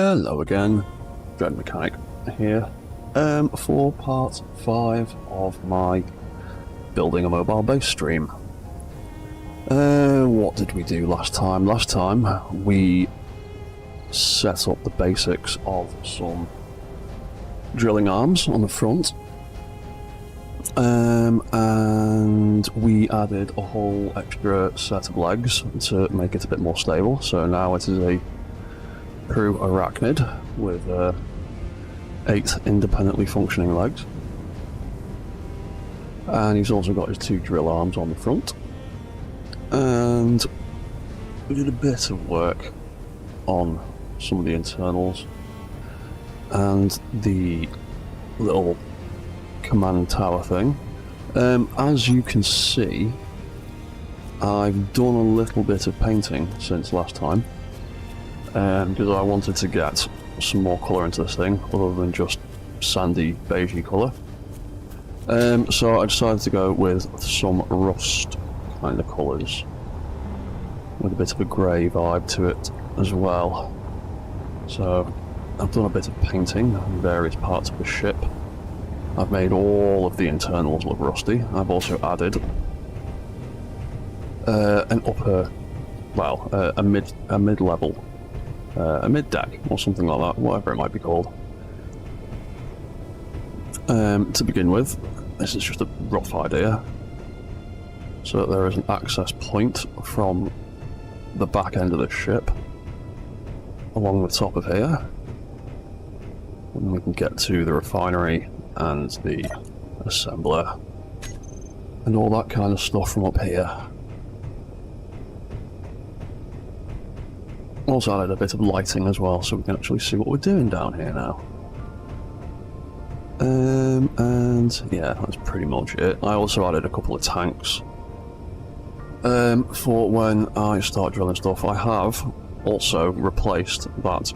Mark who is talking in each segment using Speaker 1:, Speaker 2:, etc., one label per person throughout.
Speaker 1: Hello again, Dread Mechanic here, for part 5 of my building a mobile base stream. What did we do last time? Last time we set up the basics of some drilling arms on the front, and we added a whole extra set of legs to make it a bit more stable, so now it is a true arachnid with 8 independently functioning legs, and he's also got his 2 drill arms on the front. And we did a bit of work on some of the internals and the little command tower thing. As you can see, I've done a little bit of painting since last time, because I wanted to get some more colour into this thing other than just sandy beigey colour. So I decided to go with some rust kind of colours with a bit of a grey vibe to it as well. So I've done a bit of painting on various parts of the ship. I've made all of the internals look rusty. I've also added an upper, well, a mid-level, a mid-deck or something like that, whatever it might be called. To begin with, this is just a rough idea. So there is an access point from the back end of the ship along the top of here, and we can get to the refinery and the assembler and all that kind of stuff from up here. Also added a bit of lighting as well, so we can actually see what we're doing down here now. And yeah, that's pretty much it. I also added a couple of tanks for when I start drilling stuff. I have also replaced that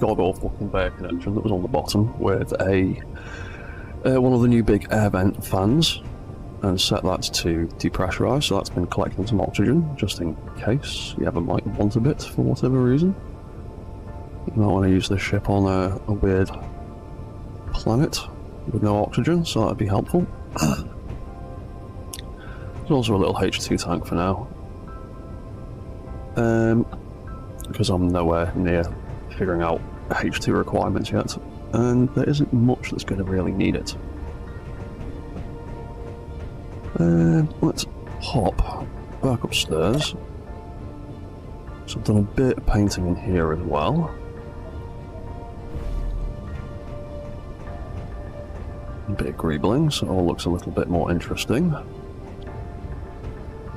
Speaker 1: god-awful conveyor connection that was on the bottom with a one of the new big air vent fans, and set that to depressurize, so that's been collecting some oxygen just in case you ever might want a bit for whatever reason. You might want to use this ship on a weird planet with no oxygen, so that'd be helpful. There's also a little H2 tank for now, because I'm nowhere near figuring out H2 requirements yet, and there isn't much that's going to really need it. Let's hop back upstairs. So I've done a bit of painting in here as well. A bit of greebling, so it all looks a little bit more interesting.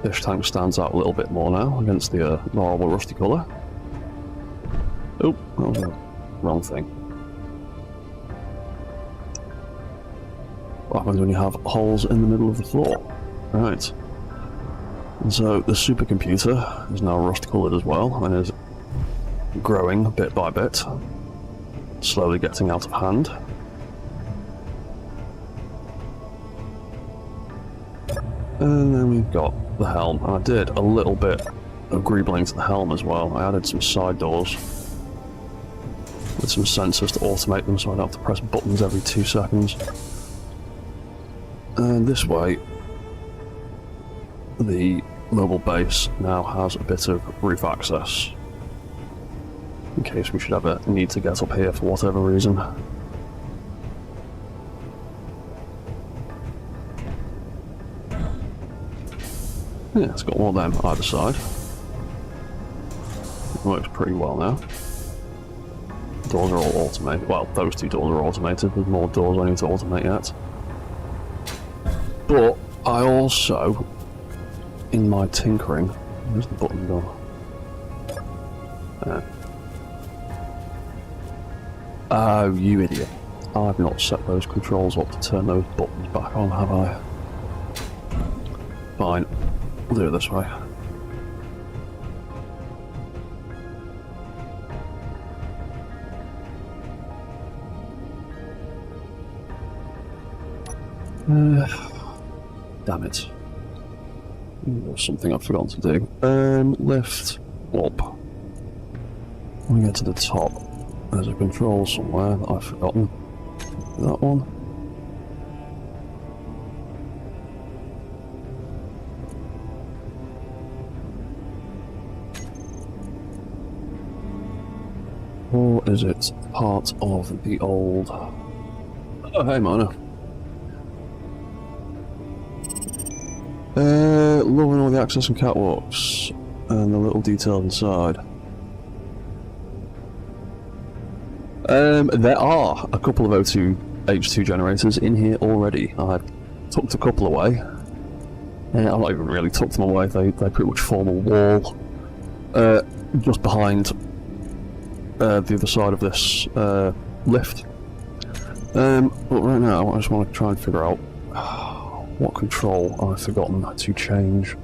Speaker 1: Fish tank stands out a little bit more now against the horrible rusty colour. Oh, that was the wrong thing. What happens when you have holes in the middle of the floor? Right. And so the supercomputer is now rust coloured as well, and is growing bit by bit, slowly getting out of hand. And then we've got the helm, and I did a little bit of greebling to the helm as well. I added some side doors with some sensors to automate them so I don't have to press buttons every 2 seconds. And this way, the mobile base now has a bit of roof access, in case we should ever need to get up here for whatever reason. Yeah, it's got one of them either side. It works pretty well now. Doors are all automated. Well, those 2 doors are automated. There's more doors I need to automate yet. But I also, in my tinkering, where's the button gone? Oh, you idiot. I've not set those controls up to turn those buttons back on, have I? Fine. We'll do it this way. Damn it. There's something I've forgotten to do. Lift up. When we get to the top, there's a control somewhere that I've forgotten. That one. Or is it part of the old... Oh, hey, Mona. Loving all the access and catwalks and the little details inside. There are a couple of O2 H2 generators in here already. I tucked a couple away. I'm not even really tucked them away, they pretty much form a wall just behind the other side of this lift. But right now I just want to try and figure out what control I've forgotten to change.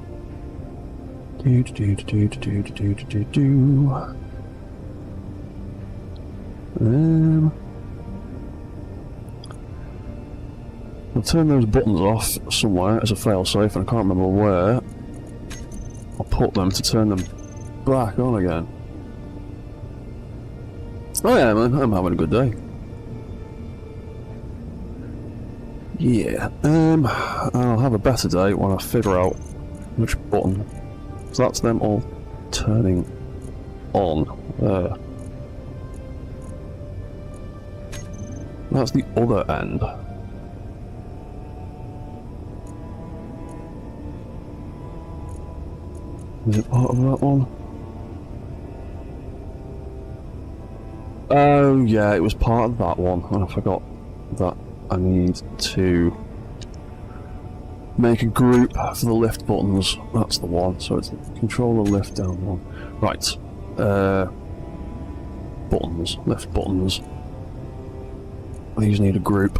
Speaker 1: I'll turn those buttons off somewhere as a failsafe, and I can't remember where. I'll put them to turn them back on again. Oh yeah, man, I'm having a good day. Yeah, I'll have a better day when I figure out which button. So that's them all turning on. That's the other end. Is it part of that one? Oh yeah, it was part of that one, and I forgot that I need to make a group for the lift buttons. That's the one, so it's control the lift down one. Right. Buttons, lift buttons. These need a group,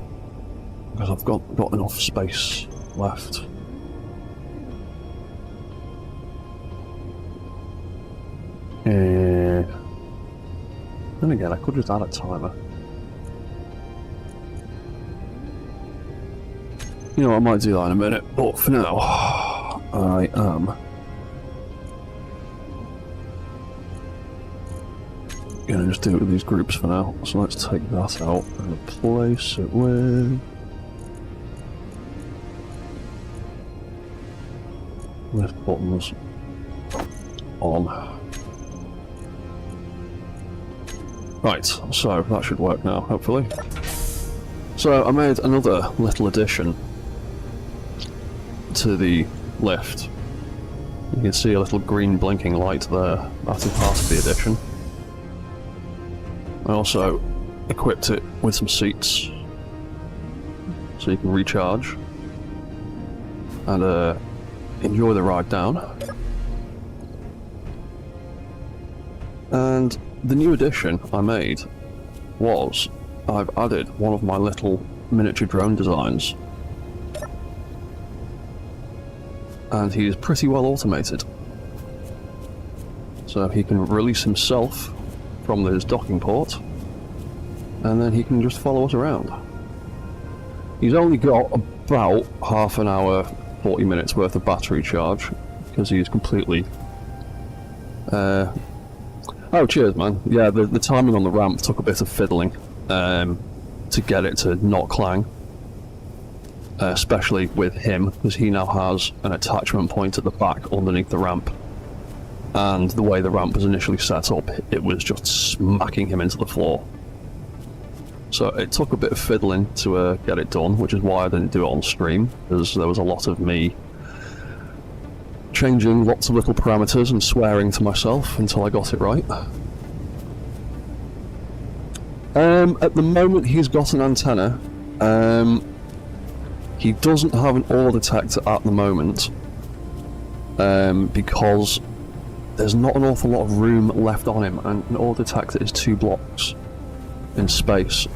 Speaker 1: because I've got enough space left. Then again, I could just add a timer. You know, I might do that in a minute, but for now, I am gonna just do it with these groups for now. So let's take that out and replace it with lift buttons on. Right, so that should work now, hopefully. So I made another little addition to the lift. You can see a little green blinking light there. That is part of the addition. I also equipped it with some seats, so you can recharge and enjoy the ride down. And the new addition I made was I've added one of my little miniature drone designs, and he is pretty well automated, so he can release himself from his docking port and then he can just follow us around. He's only got about half an hour, 40 minutes worth of battery charge, because he's completely oh, cheers, man. Yeah, the timing on the ramp took a bit of fiddling to get it to not clang, especially with him, because he now has an attachment point at the back underneath the ramp, and the way the ramp was initially set up, it was just smacking him into the floor. So it took a bit of fiddling to get it done, which is why I didn't do it on stream, because there was a lot of me changing lots of little parameters and swearing to myself until I got it right. At the moment he's got an antenna. He doesn't have an ore detector at the moment, because there's not an awful lot of room left on him, and an ore detector is 2 blocks in space.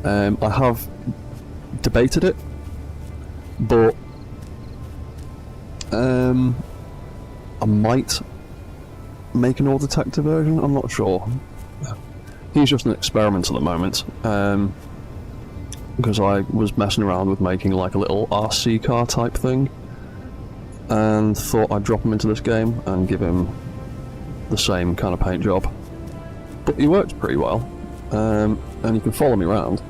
Speaker 1: I have debated it, but I might make an ore detector version, I'm not sure. He's just an experiment at the moment, because I was messing around with making like a little RC car type thing, and thought I'd drop him into this game and give him the same kind of paint job. But he works pretty well. and you can follow me around.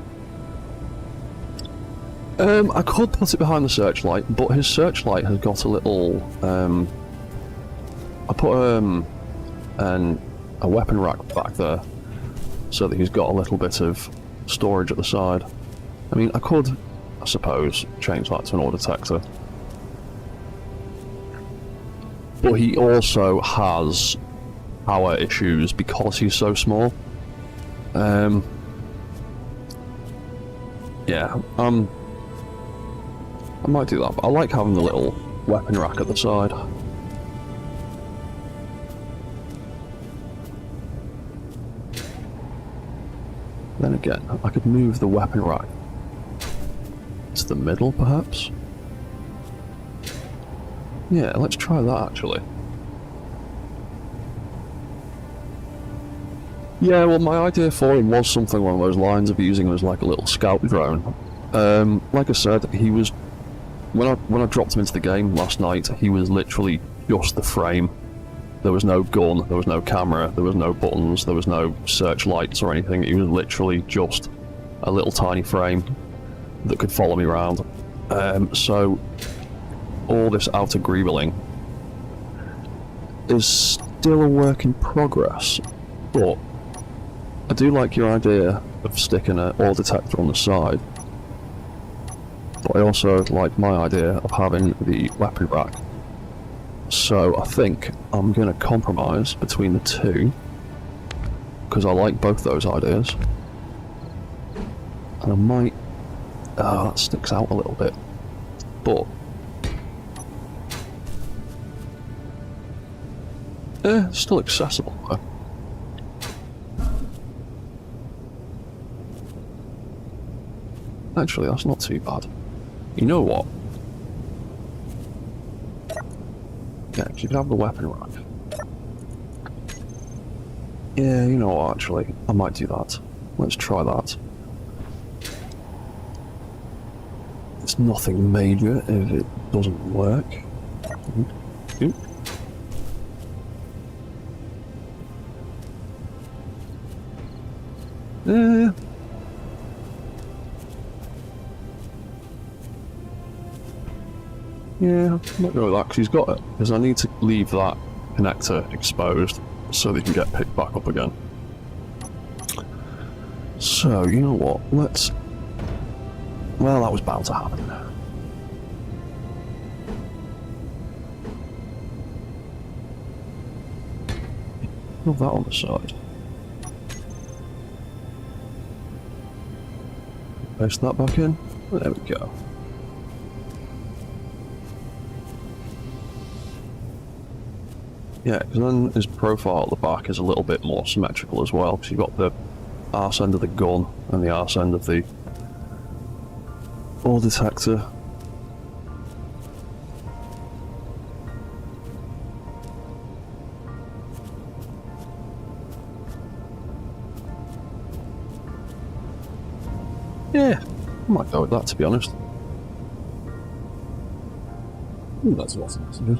Speaker 1: I could put it behind the searchlight, but his searchlight has got a little. I put a weapon rack back there, so that he's got a little bit of storage at the side. I mean, I could, I suppose, change that to an ore detector. But he also has power issues because he's so small. Yeah, I might do that, but I like having the little weapon rack at the side. Then again, I could move the weapon rack to the middle, perhaps? Yeah, let's try that, actually. Yeah, well, my idea for him was something along those lines of using him as like a little scout drone. Like I said, he was... When I dropped him into the game last night, he was literally just the frame. There was no gun, there was no camera, there was no buttons, there was no searchlights or anything. He was literally just a little tiny frame that could follow me around. So all this outer greebling is still a work in progress, but I do like your idea of sticking an ore detector on the side. But I also like my idea of having the weapon rack. So I think I'm going to compromise between the two, because I like both those ideas. And I might... Oh, that sticks out a little bit. But... still accessible though. Actually, that's not too bad. You know what? Yeah, you could have the weapon rack. Yeah, you know what, actually, I might do that. Let's try that. It's nothing major if it doesn't work. Ooh. Yeah, I might go with that, because he's got it. Because I need to leave that connector exposed so they can get picked back up again. So, you know what, let's... Well, that was bound to happen. Move that on the side. Paste that back in. There we go. Yeah, because then his profile at the back is a little bit more symmetrical as well, because you've got the arse end of the gun and the arse end of the ore detector. Yeah, I might go with that, to be honest. Ooh, that's awesome. That's good.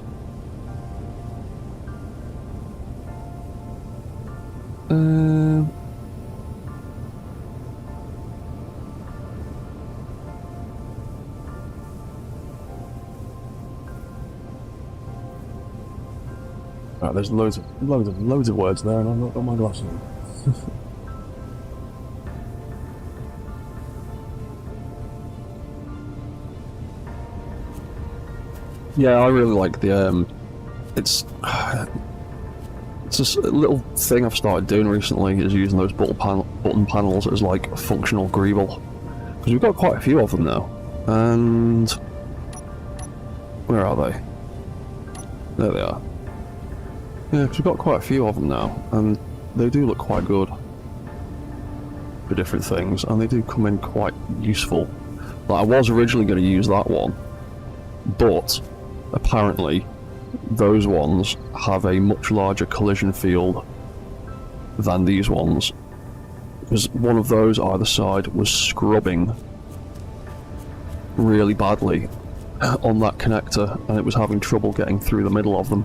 Speaker 1: Right, there's loads of words there, and I've not got my glasses on. Yeah, I really like the it's just a little thing I've started doing recently is using those button panels as like a functional greeble, because we've got quite a few of them now. And where are they? There they are. Yeah, because we've got quite a few of them now, and they do look quite good for different things, and they do come in quite useful. Like, I was originally going to use that one, but apparently those ones have a much larger collision field than these ones, because one of those either side was scrubbing really badly on that connector, and it was having trouble getting through the middle of them.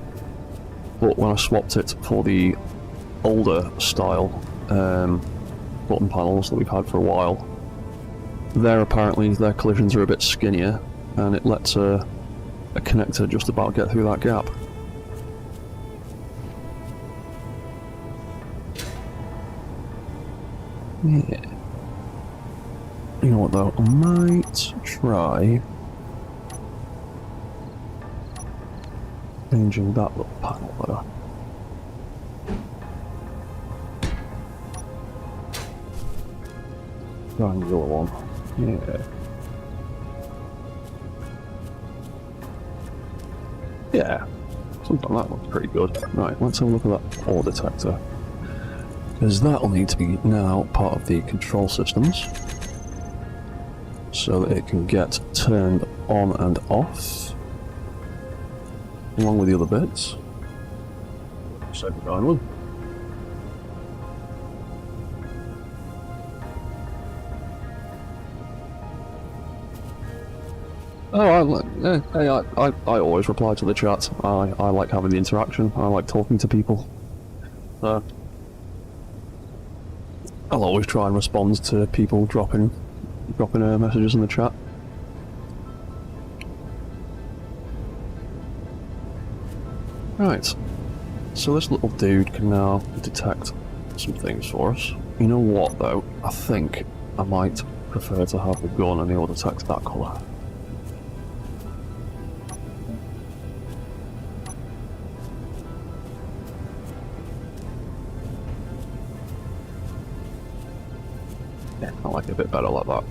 Speaker 1: But when I swapped it for the older style button panels that we've had for a while. There, apparently, their collisions are a bit skinnier, and it lets a connector just about get through that gap. Yeah. You know what though, I might try changing that little panel there. Trying the other one. Yeah. Something like that looks pretty good. Right, let's have a look at that ore detector. Because that will need to be now part of the control systems, so that it can get turned on and off, along with the other bits. Save the going one. Oh, I always reply to the chat. I like having the interaction. I like talking to people. So I'll always try and respond to people dropping messages in the chat. Right, so this little dude can now detect some things for us. You know what though, I think I might prefer to have the gun and the ore detector that colour. Yeah, I like it a bit better like that.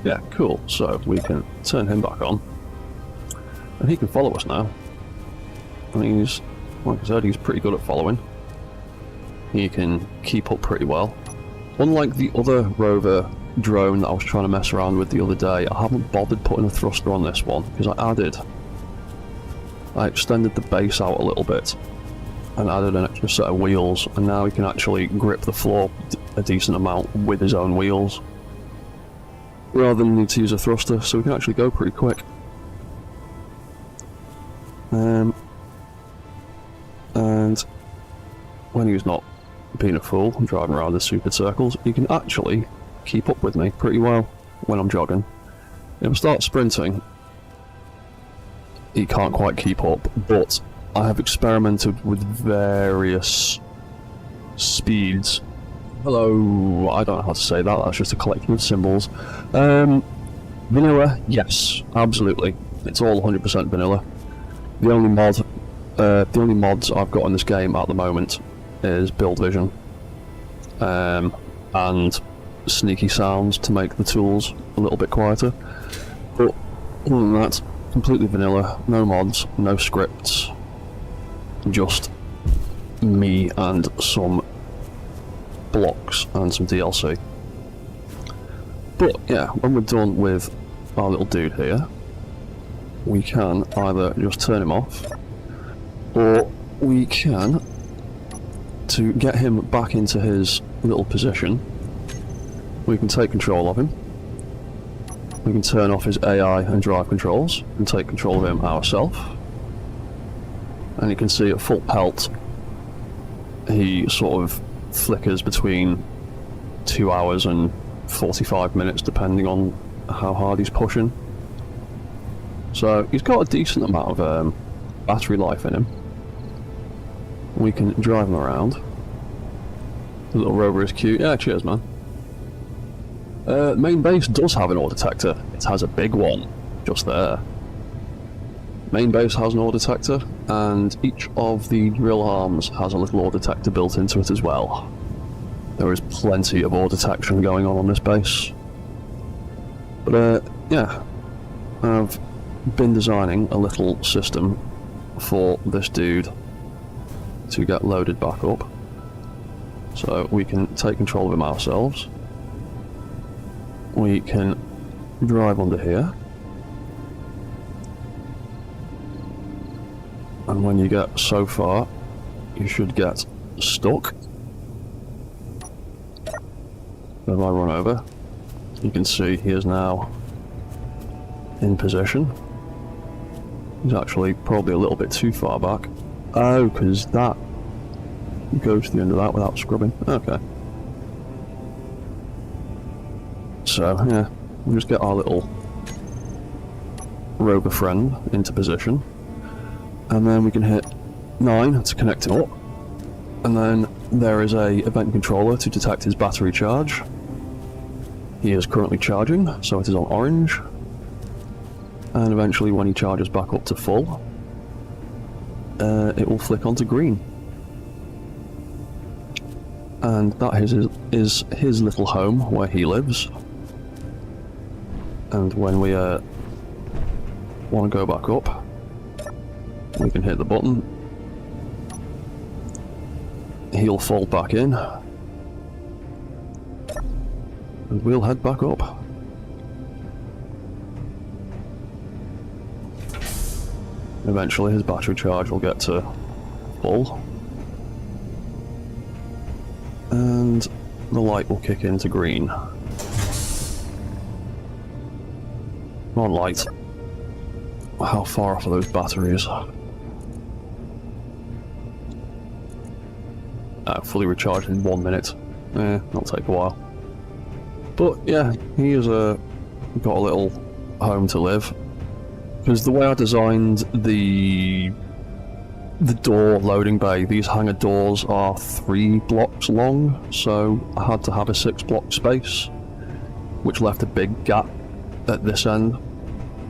Speaker 1: Yeah, cool. So we can turn him back on, and he can follow us now. And he's, like I said, he's pretty good at following. He can keep up pretty well. Unlike the other rover drone that I was trying to mess around with the other day, I haven't bothered putting a thruster on this one, because I extended the base out a little bit and added an extra set of wheels, and now he can actually grip the floor a decent amount with his own wheels, rather than need to use a thruster, so we can actually go pretty quick. And when he's not being a fool and driving around in stupid circles, he can actually keep up with me pretty well when I'm jogging. If I start sprinting, he can't quite keep up, but I have experimented with various speeds. Hello, I don't know how to say that, that's just a collection of symbols. Vanilla, yes, absolutely. It's all 100% vanilla. The only mods I've got in this game at the moment is build vision, and sneaky sounds to make the tools a little bit quieter. But other than that, completely vanilla, no mods, no scripts, just me and some blocks and some DLC. But yeah, when we're done with our little dude here, we can either just turn him off, or we can, to get him back into his little position, we can take control of him. We can turn off his AI and drive controls and take control of him ourselves. And you can see at full pelt, he sort of flickers between 2 hours and 45 minutes depending on how hard he's pushing. So he's got a decent amount of battery life in him. We can drive him around. The little rover is cute. Yeah, cheers, man. Main base does have an ore detector. It has a big one just there. Main base has an ore detector, and each of the drill arms has a little ore detector built into it as well. There is plenty of ore detection going on this base. But yeah, I've been designing a little system for this dude to get loaded back up, so we can take control of him ourselves. We can drive under here, and when you get so far, you should get stuck. If I run over, you can see he is now in position. He's actually probably a little bit too far back. Oh, because that goes to the end of that without scrubbing. Okay. So, yeah, we'll just get our little rover friend into position. And then we can hit 9 to connect him up. And then there is a event controller to detect his battery charge. He is currently charging, so it is on orange. And eventually when he charges back up to full, it will flick onto green. And that is his little home where he lives. And when we want to go back up, we can hit the button. He'll fold back in. And we'll head back up. Eventually his battery charge will get to full. And the light will kick into green. Come on, light. How far off are those batteries? Fully recharged in 1 minute. That'll take a while. But yeah, he has got a little home to live. Because the way I designed the door loading bay, these hangar doors are 3 blocks long, so I had to have a 6-block space, which left a big gap at this end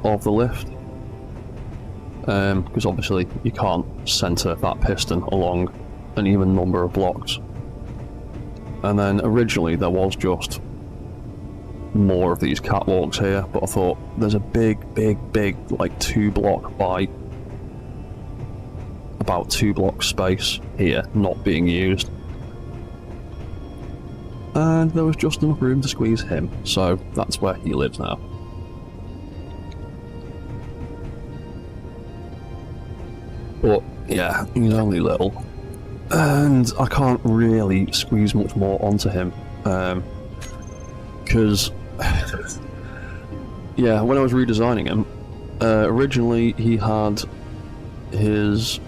Speaker 1: of the lift. Because obviously you can't centre that piston along an even number of blocks. And then originally there was just more of these catwalks here, but I thought there's a big like 2-block by about 2 block space here not being used, and there was just enough room to squeeze him, so that's where he lives now. But yeah, he's only little, and I can't really squeeze much more onto him, because yeah, when I was redesigning him, originally he had his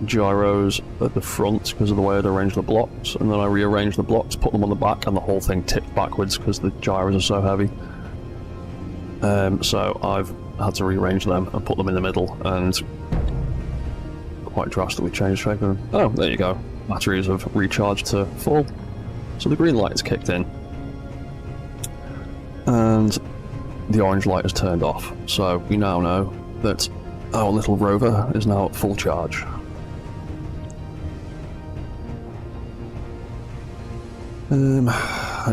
Speaker 1: gyros at the front because of the way I'd arranged the blocks, and then I rearranged the blocks, put them on the back, and the whole thing tipped backwards because the gyros are so heavy. So I've had to rearrange them and put them in the middle, and quite drastically changed shape of them. Oh, there you go. Batteries have recharged to full, so the green light is kicked in. And the orange light is turned off, so we now know that our little rover is now at full charge. And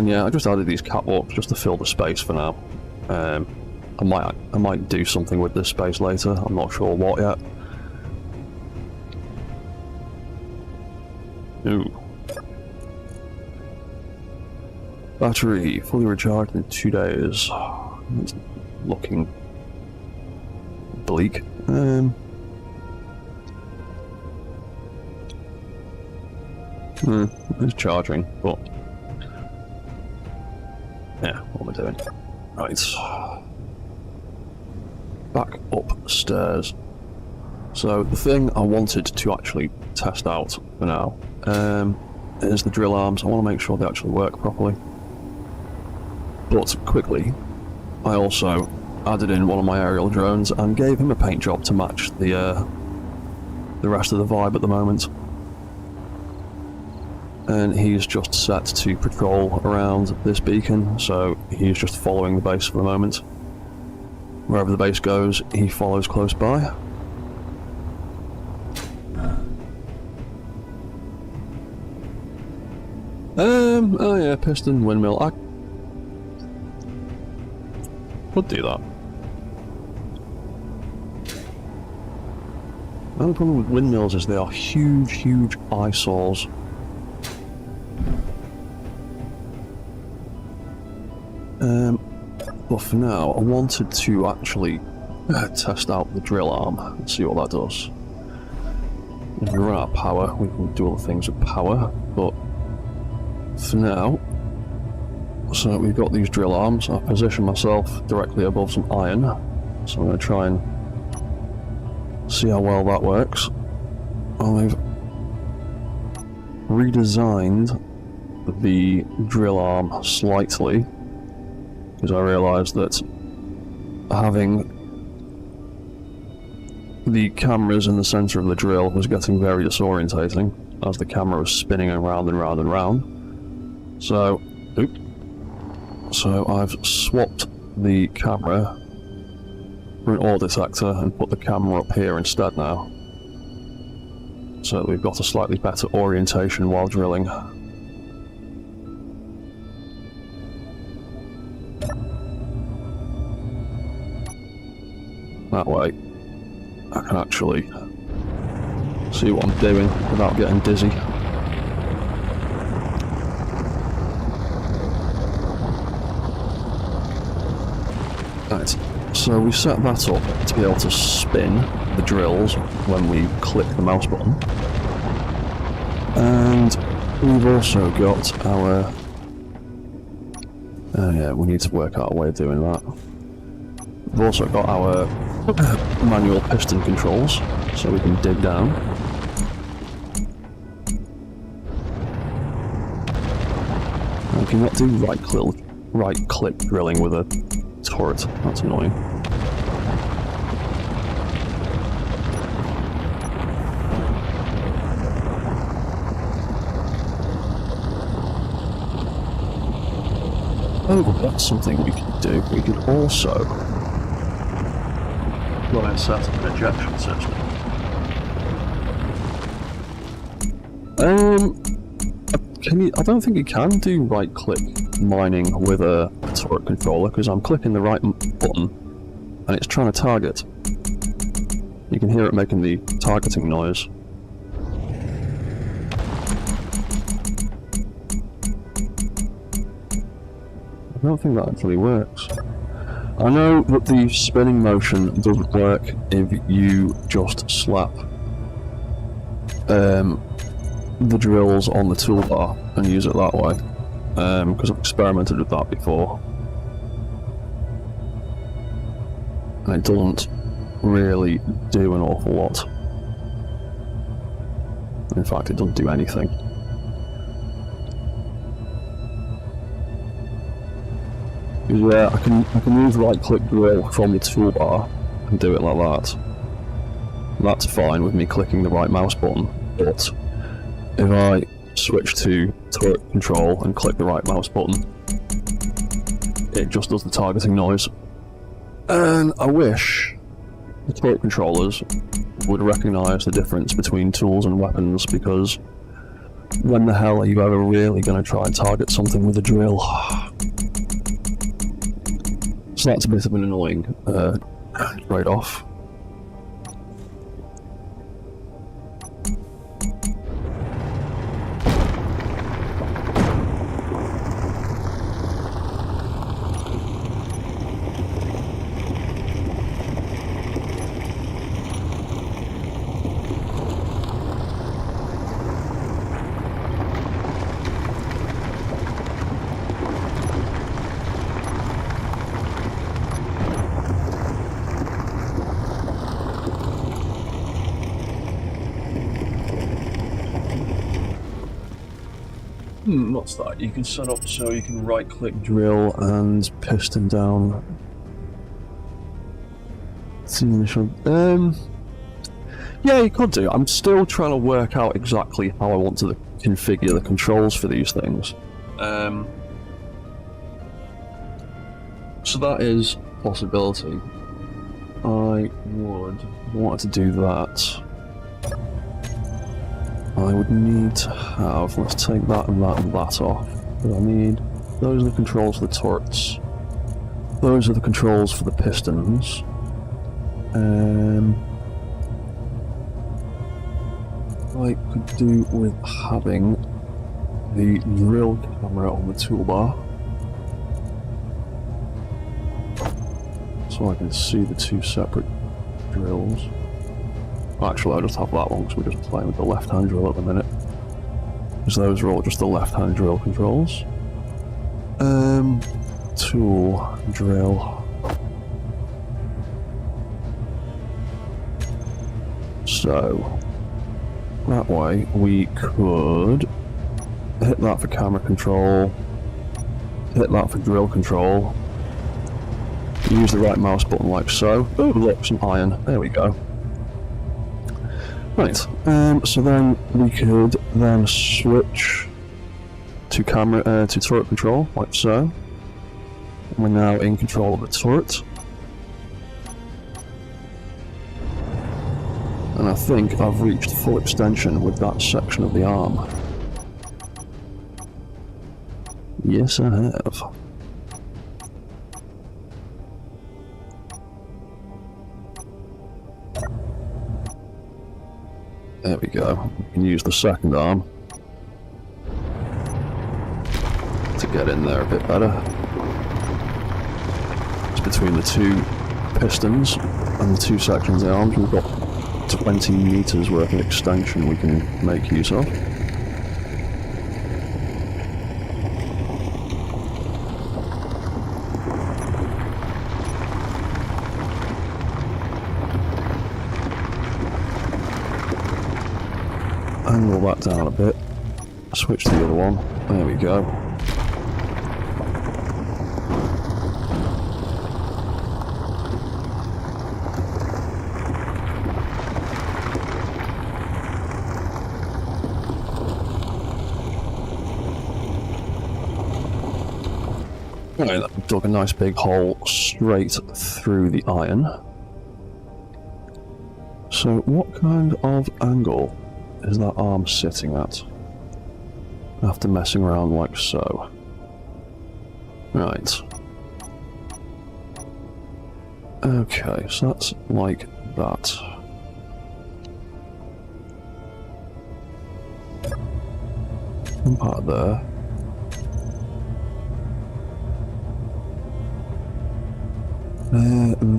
Speaker 1: yeah, I just added these catwalks just to fill the space for now. I might do something with this space later, I'm not sure what yet. Ooh. Battery fully recharged in 2 days. It's looking bleak. It's charging, but yeah, what am I doing? Right. Back upstairs. So the thing I wanted to actually test out for now is the drill arms. I want to make sure they actually work properly. But quickly, I also added in one of my aerial drones and gave him a paint job to match the rest of the vibe at the moment. And he's just set to patrol around this beacon, so he's just following the base for the moment. Wherever the base goes, he follows close by. Oh yeah, piston, windmill. I could do that. The only problem with windmills is they are huge eyesores. But for now, I wanted to actually test out the drill arm and see what that does. If we run out of power, we can do other things with power, but for now, so we've got these drill arms. I've positioned myself directly above some iron, so I'm going to try and see how well that works. I've redesigned the drill arm slightly because I realised that having the cameras in the centre of the drill was getting very disorientating as the camera was spinning around and round and round. So I've swapped the camera for an ore detector and put the camera up here instead now, so that we've got a slightly better orientation while drilling. That way I can actually see what I'm doing without getting dizzy. Right, so we set that up to be able to spin the drills when we click the mouse button. And we've also got our... yeah, we need to work out a way of doing that. We've also got our manual piston controls, so we can dig down. I cannot do right click drilling with a turret. That's annoying. Oh, that's something we could do. We could also try and set up an ejection system. I don't think you can do right-click mining with a turret controller because I'm clicking the right button and it's trying to target. You can hear it making the targeting noise. I don't think that actually works. I know that the spinning motion doesn't work if you just slap the drills on the toolbar and use it that way, because I've experimented with that before and it doesn't really do an awful lot. In fact, it doesn't do anything. Yeah, I can move right-click drill from the toolbar and do it like that. That's fine with me clicking the right mouse button, but if I switch to turret control and click the right mouse button, it just does the targeting noise. And I wish the turret controllers would recognise the difference between tools and weapons, because when the hell are you ever really going to try and target something with a drill? So that's a bit of an annoying trade-off. What's that? You can set up so you can right-click drill and piston down. Yeah, you could do. I'm still trying to work out exactly how I want to configure the controls for these things. So that is a possibility. I want to do that. I would need to have, let's take that and that and that off. But I need, those are the controls for the turrets. Those are the controls for the pistons. I could do with having the drill camera on the toolbar, so I can see the two separate drills. Actually, I'll just have that one because we're just playing with the left-hand drill at the minute. Because those are all just the left-hand drill controls. Tool, drill. So, that way we could hit that for camera control, hit that for drill control, use the right mouse button like so. Oh look, some iron, there we go. Right, so then we could then switch to to turret control, like so. We're now in control of the turret. And I think I've reached full extension with that section of the arm. Yes, I have. There we go. We can use the second arm to get in there a bit better. It's between the two pistons and the two sections of the arms. We've got 20 meters worth of extension we can make use of. Angle that down a bit, switch to the other one, there we go. Right, that dug a nice big hole straight through the iron. So what kind of angle is that arm sitting at? After messing around like so. Right. Okay, so that's like that. One part there.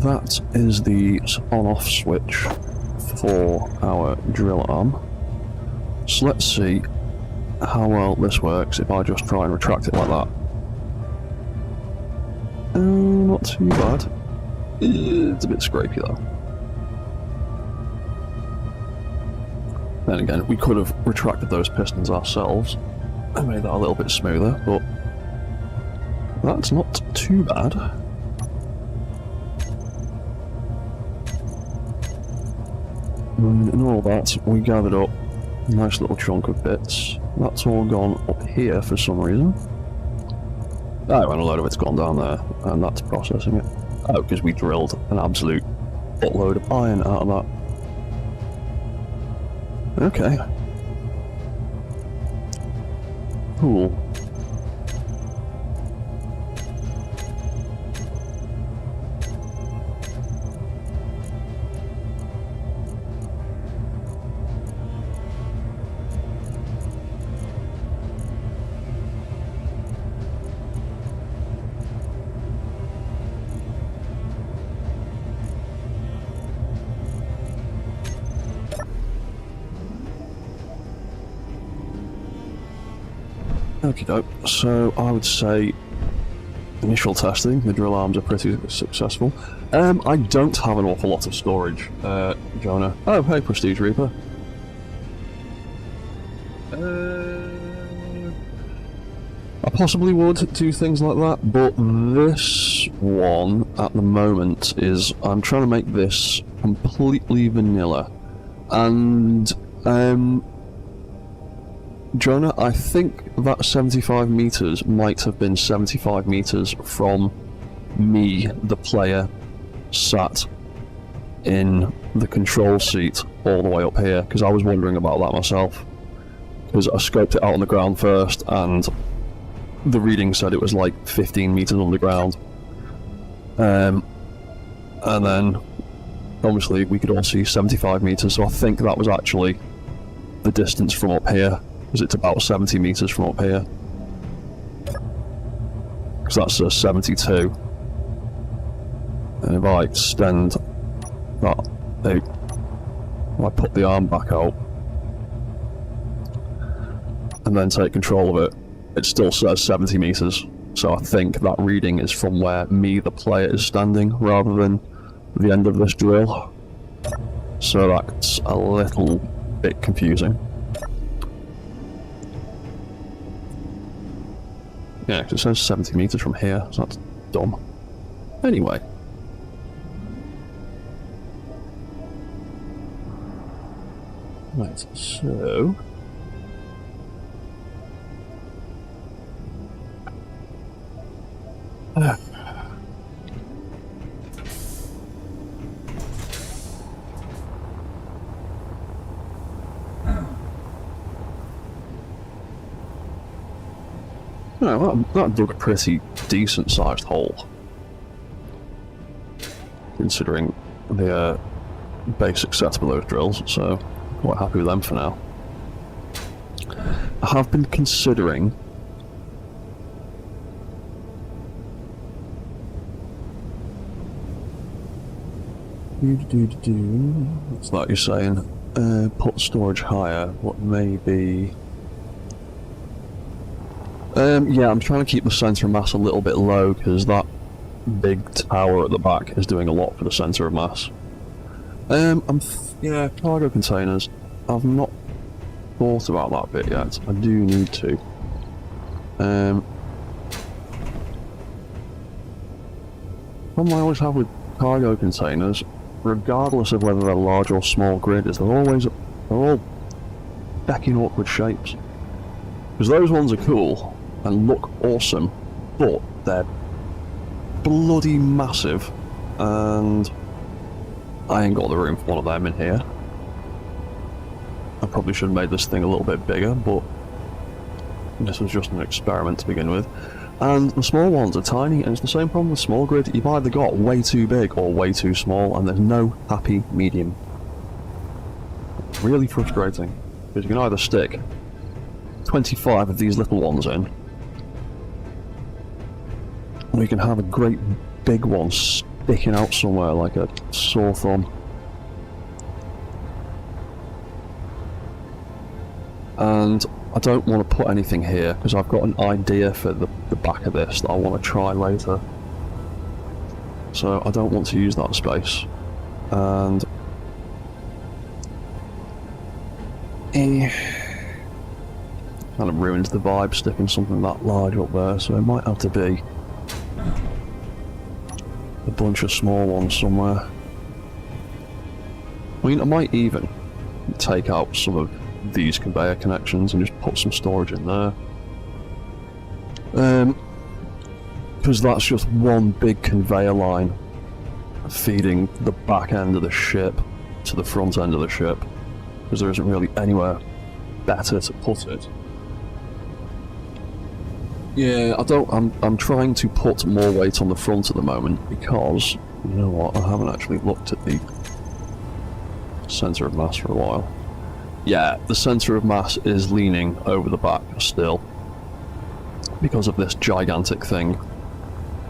Speaker 1: That is the on-off switch for our drill arm. So let's see how well this works if I just try and retract it like that. Not too bad. It's a bit scrapey though. Then again, we could have retracted those pistons ourselves and made that a little bit smoother, but that's not too bad. And all that, we gathered up a nice little chunk of bits. That's all gone up here for some reason. Oh, and a load of it's gone down there, and that's processing it. Oh, because we drilled an absolute buttload of iron out of that. Okay. Cool. Okie doke. So I would say initial testing, the drill arms are pretty successful. I don't have an awful lot of storage, Jonah. Oh, hey, Prestige Reaper. I possibly would do things like that, but this one at the moment is I'm trying to make this completely vanilla, and Jonah, I think that 75 meters might have been 75 meters from me, the player, sat in the control seat all the way up here, because I was wondering about that myself. Because I scoped it out on the ground first, and the reading said it was like 15 meters underground. And then, obviously, we could all see 75 meters, so I think that was actually the distance from up here. Because it's about 70 meters from up here. Because that's a 72. And if I extend that out, I put the arm back out, and then take control of it, it still says 70 meters. So I think that reading is from where me, the player, is standing, rather than the end of this drill. So that's a little bit confusing. Yeah, 'cause it says 70 meters from here, so that's dumb. Anyway. Right, so... well, that dug a pretty decent-sized hole, considering the basic setup of those drills, so quite happy with them for now. I have been considering what's that you're saying? Put storage higher, what may be... yeah, I'm trying to keep the centre of mass a little bit low, because that big tower at the back is doing a lot for the centre of mass. Yeah, cargo containers. I've not thought about that bit yet. I do need to. Problem I always have with cargo containers, regardless of whether they're large or small grid, is they're all becking awkward shapes. Because those ones are cool and look awesome, but they're bloody massive, and I ain't got the room for one of them in here. I probably should have made this thing a little bit bigger, but this was just an experiment to begin with. And the small ones are tiny, and it's the same problem with small grid. You've either got way too big or way too small, and there's no happy medium. It's really frustrating, because you can either stick 25 of these little ones in, or you can have a great big one sticking out somewhere like a sore thumb. And I don't want to put anything here, because I've got an idea for the back of this that I want to try later. So I don't want to use that space. And... kind of ruins the vibe sticking something that large up there, so it might have to be a bunch of small ones somewhere. I mean, I might even take out some of these conveyor connections and just put some storage in there. Because that's just one big conveyor line feeding the back end of the ship to the front end of the ship, because there isn't really anywhere better to put it. Yeah, I'm trying to put more weight on the front at the moment, because, you know what, I haven't actually looked at the centre of mass for a while. Yeah, the centre of mass is leaning over the back still, because of this gigantic thing.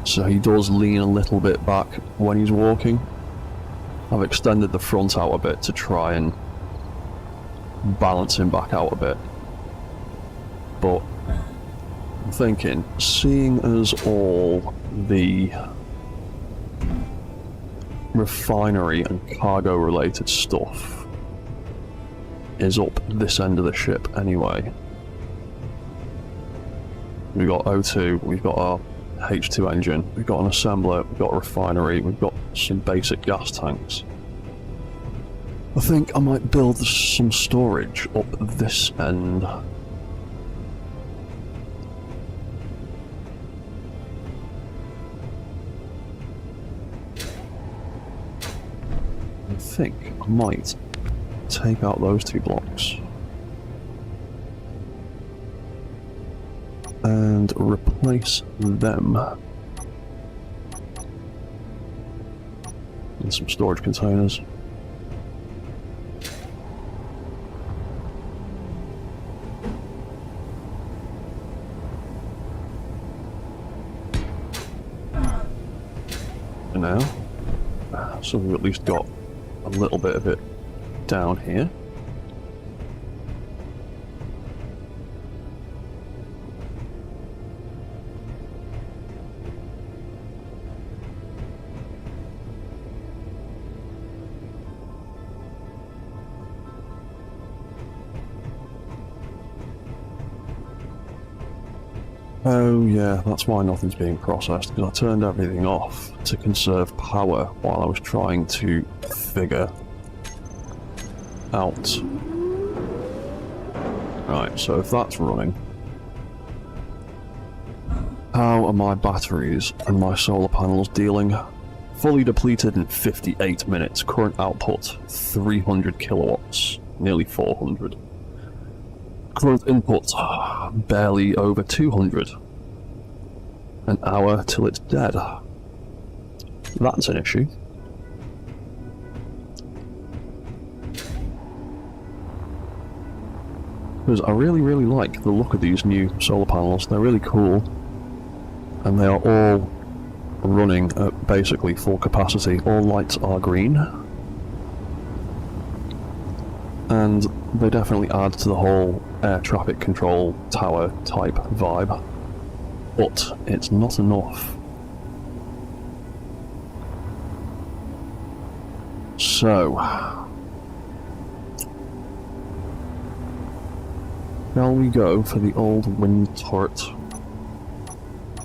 Speaker 1: So he does lean a little bit back when he's walking. I've extended the front out a bit to try and balance him back out a bit. But I'm thinking, seeing as all the refinery and cargo related stuff is up this end of the ship anyway. We've got O2, we've got our H2 engine, we've got an assembler, we've got a refinery, we've got some basic gas tanks. I think I might build some storage up this end. I think I might take out those two blocks and replace them with some storage containers. And now, so we've at least got a little bit of it down here. Oh yeah, that's why nothing's being processed, because I turned everything off to conserve power while I was trying to figure out. Right, so if that's running, how are my batteries and my solar panels dealing? Fully depleted in 58 minutes, current output 300 kilowatts, nearly 400. Current input barely over 200. An hour till it's dead. That's an issue. Because I really like the look of these new solar panels. They're really cool. And they are all running at basically full capacity. All lights are green. And they definitely add to the whole air traffic control tower type vibe. But it's not enough. So, shall we go for the old wind turret?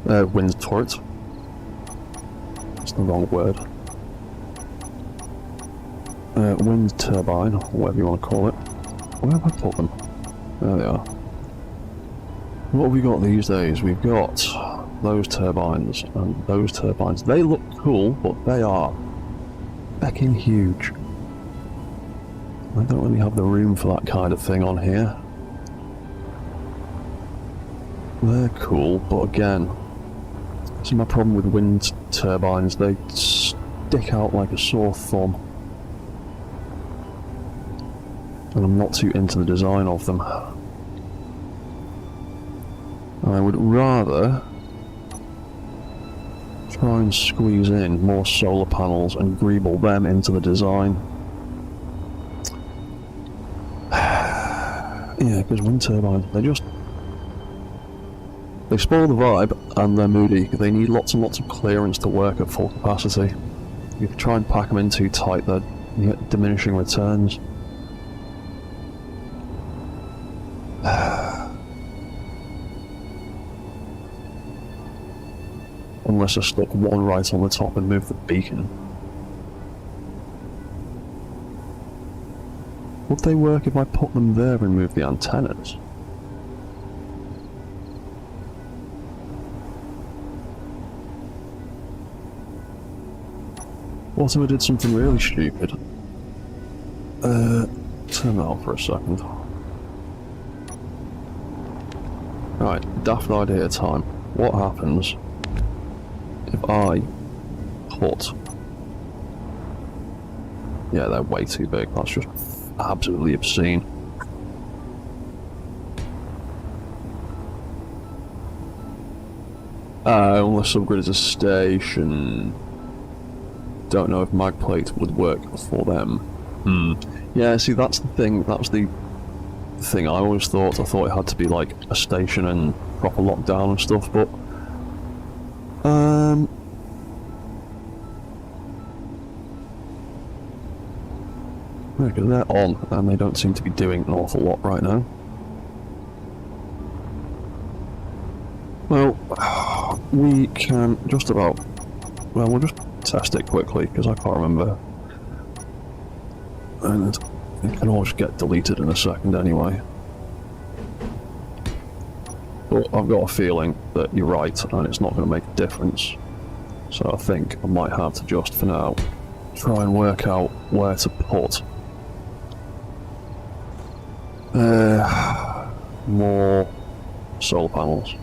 Speaker 1: Wind turret. That's the wrong word. Wind turbine, or whatever you want to call it. Where have I put them? There they are. What have we got these days? We've got those turbines and those turbines. They look cool, but they are fucking huge. I don't really have the room for that kind of thing on here. They're cool, but again, this is my problem with wind turbines. They stick out like a sore thumb. And I'm not too into the design of them. I would rather try and squeeze in more solar panels and greeble them into the design. Yeah, because wind turbines, they spoil the vibe and they're moody. They need lots and lots of clearance to work at full capacity. If you try and pack them in too tight, you get diminishing returns. Unless I stuck one right on the top and move the beacon. Would they work if I put them there and move the antennas? What if I did something really stupid? Turn that off for a second. Right, daft idea time. What happens if I put... Yeah, they're way too big. That's just absolutely obscene. Unless upgrade is a station. Don't know if magplate would work for them. Yeah, see, that's the thing. That was the thing I always thought. I thought it had to be like a station and proper lockdown and stuff, but because they're on and they don't seem to be doing an awful lot right now. Well, we can just about... Well, we'll just test it quickly, because I can't remember. And it can all just get deleted in a second anyway. But I've got a feeling that you're right, and it's not going to make a difference. So I think I might have to just, for now, try and work out where to put more solar panels.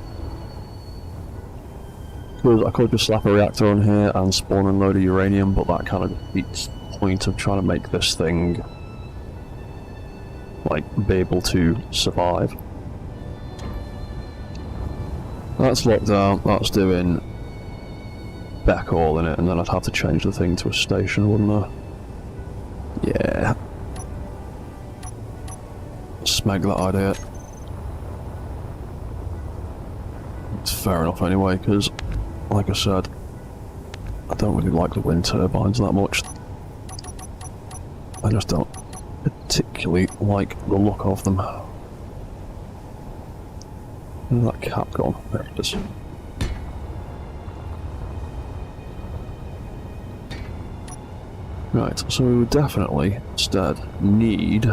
Speaker 1: Because I could just slap a reactor on here and spawn and load of uranium, but that kind of defeats the point of trying to make this thing like be able to survive. That's locked down, that's doing back all in it, and then I'd have to change the thing to a station, wouldn't I? Yeah. Smeg that idea. It's fair enough anyway, because, like I said, I don't really like the wind turbines that much. I just don't particularly like the look of them. Where's that cap gone? There it is. Right, so we would definitely instead need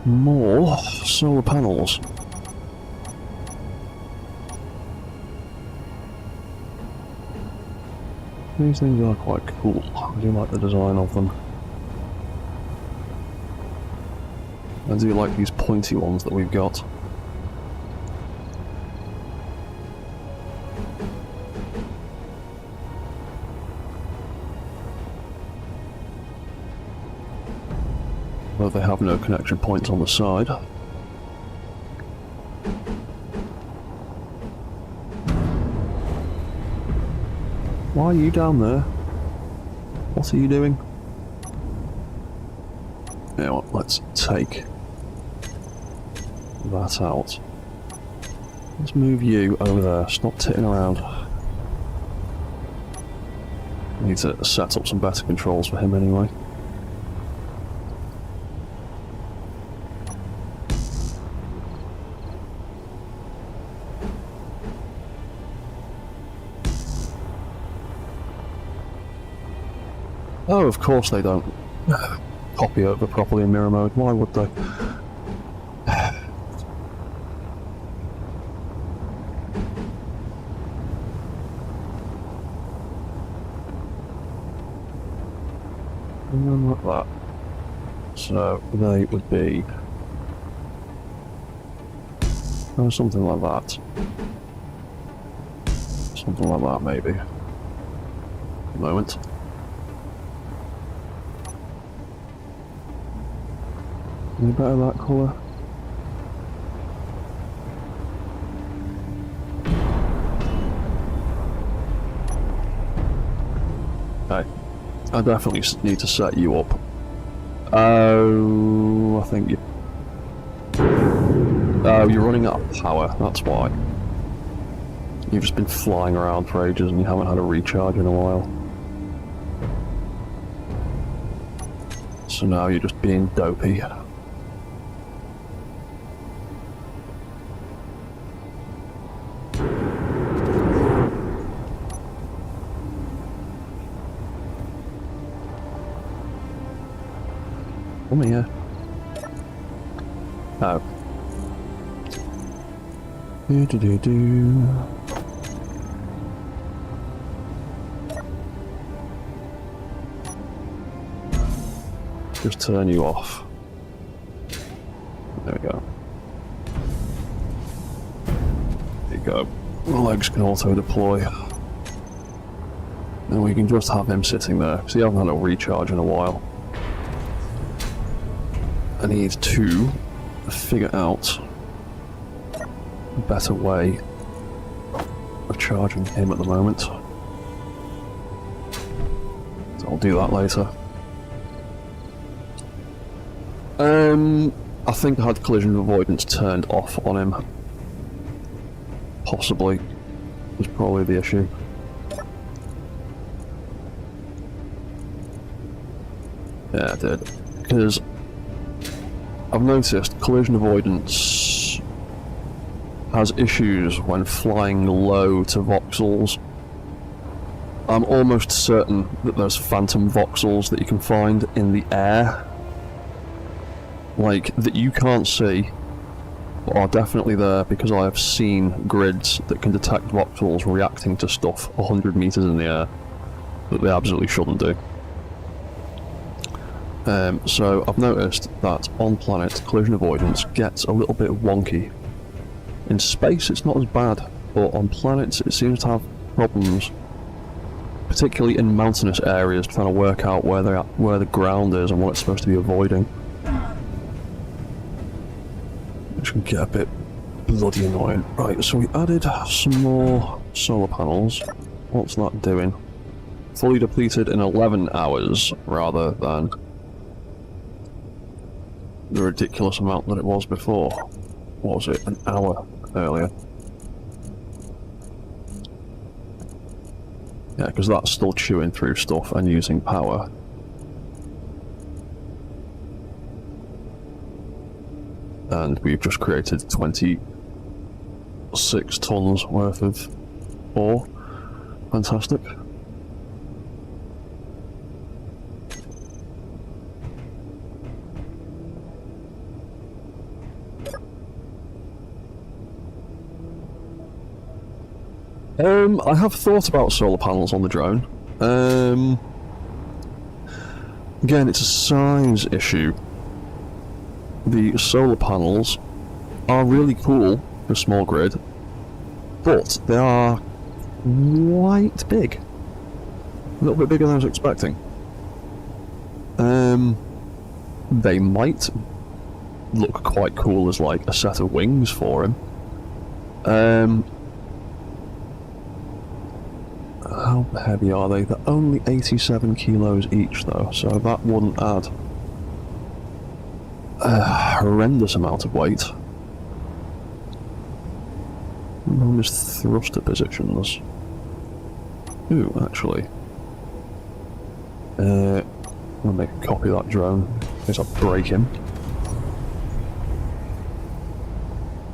Speaker 1: more solar panels. These things are quite cool. I do like the design of them. I do like these pointy ones that we've got. Though they have no connection points on the side. Why are you down there? What are you doing? You know what, let's take that out. Let's move you over there, stop titting around. I need to set up some better controls for him anyway. Oh, of course they don't copy over properly in mirror mode. Why would they? Like that. So they would be something like that. Something like that, maybe. A moment. Any better that colour? Okay. I definitely need to set you up. Oh, I think you... Oh, you're running out of power, that's why. You've just been flying around for ages and you haven't had a recharge in a while. So now you're just being dopey. Come here. Oh. Do. Just turn you off. There we go. There you go. The legs can auto deploy. And we can just have him sitting there, because he hasn't had a recharge in a while. I need to figure out a better way of charging him at the moment. So I'll do that later. I think I had collision avoidance turned off on him. Possibly. Was probably the issue. Yeah, I did. Because I've noticed collision avoidance has issues when flying low to voxels. I'm almost certain that there's phantom voxels that you can find in the air. Like, that you can't see, but are definitely there because I have seen grids that can detect voxels reacting to stuff 100 meters in the air that they absolutely shouldn't do. So I've noticed that on planet, collision avoidance gets a little bit wonky. In space it's not as bad, but on planets it seems to have problems, particularly in mountainous areas, trying to work out where the ground is and what it's supposed to be avoiding. Which can get a bit bloody annoying. Right, so we added some more solar panels. What's that doing? Fully depleted in 11 hours, rather than the ridiculous amount that it was before. What was it? An hour earlier. Yeah, because that's still chewing through stuff and using power. and we've just created 26 tons worth of ore. Fantastic. I have thought about solar panels on the drone. Again, it's a size issue. The solar panels are really cool for a small grid, but they are quite big. A little bit bigger than I was expecting. They might look quite cool as like a set of wings for him. How heavy are they? They're only 87 kilos each though, so that wouldn't add a horrendous amount of weight. Bonus thruster positions. Ooh, actually. I'm gonna make a copy of that drone, in case I break him.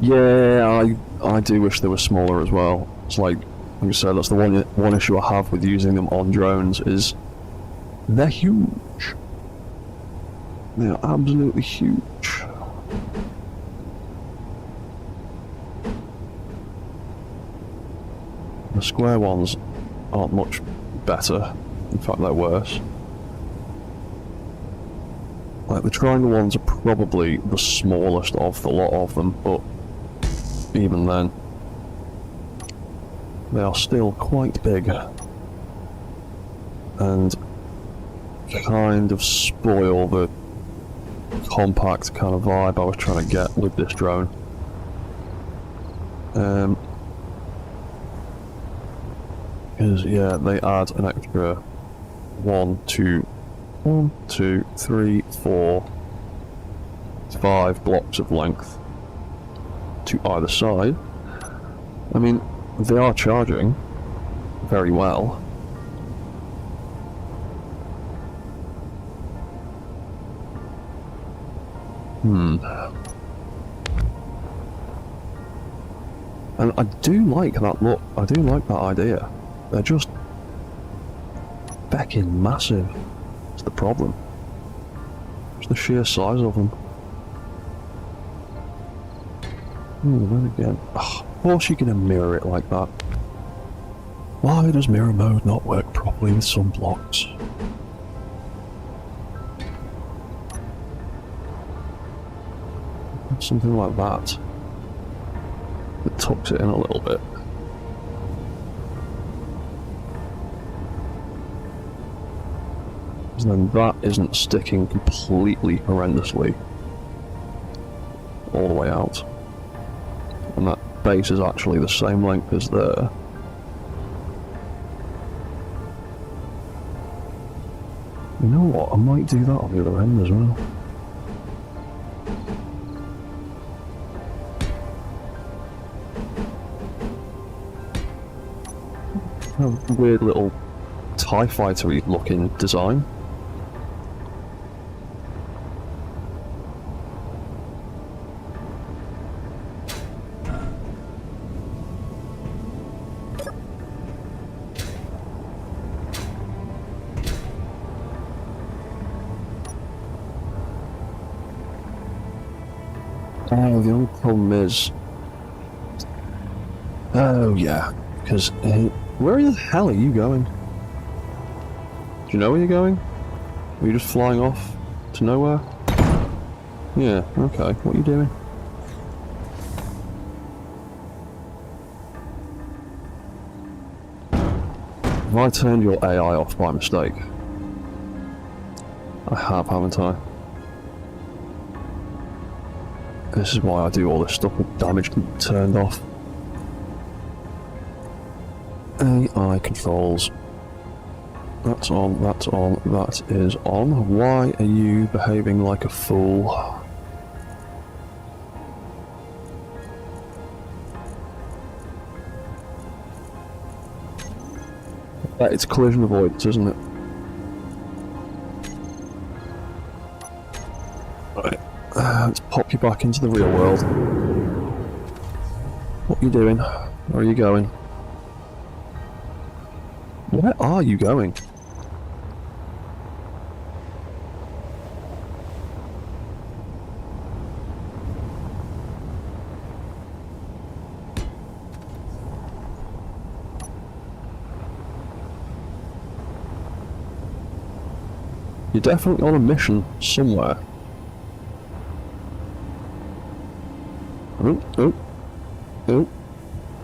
Speaker 1: Yeah, I do wish they were smaller as well. It's like I said, that's the one issue I have with using them on drones is they're huge. They are absolutely huge. The square ones aren't much better. In fact, they're worse. Like, the triangle ones are probably the smallest of the lot of them, but even then, they are still quite big and kind of spoil the compact kind of vibe I was trying to get with this drone. Because yeah, they add an extra 1, 2, 3, 4, 5 blocks of length to either side. I mean, they are charging very well. And I do like that look. I do like that idea. They're just feckin' massive. It's the problem. It's the sheer size of them. Then again, of course you're gonna mirror it like that. Why does mirror mode not work properly with some blocks? Something like that. It tucks it in a little bit. And then that isn't sticking completely horrendously all the way out. And that base is actually the same length as there. You know what, I might do that on the other end as well. A weird little TIE fighter-y looking design. Oh, the only problem is... Oh, yeah, because... where the hell are you going? Do you know where you're going? Are you just flying off to nowhere? Yeah, okay, what are you doing? Have I turned your AI off by mistake? I have, haven't I? This is why I do all this stuff with damage turned off. AI controls. That's on, that's on, that is on. Why are you behaving like a fool? It's collision avoidance, isn't it? Right. Let's pop you back into the real world. What are you doing? Where are you going? Where are you going? You're definitely on a mission somewhere. Oh, oh, oh.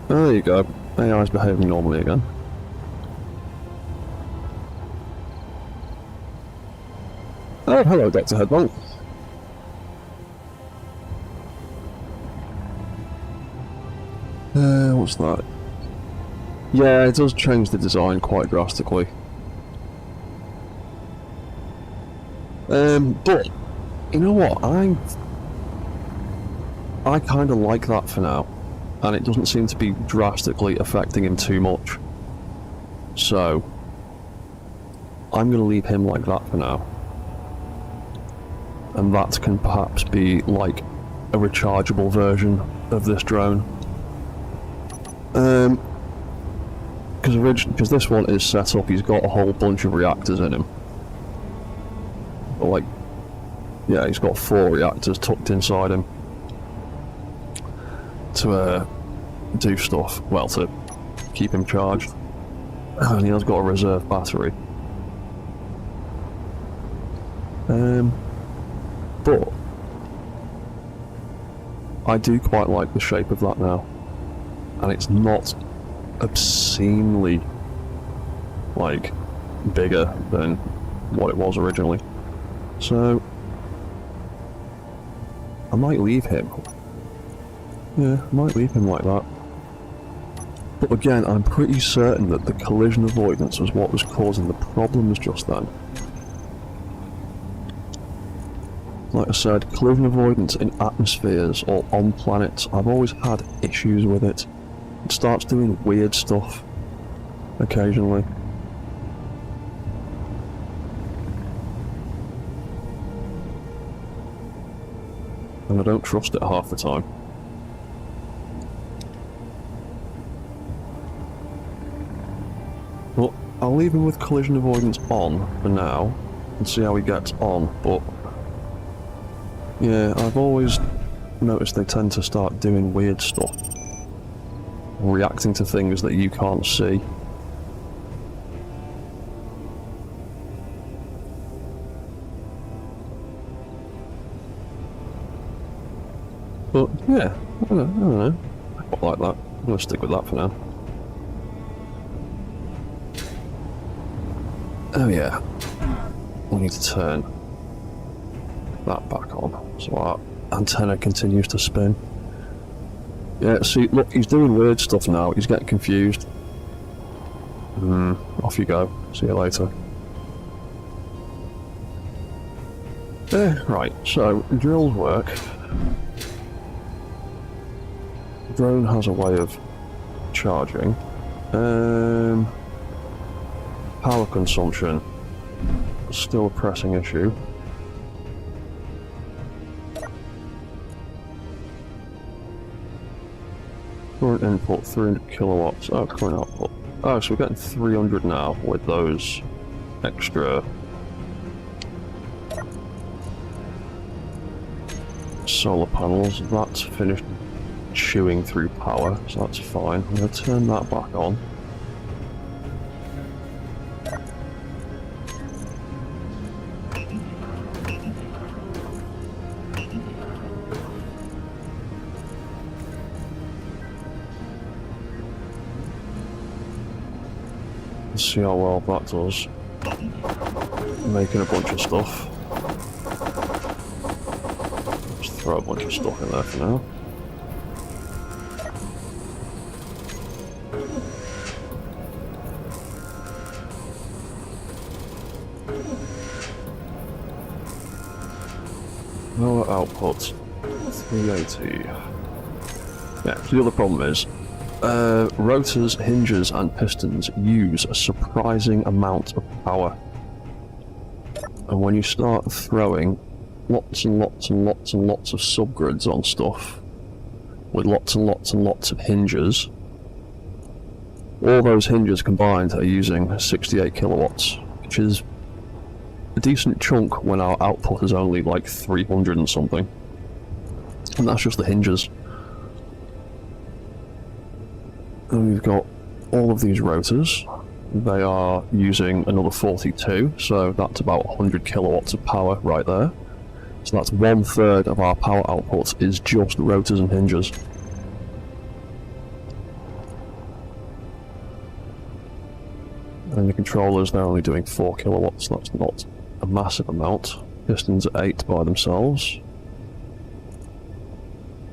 Speaker 1: There you go. AI's behaving normally again. Oh, hello, Dr. Headbonk. What's that? Yeah, it does change the design quite drastically. But, you know what, I kind of like that for now, and it doesn't seem to be drastically affecting him too much. So, I'm going to leave him like that for now. And that can perhaps be like a rechargeable version of this drone. Because this one is set up, he's got a whole bunch of reactors in him. Like, yeah, he's got 4 reactors tucked inside him to do stuff, well, to keep him charged. And he has got a reserve battery. But I do quite like the shape of that now, and it's not obscenely like bigger than what it was originally. So I might leave him. Yeah, I might leave him like that. But again, I'm pretty certain that the collision avoidance was what was causing the problems just then. Like I said, collision avoidance in atmospheres or on planets, I've always had issues with it. It starts doing weird stuff occasionally. And I don't trust it half the time. But I'll leave him with collision avoidance on for now and see how he gets on, but yeah, I've always noticed they tend to start doing weird stuff. Reacting to things that you can't see. But yeah, I don't know. I quite like that. I'm going to stick with that for now. Oh yeah, we need to turn that back on so our antenna continues to spin. Yeah, see, look, he's doing weird stuff now. He's getting confused. Off you go. See you later. Right, so drills work. The drone has a way of charging. Power consumption, still a pressing issue. Current input 300 kilowatts. Oh, current output. Oh, so we're getting 300 now with those extra solar panels. That's finished chewing through power, so that's fine. I'm going to turn that back on. See how well that does. Making a bunch of stuff. Just throw a bunch of stuff in there for now. Power output 380. Yeah, so the other problem is rotors, hinges and pistons use a surprising amount of power, and when you start throwing lots and lots and lots and lots of subgrids on stuff, with lots and lots and lots of hinges. All those hinges combined are using 68 kilowatts, which is a decent chunk when our output is only like 300 and something. And that's just the hinges. And we've got all of these rotors. They are using another 42, so that's about 100 kilowatts of power right there. So that's 1/3 of our power output is just rotors and hinges. And the controllers, they're only doing 4 kilowatts, so that's not a massive amount. Pistons are 8 by themselves.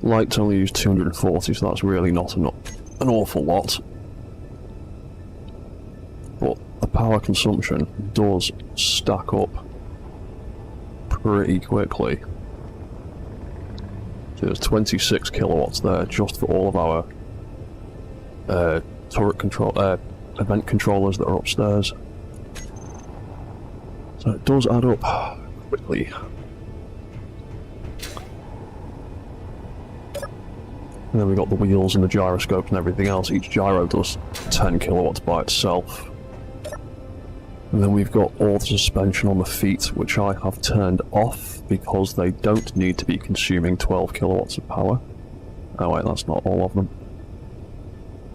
Speaker 1: Lights only use 240, so that's really not an awful lot. But the power consumption does stack up pretty quickly. So there's 26 kilowatts there just for all of our turret control, event controllers that are upstairs. So it does add up quickly. And then we've got the wheels and the gyroscopes and everything else. Each gyro does 10 kilowatts by itself. And then we've got all the suspension on the feet, which I have turned off because they don't need to be consuming 12 kilowatts of power. Oh wait, that's not all of them.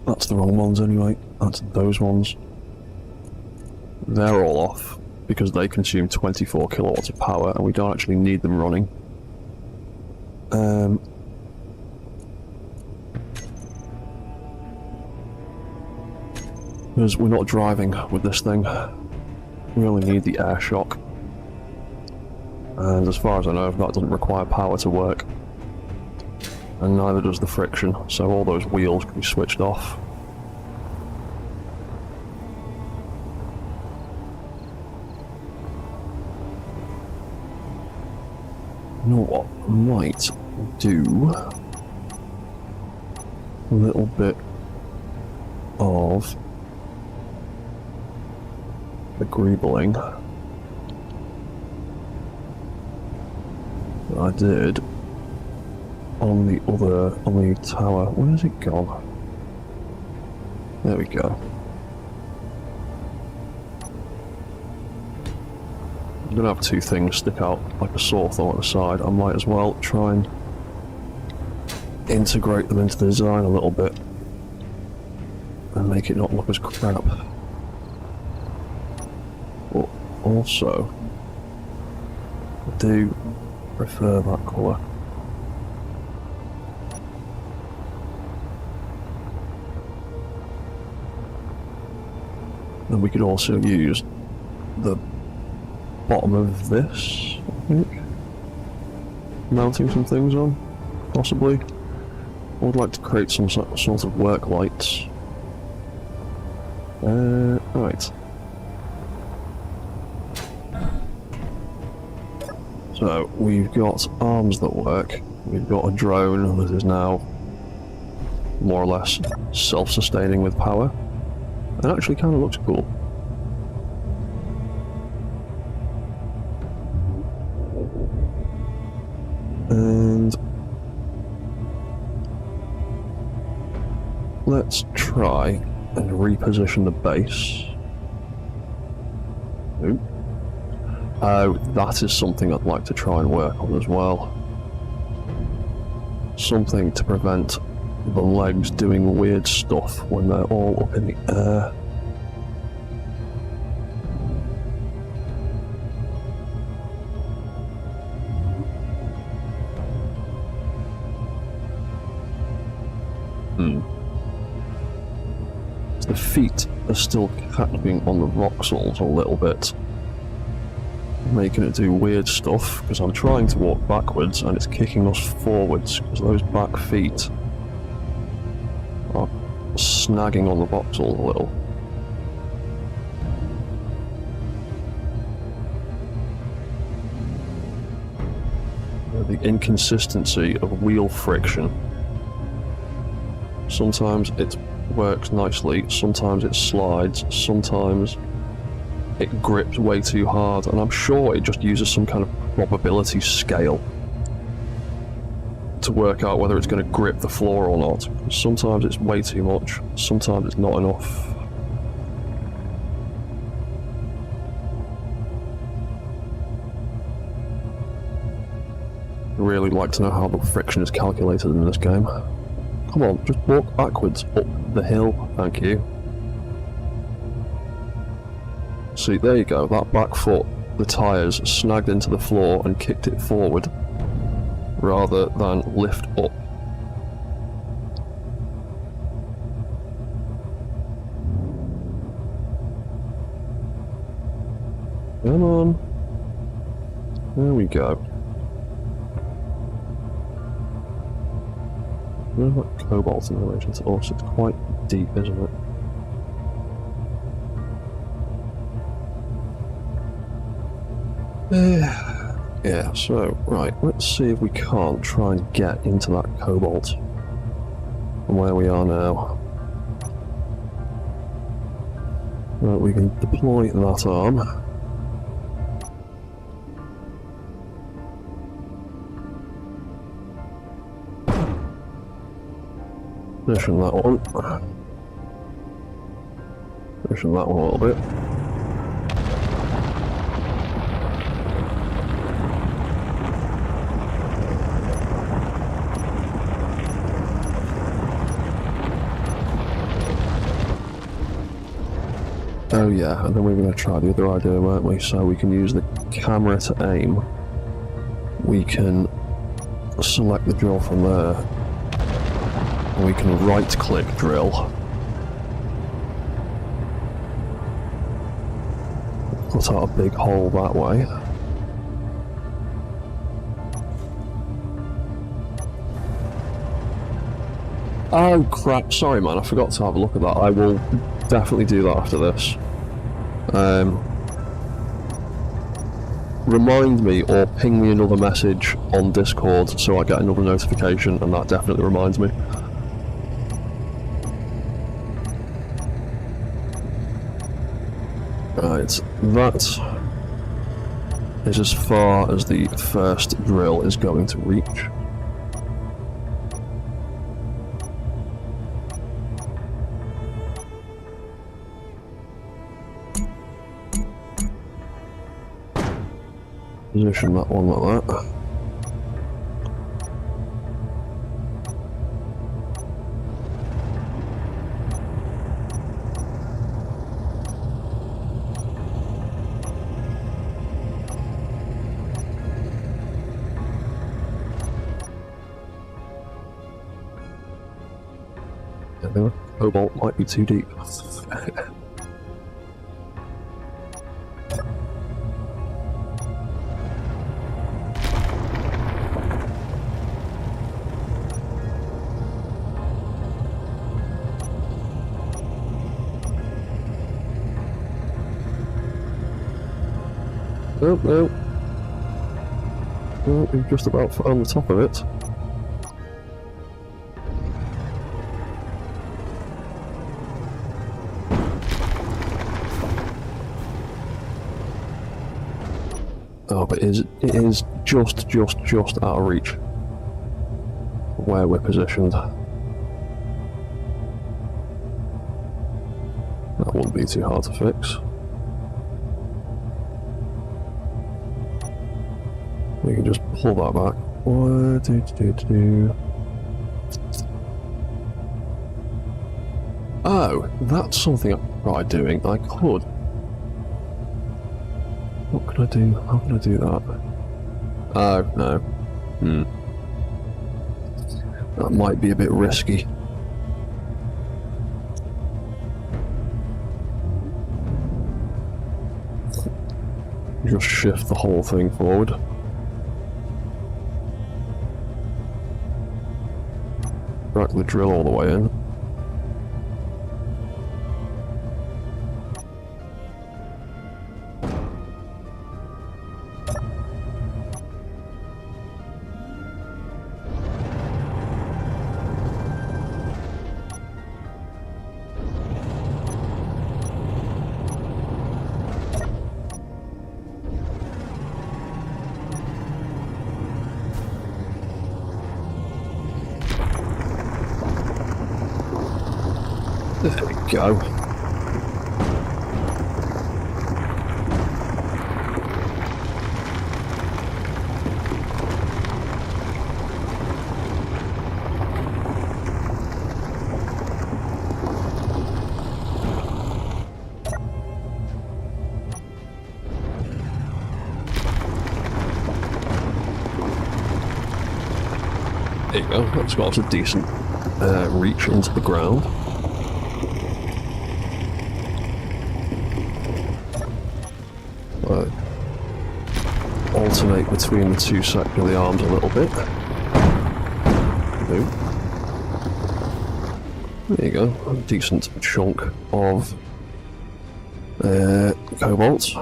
Speaker 1: That's the wrong ones anyway. That's those ones. They're all off because they consume 24 kilowatts of power and we don't actually need them running. Because we're not driving with this thing. We only need the air shock. And as far as I know, that doesn't require power to work. And neither does the friction, so all those wheels can be switched off. You know what? I might do a little bit of the greebling that I did on the tower. Where has it gone? There we go. I'm gonna have two things stick out like a sore thumb at the side. I might as well try and integrate them into the design a little bit and make it not look as crap. But also, I do prefer that colour. And we could also use the bottom of this, I think, mounting some things on, possibly. I would like to create some sort of work lights. Right. So, we've got arms that work, we've got a drone that is now more or less self-sustaining with power. It actually kind of looks cool. And let's try and reposition the base. Oop. Oh, that is something I'd like to try and work on as well. Something to prevent the legs doing weird stuff when they're all up in the air. The feet are still catching on the voxels a little bit, making it do weird stuff, because I'm trying to walk backwards and it's kicking us forwards, because those back feet are snagging on the voxel a little. The inconsistency of wheel friction. Sometimes it works nicely, sometimes it slides, sometimes it grips way too hard, and I'm sure it just uses some kind of probability scale to work out whether it's going to grip the floor or not. Sometimes it's way too much, sometimes it's not enough. I'd really like to know how the friction is calculated in this game. Come on, just walk backwards up the hill, thank you. See, there you go, that back foot, the tyres snagged into the floor and kicked it forward, rather than lift up. Come on. There we go. Where's that cobalt in relation to us? It's quite deep, isn't it? Yeah, so, right, let's see if we can't try and get into that cobalt from where we are now. Right, we can deploy that arm. Position that one. Position that one a little bit. Oh yeah, and then we're going to try the other idea, weren't we? So we can use the camera to aim. We can select the drill from there. And we can right-click drill. Put out a big hole that way. Oh crap, sorry man, I forgot to have a look at that. I will definitely do that after this. Remind me or ping me another message on Discord so I get another notification, and that definitely reminds me. Right, that is as far as the first drill is going to reach. Position that one like that. Yeah, the cobalt might be too deep. No, no. No, we've just about found the top of it. Oh, but it is just out of reach where we're positioned. That wouldn't be too hard to fix. We can just pull that back. Oh, that's something I tried doing. I could. What can I do? How can I do that? Oh, no. That might be a bit risky. Just shift the whole thing forward. Rack the drill all the way in. There we go. There you go, that's got a decent reach into the ground. Alternate between the two secondary arms a little bit. Boom. There you go, a decent chunk of cobalt.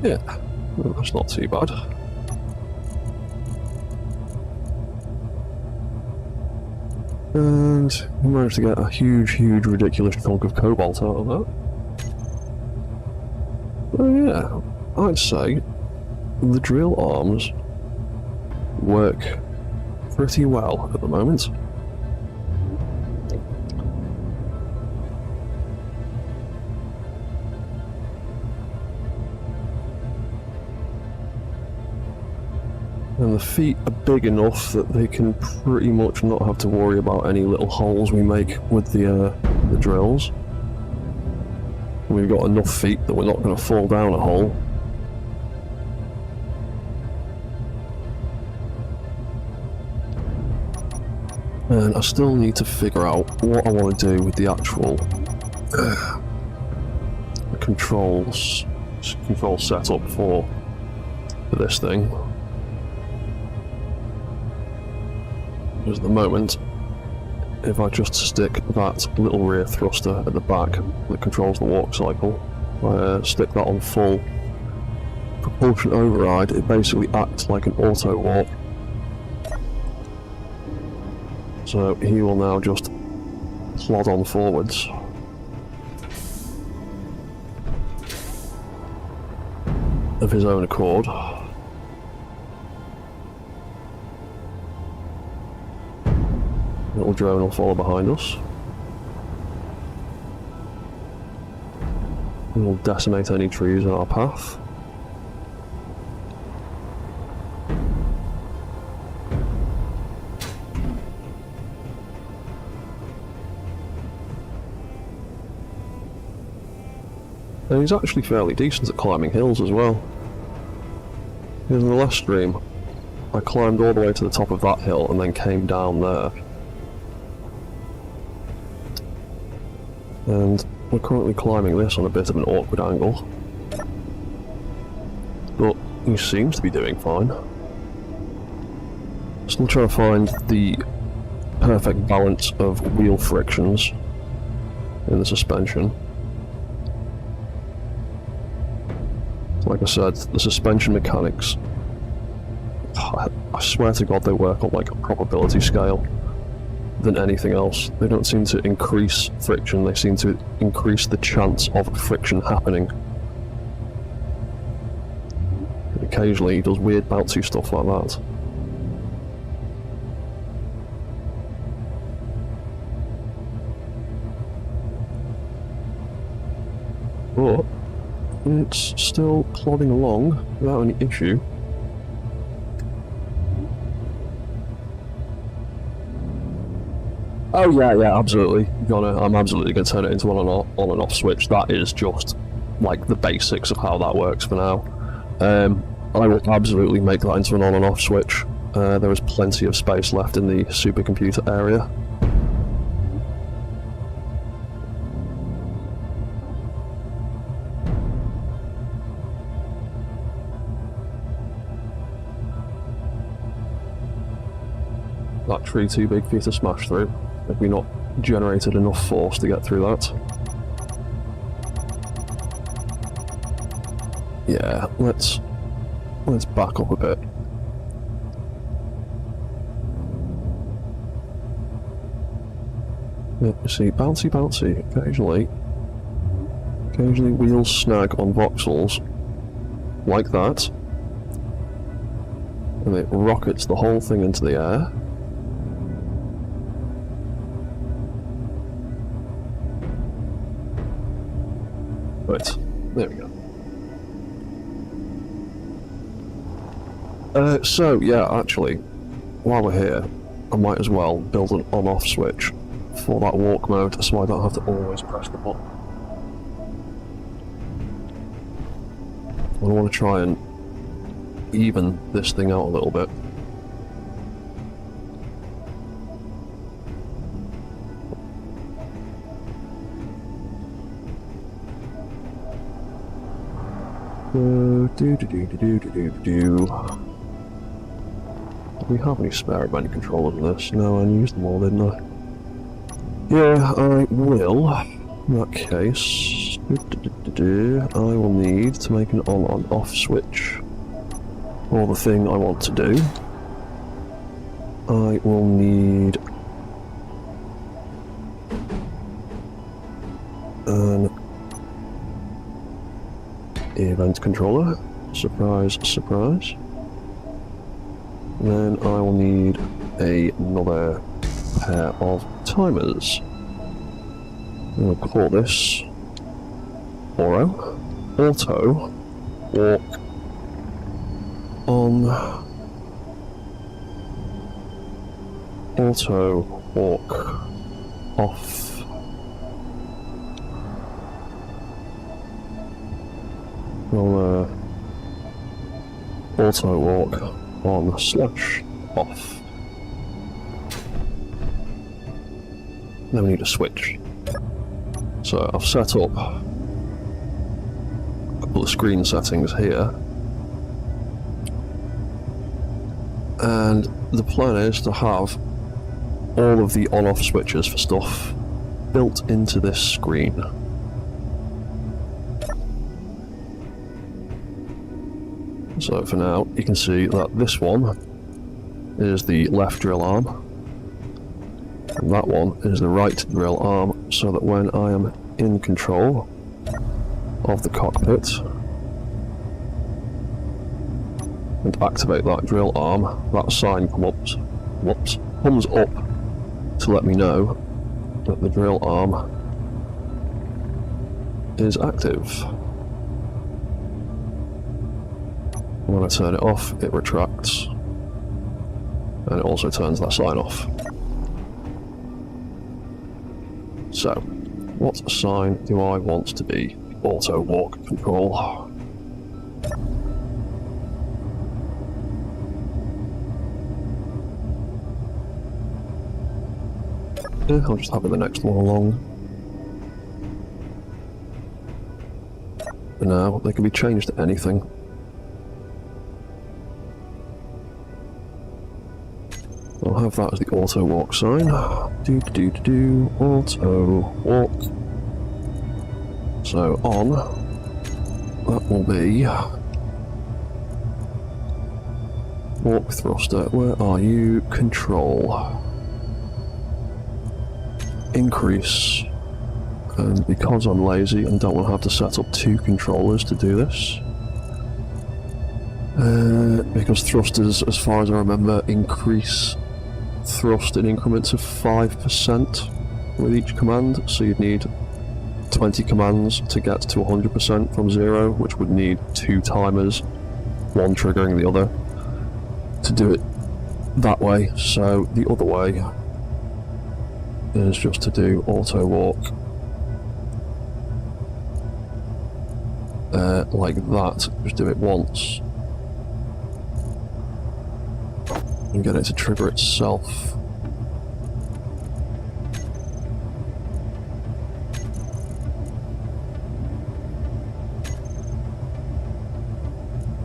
Speaker 1: Yeah, well, that's not too bad. And we managed to get a huge, ridiculous chunk of cobalt out of that. Oh yeah, I'd say the drill arms work pretty well at the moment. And the feet are big enough that they can pretty much not have to worry about any little holes we make with the drills. We've got enough feet that we're not going to fall down a hole. And I still need to figure out what I want to do with the actual control setup for this thing. Because at the moment, if I just stick that little rear thruster at the back that controls the walk cycle, stick that on full propulsion override, it basically acts like an auto walk. So he will now just plod on forwards. Of his own accord. Little drone will follow behind us. And we'll decimate any trees in our path. And he's actually fairly decent at climbing hills as well. Because in the last stream, I climbed all the way to the top of that hill and then came down there. And we're currently climbing this on a bit of an awkward angle. But he seems to be doing fine. Still trying to find the perfect balance of wheel frictions in the suspension. Like I said, the suspension mechanics, I swear to God they work on like a probability scale than anything else. They don't seem to increase friction, they seem to increase the chance of friction happening. And occasionally he does weird bouncy stuff like that. But it's still plodding along without any issue. Oh yeah, absolutely. I'm absolutely gonna turn it into an on and off switch. That is just like the basics of how that works for now. I will absolutely make that into an on and off switch. There is plenty of space left in the supercomputer area. that tree too big for you to smash through? Have we not generated enough force to get through that? Yeah, let's back up a bit. Yeah, you see, bouncy bouncy, occasionally wheels snag on voxels, like that, and it rockets the whole thing into the air. Right, there we go. So, yeah, actually, while we're here, I might as well build an on-off switch for that walk mode so I don't have to always press the button. I want to try and even this thing out a little bit. Do we have any spare band controllers in this? No, I used them all, didn't I? Yeah, I will. In that case, I will need to make an on-off switch for the thing I want to do. I will need an event controller. Surprise, surprise. Then I will need another pair of timers. I'm going to call this Auto Walk On, Auto Walk Off. Well, Auto Walk On / Off. Then we need a switch. So I've set up a couple of screen settings here, and the plan is to have all of the on-off switches for stuff built into this screen. So for now, you can see that this one is the left drill arm, and that one is the right drill arm, so that when I am in control of the cockpit and activate that drill arm, that sign comes up to let me know that the drill arm is active. When I turn it off, it retracts, and it also turns that sign off. So, what sign do I want to be auto walk control? Yeah, I'll just have it the next one along. For now, they can be changed to anything. I'll have that as the auto walk sign. Auto walk. So on, that will be walk thruster. Where are you? Control. Increase. And because I'm lazy and don't want to have to set up 2 controllers to do this, because thrusters, as far as I remember, increase thrust in increments of 5% with each command, so you'd need 20 commands to get to 100% from 0, which would need 2 timers, one triggering the other, to do it that way. So the other way is just to do auto walk like that. Just do it once and get it to trigger itself.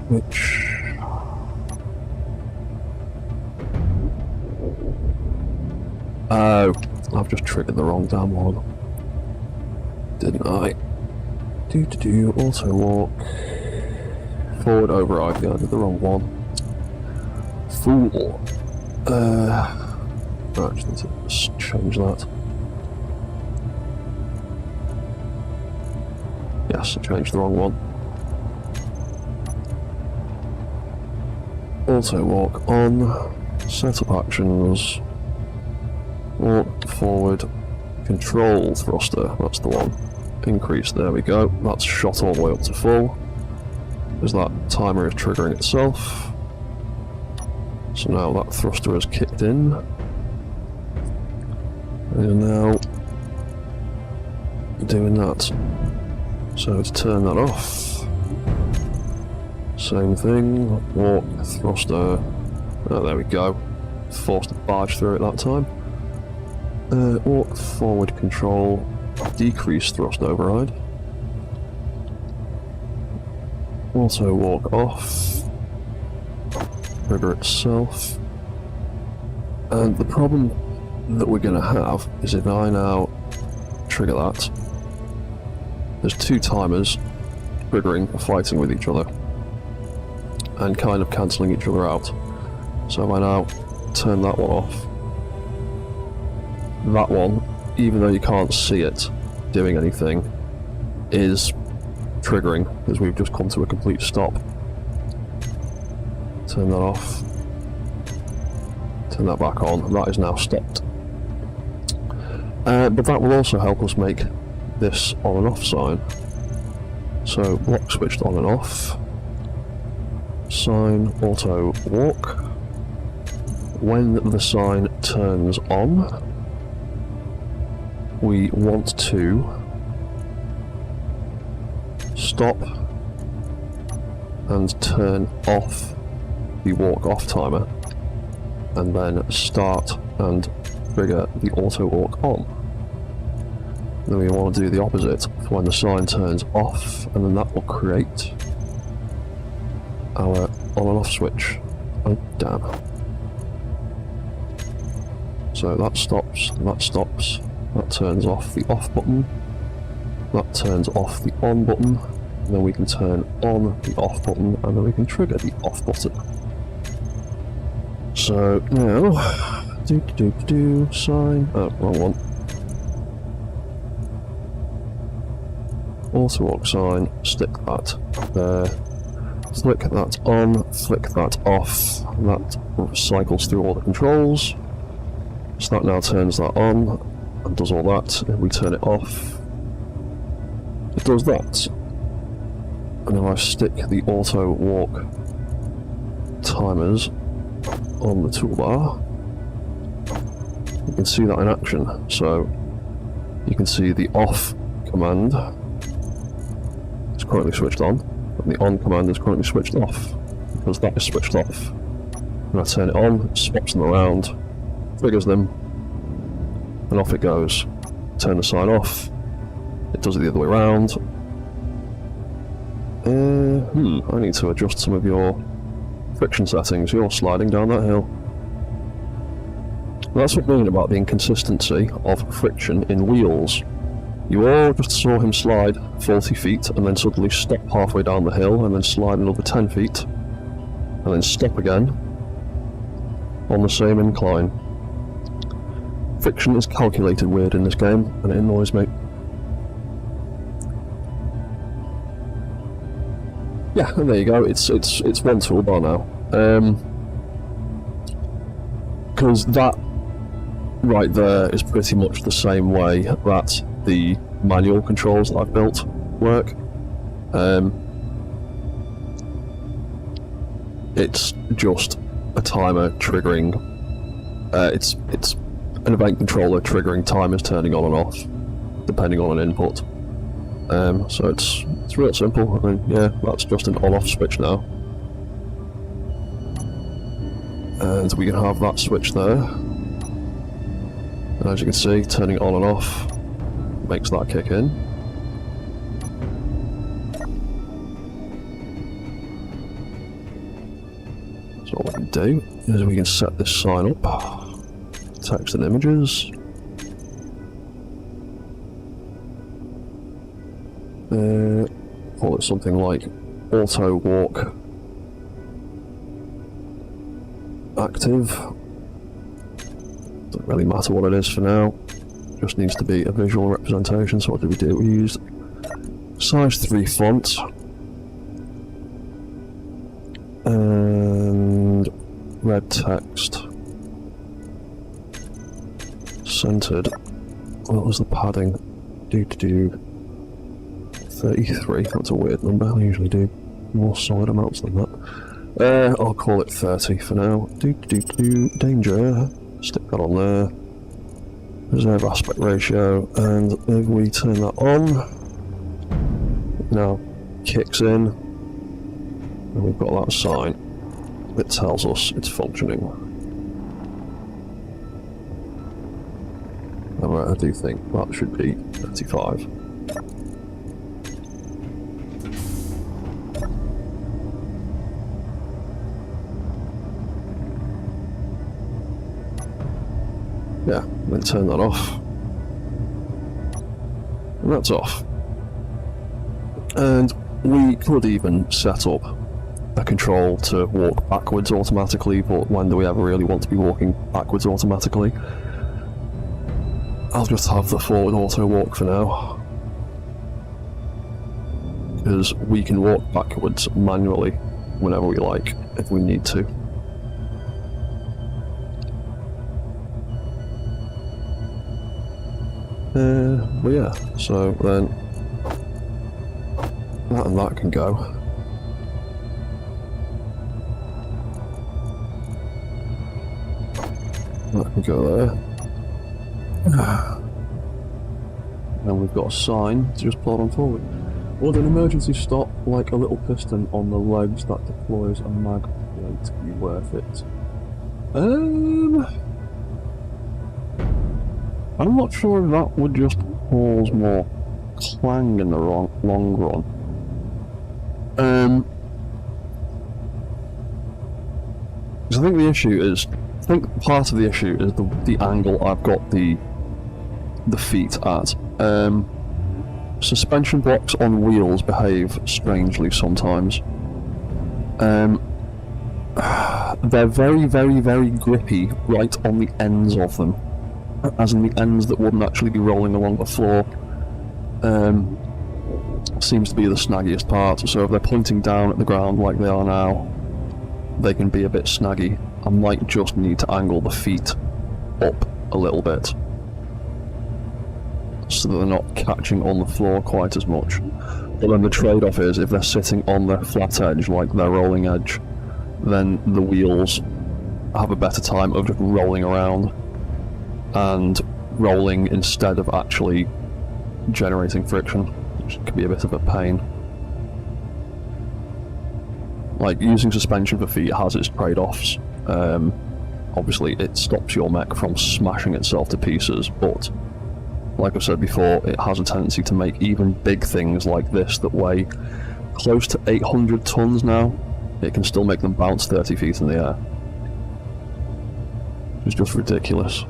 Speaker 1: Which I've just triggered the wrong damn one. Didn't I? Auto walk. Forward override. Yeah, I did the wrong one. Fool. I actually need to just change that. Yes, I changed the wrong one. Auto walk on. Setup actions. Walk forward. Control thruster. That's the one. Increase. There we go. That's shot all the way up to full. As that timer is triggering itself. So now that thruster has kicked in. And now doing that. So to turn that off. Same thing. Walk, thruster. Oh, there we go. Forced to barge through it that time. Walk forward control. Decrease thrust override. Auto walk off. Trigger itself. And the problem that we're going to have is if I now trigger that, there's two timers triggering, fighting with each other, and kind of cancelling each other out. So if I now turn that one off, that one, even though you can't see it doing anything, is triggering as we've just come to a complete stop. Turn that off. Turn that back on. That is now stopped. But that will also help us make this on and off sign. So block switched on and off. Sign auto walk. When the sign turns on, we want to stop and turn off the walk off timer, and then start and trigger the auto walk on. Then we want to do the opposite for when the sign turns off, and then that will create our on and off switch. Oh damn. So that stops, that turns off the off button, that turns off the on button, and then we can turn on the off button, and then we can trigger the off button. So now, sign, wrong one. Auto walk sign, stick that there, flick that on, flick that off, and that cycles through all the controls. So that now turns that on and does all that. If we turn it off, it does that. And if I stick the auto walk timers on the toolbar, you can see that in action. So you can see the off command is currently switched on, and the on command is currently switched off, because that is switched off. When I turn it on, it swaps them around, triggers them, and off it goes. Turn the sign off, it does it the other way around. I need to adjust some of your friction settings. You're sliding down that hill. That's what I mean about the inconsistency of friction in wheels. You all just saw him slide 40 feet and then suddenly stop halfway down the hill and then slide another 10 feet and then stop again on the same incline. Friction is calculated weird in this game, and it annoys me. Yeah, and there you go. It's one toolbar now. Because that right there is pretty much the same way that the manual controls that I've built work. It's just a timer triggering. It's an event controller triggering timers turning on and off, depending on an input. So it's real simple. I mean, yeah, that's just an on-off switch now, and we can have that switch there. And as you can see, turning on and off makes that kick in. So what we can do is we can set this sign up, text and images, Call it something like auto walk active. Doesn't really matter what it is for now. Just needs to be a visual representation. So what did we do? We used size 3 font and red text, centered. What was the padding? 33. That's a weird number. I usually do more solid amounts than that. I'll call it 30 for now. Danger. Stick that on there. Reserve aspect ratio, and if we turn that on, it now kicks in, and we've got that sign. It tells us it's functioning. Alright, I do think that should be 35. Yeah, then turn that off. And that's off. And we could even set up a control to walk backwards automatically, but when do we ever really want to be walking backwards automatically? I'll just have the forward auto walk for now. Because we can walk backwards manually whenever we like, if we need to. But yeah, so then that and that can go. That can go there. And we've got a sign to just plod on forward. Would an emergency stop, like a little piston on the legs that deploys a mag plate, be worth it? I'm not sure if that would just cause more clang in the long run. Because I think the issue is, I think part of the issue is the angle I've got the feet at. Suspension blocks on wheels behave strangely sometimes. They're very, very, very grippy right on the ends of them. As in the ends that wouldn't actually be rolling along the floor. Seems to be the snaggiest part. So if they're pointing down at the ground like they are now, they can be a bit snaggy. I might just need to angle the feet up a little bit, so that they're not catching on the floor quite as much. But then the trade-off is, if they're sitting on the flat edge, like their rolling edge, then the wheels have a better time of just rolling around, and rolling instead of actually generating friction, which can be a bit of a pain. Like, using suspension for feet has its trade-offs. Obviously it stops your mech from smashing itself to pieces, but like I've said before, it has a tendency to make even big things like this that weigh close to 800 tons now, it can still make them bounce 30 feet in the air. It's just ridiculous.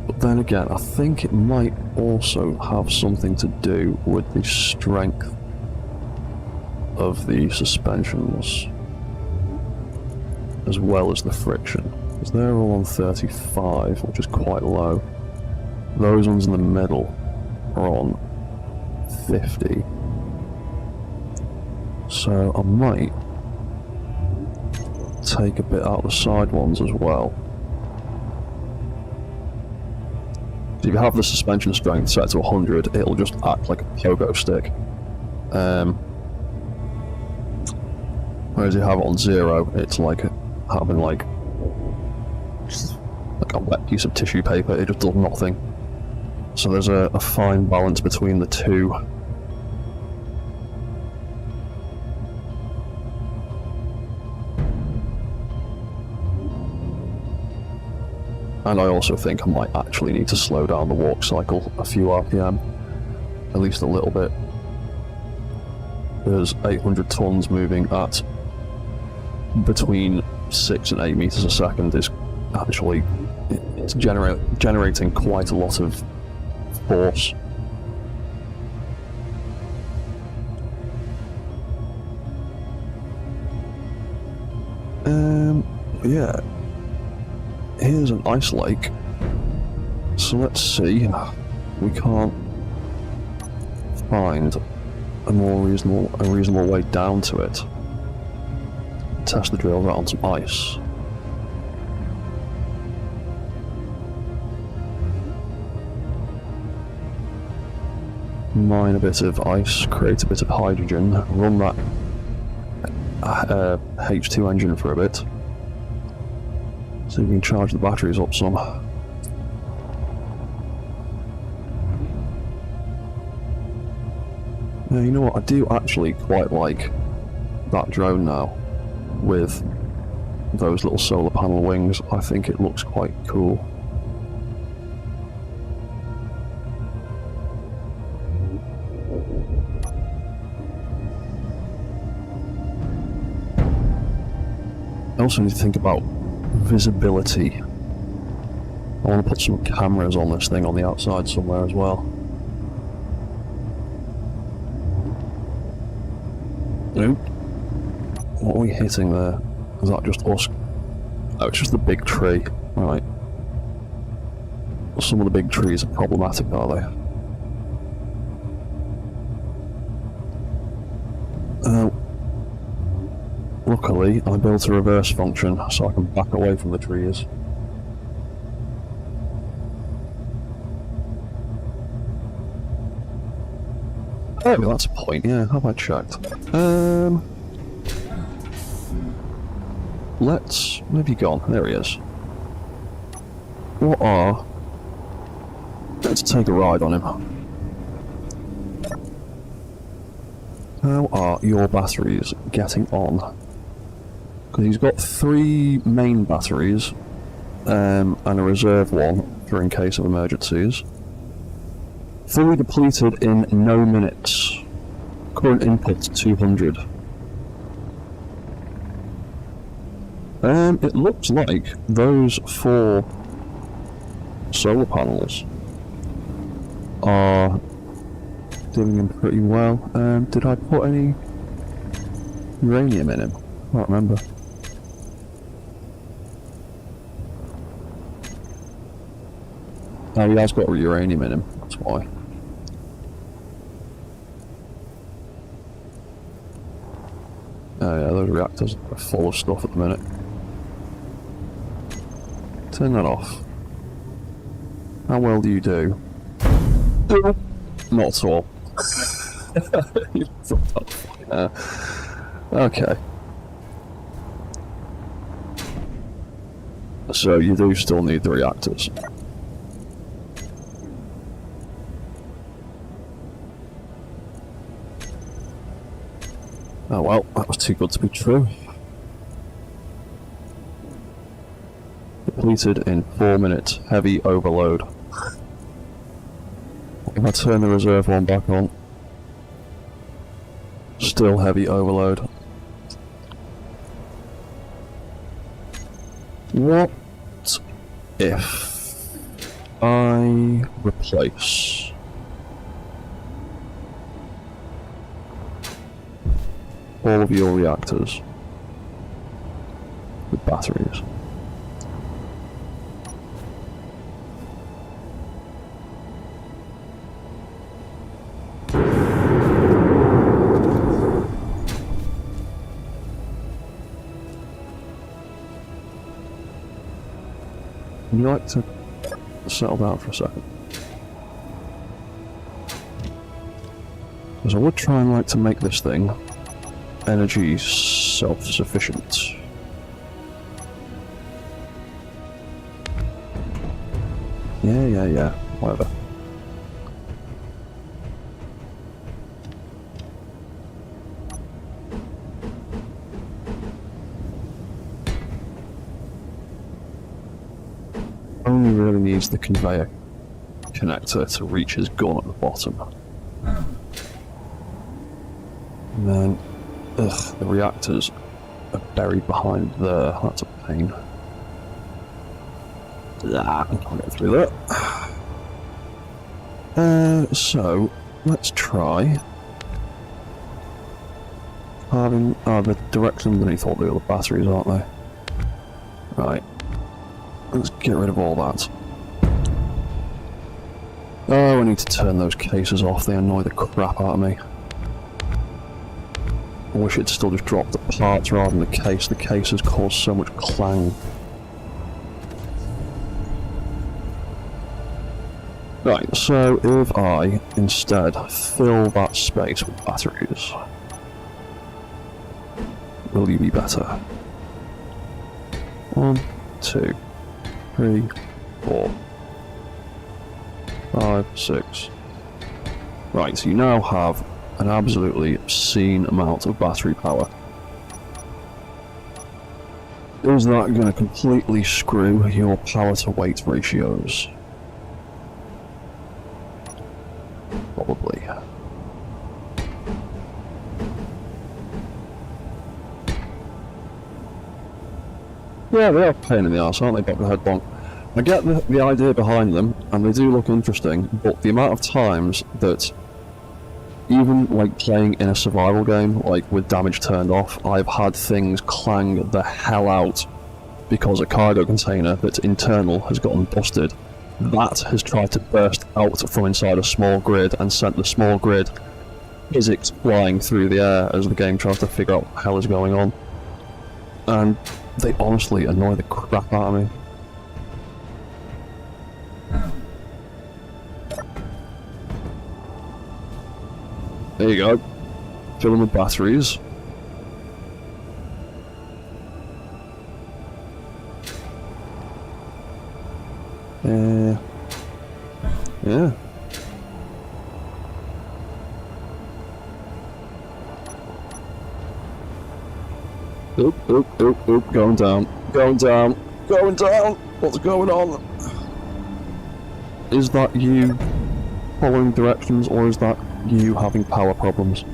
Speaker 1: But then again, I think it might also have something to do with the strength of the suspensions, as well as the friction. Because they're all on 35, which is quite low. Those ones in the middle are on 50. So I might take a bit out of the side ones as well. So if you have the suspension strength set to 100, it'll just act like a pogo stick. Whereas you have it on 0, it's like having like a wet piece of tissue paper, it just does nothing. So there's a fine balance between the two. And I also think I might actually need to slow down the walk cycle a few RPM, at least a little bit. There's 800 tons moving at between 6 and 8 meters a second is actually, it's generating quite a lot of force. Yeah. Here's an ice lake. So let's see. We can't find a reasonable way down to it. Test the drill right on some ice. Mine a bit of ice, create a bit of hydrogen, run that H2 engine for a bit, so we can charge the batteries up some. Yeah, you know what, I do actually quite like that drone now, with those little solar panel wings. I think it looks quite cool. I also need to think about visibility. I want to put some cameras on this thing on the outside somewhere as well. Nope. What are we hitting there? Is that just us? Oh, it's just the big tree. Right. Some of the big trees are problematic, are they? Luckily, I built a reverse function so I can back away from the trees. Oh, that's a point, yeah, have I checked? Where have you gone? There he is. Let's take a ride on him. How are your batteries getting on? Because he's got 3 main batteries, and a reserve one for in case of emergencies. Fully depleted in no minutes. Current input 200. It looks like those 4 solar panels are doing him pretty well. Did I put any uranium in him? I can't remember. Oh, he has got uranium in him, that's why. Oh yeah, those reactors are full of stuff at the minute. Turn that off. How well do you do? Not at all. Okay. So you do still need the reactors. Oh well, that was too good to be true. Depleted in 4 minutes. Heavy overload. If I turn the reserve one back on, still heavy overload. What if I replace all of your reactors with batteries? Would you like to settle down for a second? Because I would try and like to make this thing energy self-sufficient. Yeah, whatever. Only really needs the conveyor connector to reach his gun at the bottom. And then, the reactors are buried behind there. That's a pain. I can't get through that. So, let's try having... the direction underneath all the other batteries, aren't they? Right. Let's get rid of all that. Oh, I need to turn those cases off. They annoy the crap out of me. I wish it'd still just drop the parts rather than the case. The cases cause so much clang. Right, so if I instead fill that space with batteries, will you be better? 1, 2, 3, 4, 5, 6. Right, so you now have an absolutely obscene amount of battery power. Is that going to completely screw your power to weight ratios? Probably. Yeah, they are a pain in the arse, aren't they, Dr. Headbonk? I get the idea behind them, and they do look interesting, but the amount of times that, even like playing in a survival game, like with damage turned off, I've had things clang the hell out because a cargo container that's internal has gotten busted. That has tried to burst out from inside a small grid and sent the small grid physics flying through the air as the game tries to figure out what the hell is going on. And they honestly annoy the crap out of me. There you go. Fill them with batteries. Yeah. Oop, going down. What's going on? Is that you following directions, or is that you having power problems?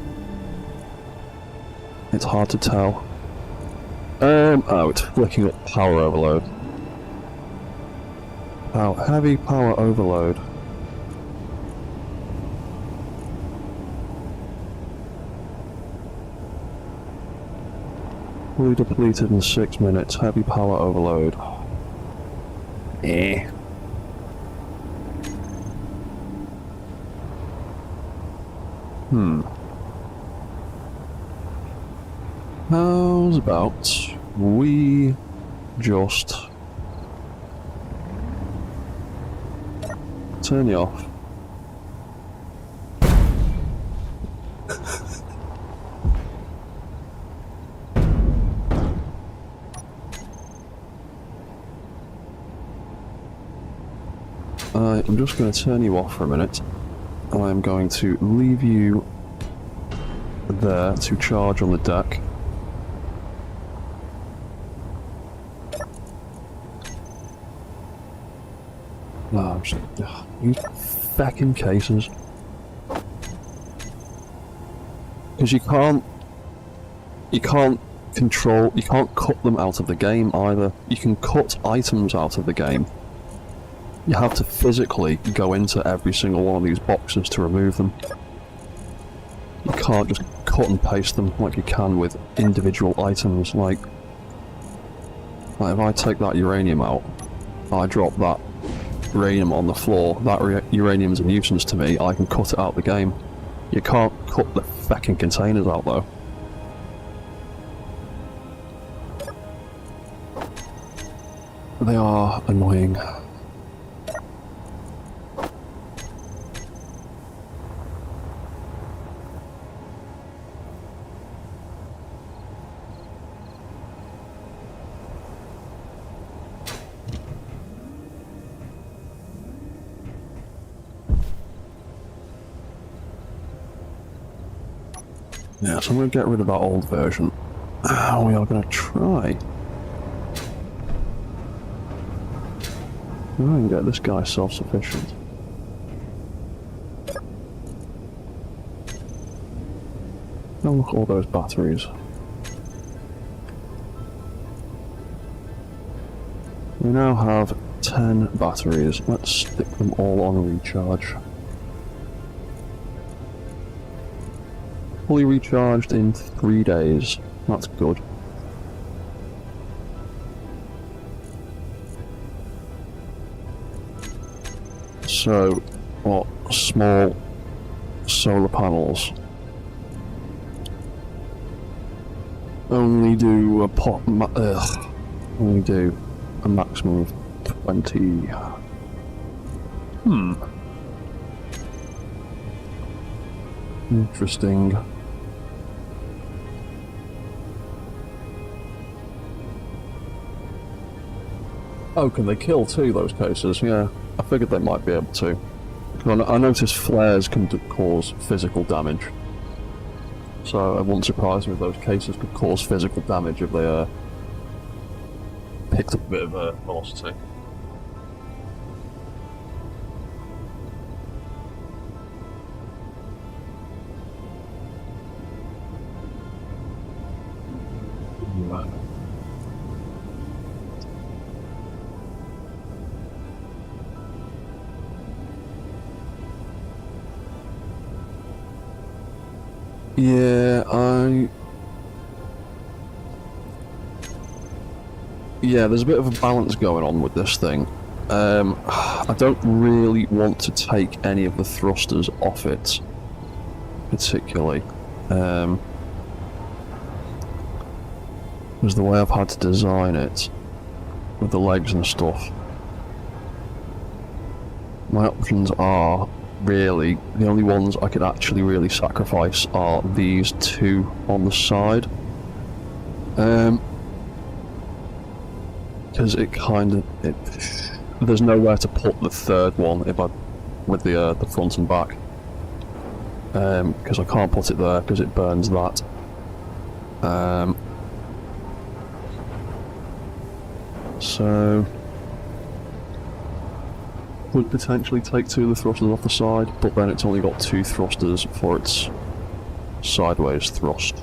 Speaker 1: It's hard to tell. Oh, it's flicking up power overload. Wow, heavy power overload. Fully depleted in 6 minutes, heavy power overload. How's about we just turn you off? I'm just going to turn you off for a minute. I'm going to leave you there to charge on the deck. No, these fucking cases. Because you can't control, you can't cut them out of the game either. You can cut items out of the game. You have to physically go into every single one of these boxes to remove them. You can't just cut and paste them like you can with individual items. Like if I take that uranium out, I drop that uranium on the floor, that uranium's a nuisance to me, I can cut it out of the game. You can't cut the fucking containers out though. They are annoying. Yeah, so I'm going to get rid of that old version. We are going to try. I can get this guy self-sufficient. Oh, look at all those batteries. We now have 10 batteries. Let's stick them all on recharge. Fully recharged in 3 days. That's good. So, what? Small solar panels only do a only do a maximum of 20. Interesting. Oh, can they kill too, those cases? Yeah, I figured they might be able to. I noticed flares can cause physical damage. So it wouldn't surprise me if those cases could cause physical damage if they picked up a bit of velocity. Yeah, there's a bit of a balance going on with this thing. I don't really want to take any of the thrusters off it, particularly. Because the way I've had to design it, with the legs and stuff, my options are really, the only ones I could actually really sacrifice are these two on the side. Because it kind of, there's nowhere to put the third one with the front and back. Because I can't put it there because it burns that. So would potentially take two of the thrusters off the side, but then it's only got two thrusters for its sideways thrust.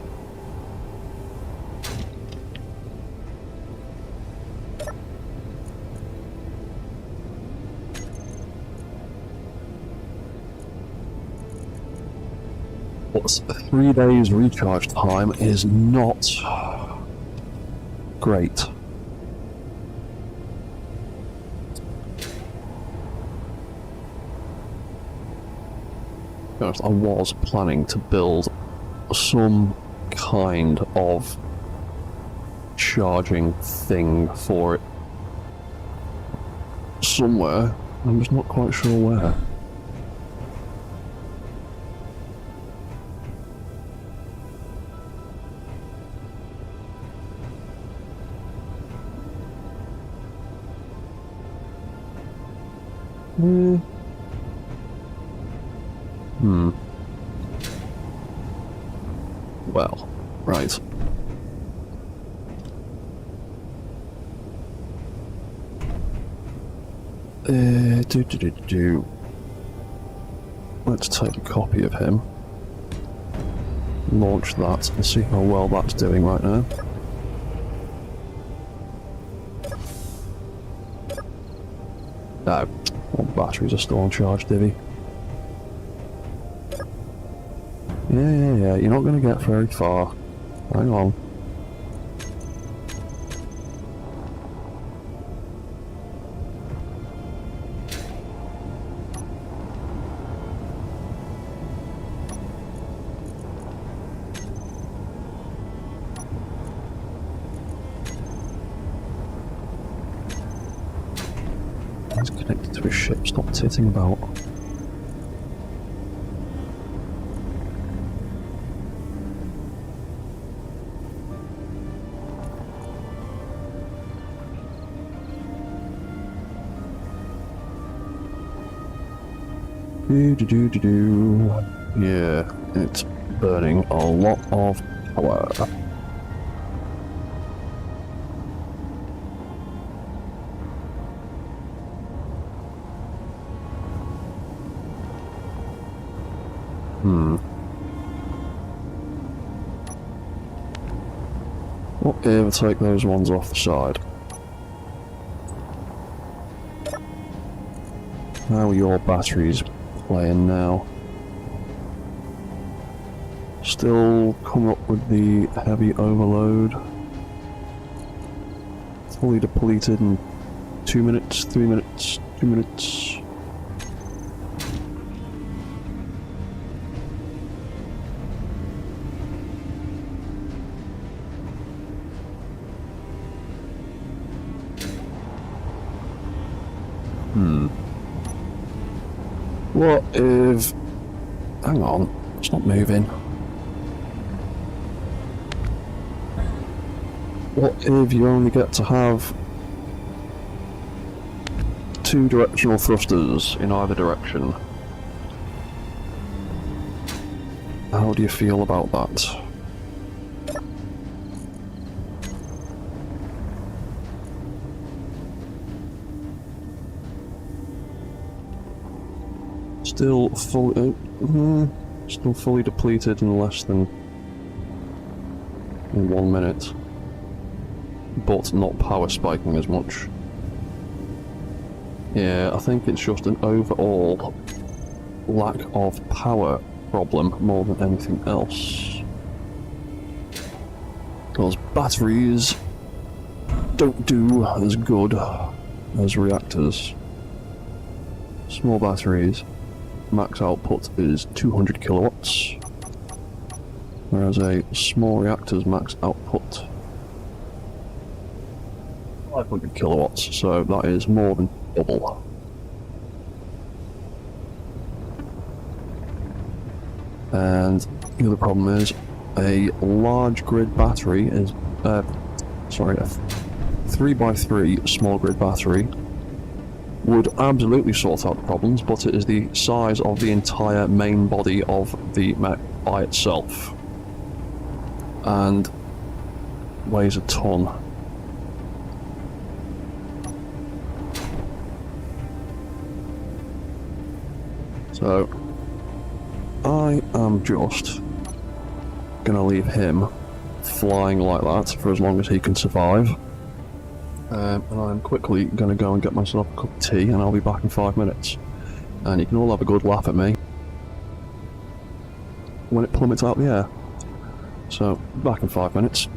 Speaker 1: But 3 days recharge time is not great. I was planning to build some kind of charging thing for it somewhere. I'm just not quite sure where. Well, right. Let's take a copy of him. Launch that and see how well that's doing right now. No, all the batteries are still on charge, Divvy. Yeah, you're not going to get very far. Hang on. It's connected to a ship, stop titting about. Yeah, it's burning a lot of power. Whatever, take those ones off the side. How are your batteries playing now? Still come up with the heavy overload. Fully depleted in 2 minutes, 3 minutes, 2 minutes. What if... Hang on, it's not moving. What if you only get to have 2 directional thrusters in either direction? How do you feel about that? Still fully depleted in less than 1 minute, but not power spiking as much. Yeah, I think it's just an overall lack of power problem more than anything else. Because batteries don't do as good as reactors. Small batteries, max output is 200 kilowatts, whereas a small reactor's max output 500 kilowatts, so that is more than double. And the other problem is a large grid battery is, a 3x3 small grid battery would absolutely sort out the problems, but it is the size of the entire main body of the mech by itself, and weighs a ton. So I am just gonna leave him flying like that for as long as he can survive. And I'm quickly going to go and get myself a cup of tea, and I'll be back in 5 minutes. And you can all have a good laugh at me when it plummets out the air. So, back in 5 minutes.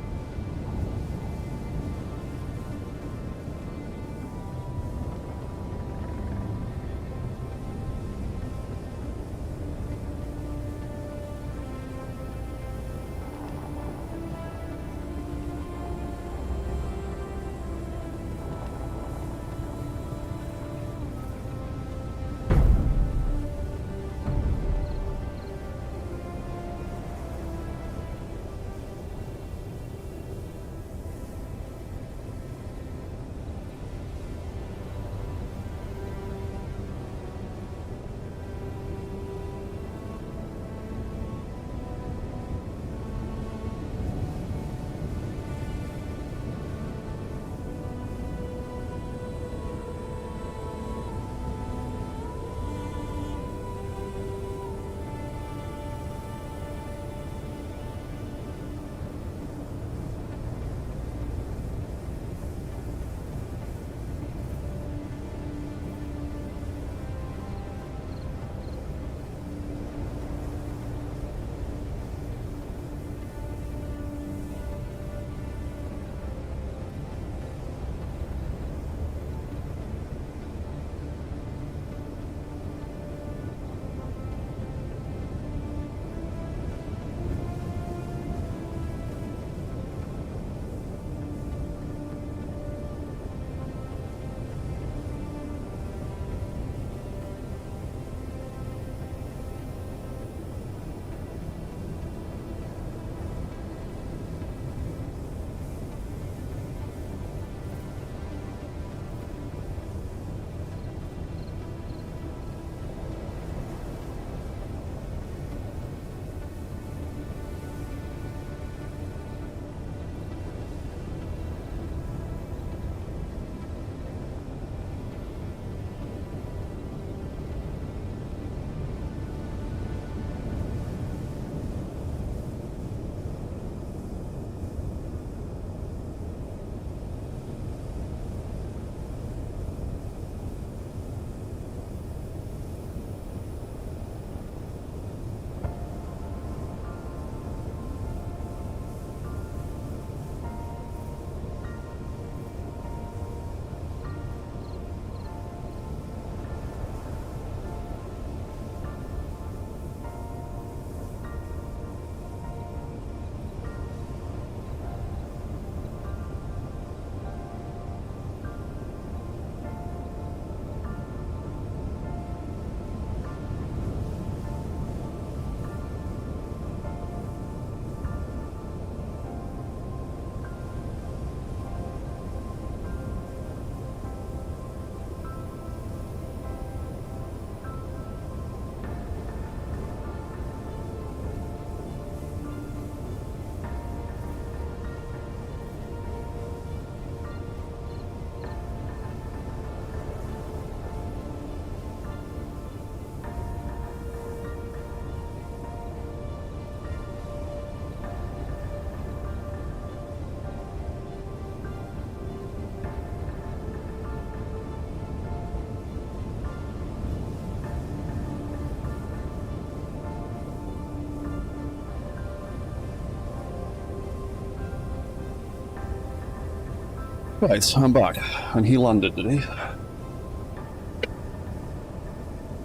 Speaker 1: Right, I'm back. And he landed, did he?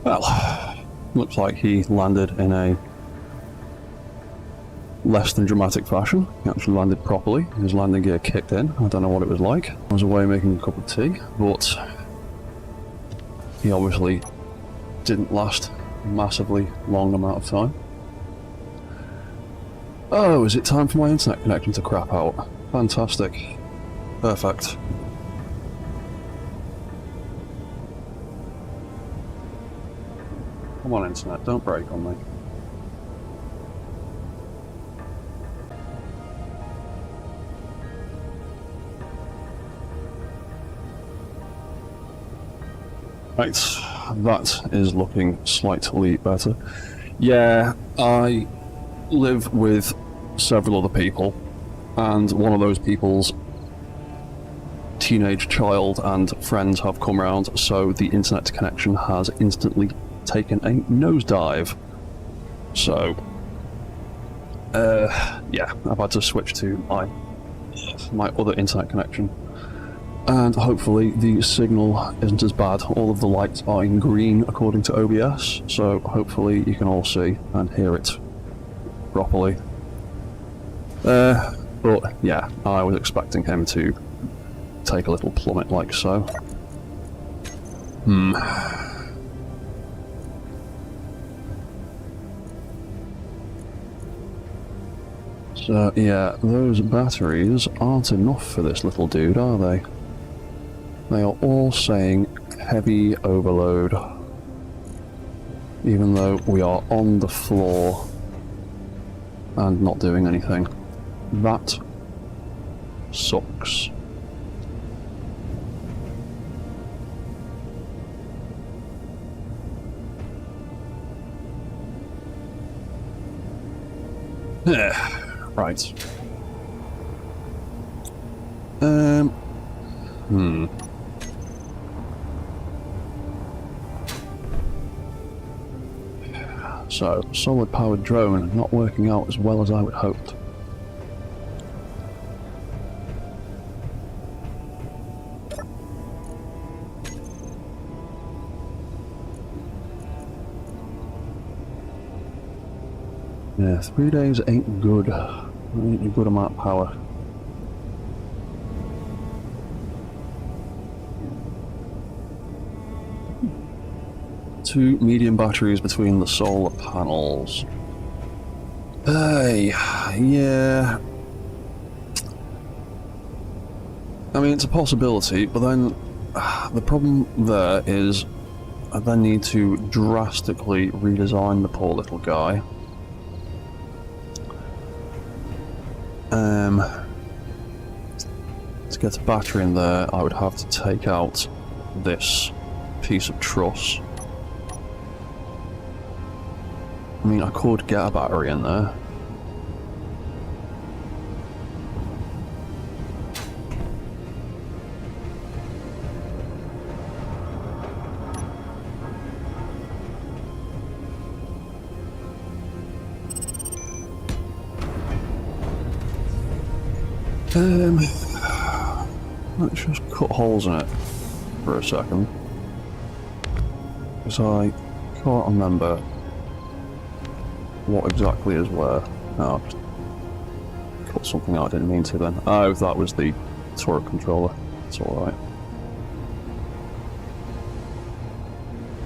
Speaker 1: Well, looks like he landed in a less than dramatic fashion. He actually landed properly. His landing gear kicked in. I don't know what it was like. I was away making a cup of tea, but he obviously didn't last a massively long amount of time. Oh, is it time for my internet connection to crap out? Fantastic. Perfect. Come on, internet, don't break on me. Right, that is looking slightly better. Yeah, I live with several other people, and one of those people's teenage child and friends have come around, so the internet connection has instantly taken a nosedive. So, yeah, I've had to switch to my other internet connection. And hopefully the signal isn't as bad. All of the lights are in green according to OBS, so hopefully you can all see and hear it properly. But yeah, I was expecting him to take a little plummet like so. So yeah, those batteries aren't enough for this little dude, are they? They are all saying heavy overload, even though we are on the floor and not doing anything. That sucks. Right. So, solid-powered drone not working out as well as I would hoped. Yeah, 3 days ain't good. Ain't a good amount of power. Two medium batteries between the solar panels. Yeah. I mean, it's a possibility, but then the problem there is I then need to drastically redesign the poor little guy. To get a battery in there, I would have to take out this piece of truss. I mean, I could get a battery in there. Let's just cut holes in it for a second, because I can't remember what exactly is where. No, I just cut something out I didn't mean to then. Oh, that was the turret controller. It's alright.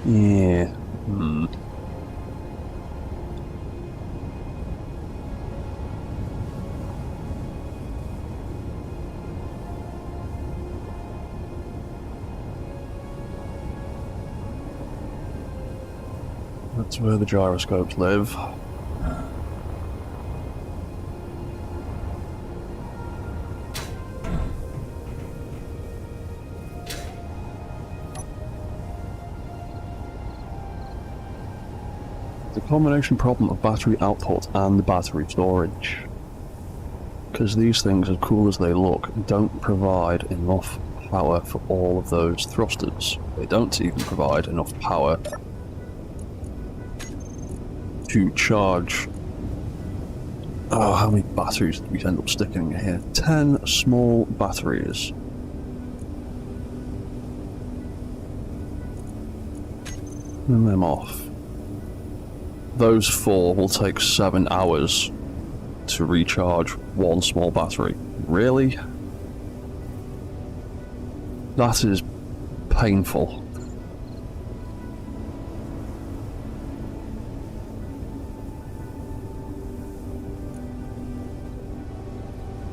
Speaker 1: Yeah. That's where the gyroscopes live. The combination problem of battery output and battery storage. Because these things, as cool as they look, don't provide enough power for all of those thrusters. They don't even provide enough power to charge. Oh, how many batteries did we end up sticking in here? 10 small batteries. Turn them off. Those 4 will take 7 hours to recharge one small battery. Really? That is painful.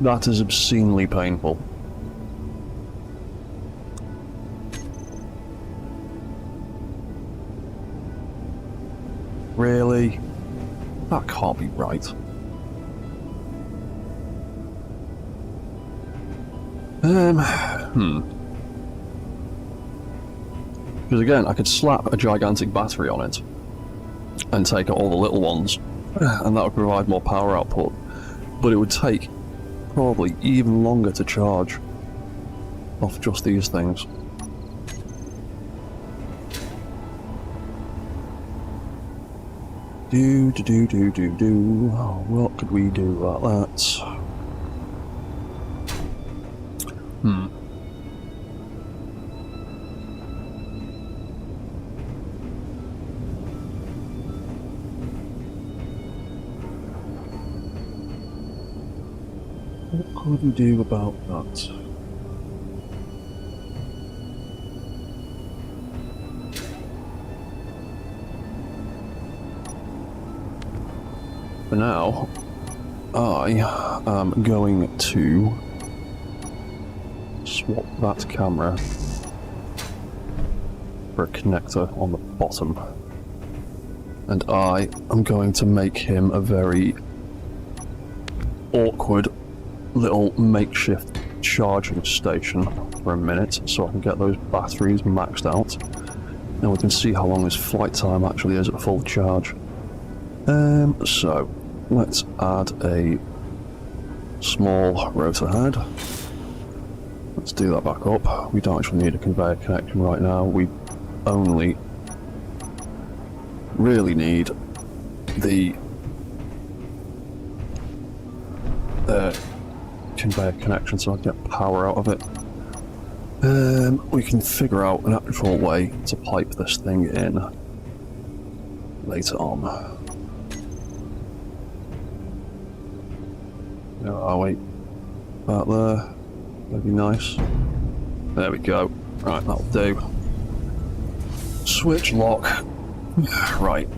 Speaker 1: That is obscenely painful. Really? That can't be right. Because again, I could slap a gigantic battery on it and take out all the little ones, and that would provide more power output, but it would take probably even longer to charge off just these things. Oh, what could we do about that? What could we do about that? For now, I am going to swap that camera for a connector on the bottom, and I am going to make him a very awkward little makeshift charging station for a minute so I can get those batteries maxed out, and we can see how long his flight time actually is at full charge. So let's add a small rotor head. Let's do that back up. We don't actually need a conveyor connection right now. We only really need the conveyor connection so I can get power out of it. We can figure out an actual way to pipe this thing in later on. Where are we? About there. That'd be nice. There we go. Right, that'll do. Switch lock. Right.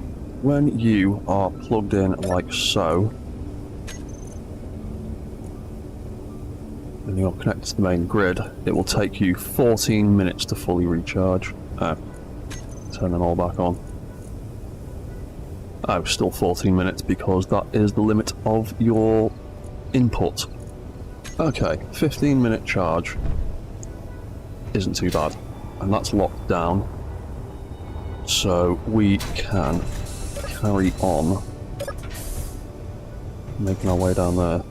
Speaker 1: When you are plugged in like so, and you're connected to the main grid, it will take you 14 minutes to fully recharge. Turn them all back on. Oh, still 14 minutes because that is the limit of your input. Okay, 15-minute charge isn't too bad, and that's locked down, so we can carry on making our way down there.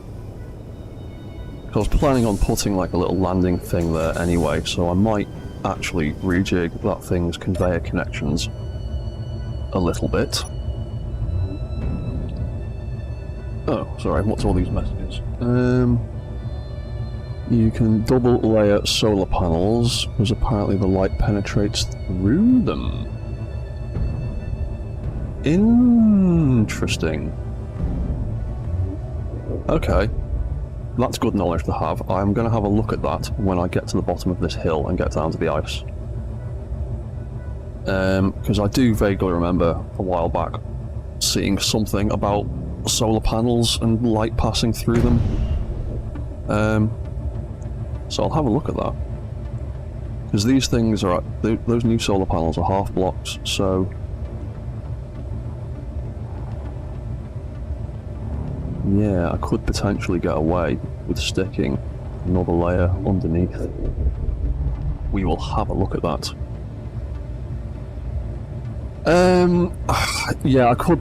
Speaker 1: I was planning on putting like a little landing thing there anyway, so I might actually rejig that thing's conveyor connections a little bit. Oh, sorry, what's all these messages? You can double layer solar panels, because apparently the light penetrates through them. Interesting. Okay. That's good knowledge to have. I'm going to have a look at that when I get to the bottom of this hill and get down to the ice. Because I do vaguely remember a while back seeing something about solar panels and light passing through them. So I'll have a look at that. Because these things are... those new solar panels are half blocks, so... yeah, I could potentially get away with sticking another layer underneath. We will have a look at that. Yeah, I could,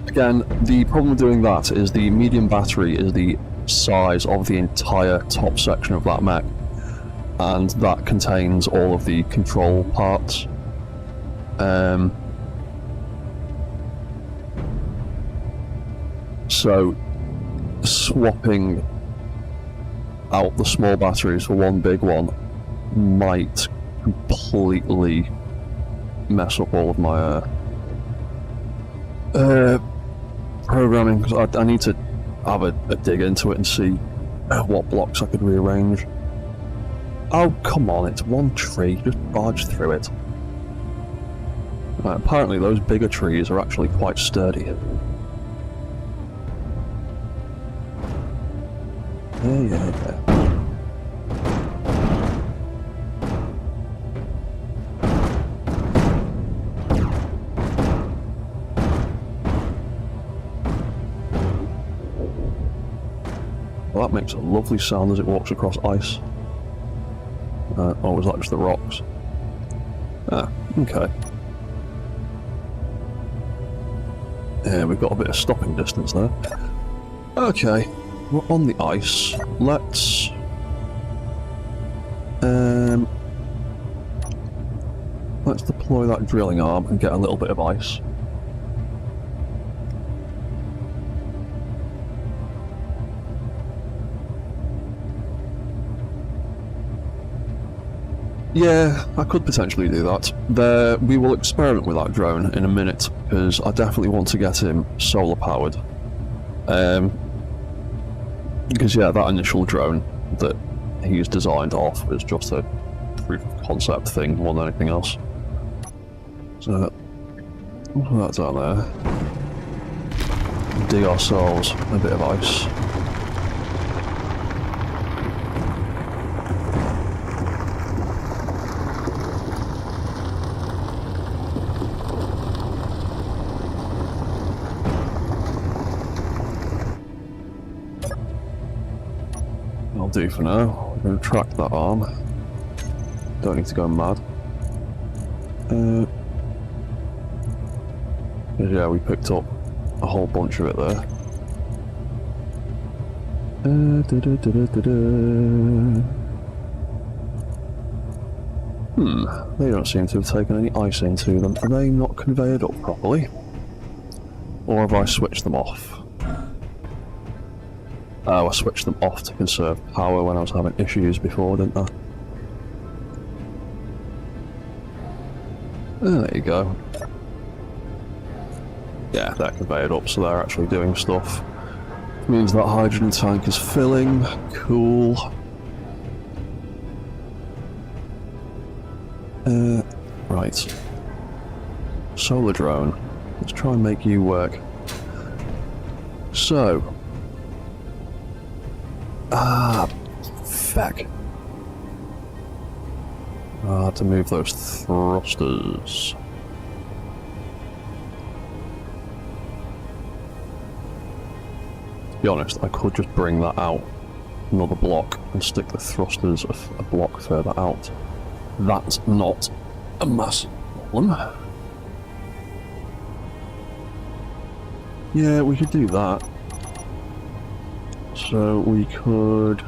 Speaker 1: again, the problem with doing that is the medium battery is the size of the entire top section of that mech, and that contains all of the control parts. So swapping out the small batteries for one big one might completely mess up all of my programming, because I need to have a dig into it and see what blocks I could rearrange. Oh, come on, it's one tree, just barge through it. Apparently those bigger trees are actually quite sturdy. Yeah. Well, that makes a lovely sound as it walks across ice. Or was that just the rocks? Ah, okay. Yeah, we've got a bit of stopping distance there. Okay, we're on the ice. Let's deploy that drilling arm and get a little bit of ice. Yeah, I could potentially do that. We will experiment with that drone in a minute, because I definitely want to get him solar powered. Because yeah, that initial drone that he's designed off was just a proof of concept thing more than anything else. So that's down there. Dig ourselves a bit of ice. I'll do for now. We're going to track that arm. Don't need to go mad. Yeah, we picked up a whole bunch of it there. They don't seem to have taken any ice into them. Are they not conveyed up properly? Or have I switched them off? Oh, I switched them off to conserve power when I was having issues before, didn't I? There you go. Yeah, they're conveyed up, so they're actually doing stuff. Means that hydrogen tank is filling. Cool. Right. Solar drone. Let's try and make you work. So. Feck. I had to move those thrusters. To be honest, I could just bring that out another block and stick the thrusters a block further out. That's not a massive problem. Yeah, we could do that. So we could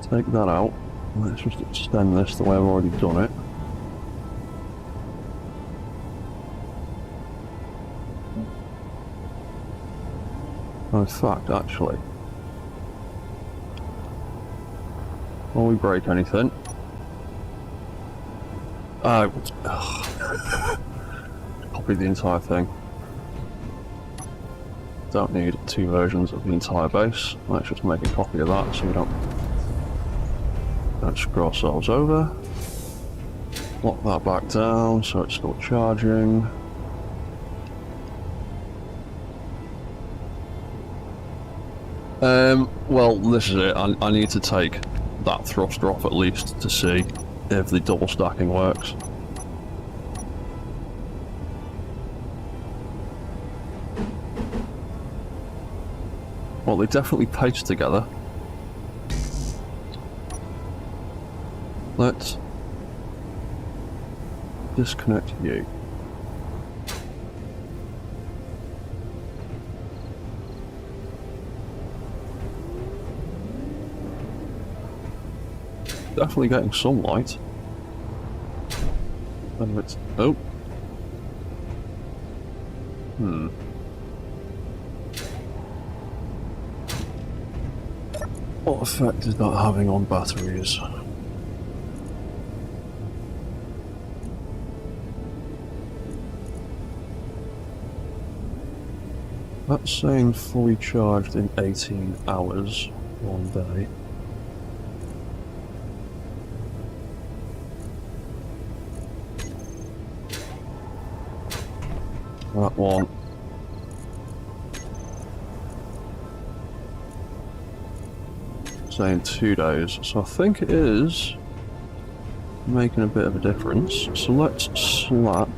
Speaker 1: take that out. Let's just extend this the way I've already done it. In fact, actually, before we break anything, copy the entire thing. Don't need two versions of the entire base. Let's just make a copy of that so we don't screw ourselves over. Lock that back down so it's still charging. Well, this is it. I need to take that thruster off at least to see if the double stacking works. Well, they definitely paste together. Let's disconnect you. Definitely getting some light. And it's... oh. What effect is that having on batteries? That's saying fully charged in 18 hours, one day. That one. Saying 2 days, so I think it is making a bit of a difference. So let's slap.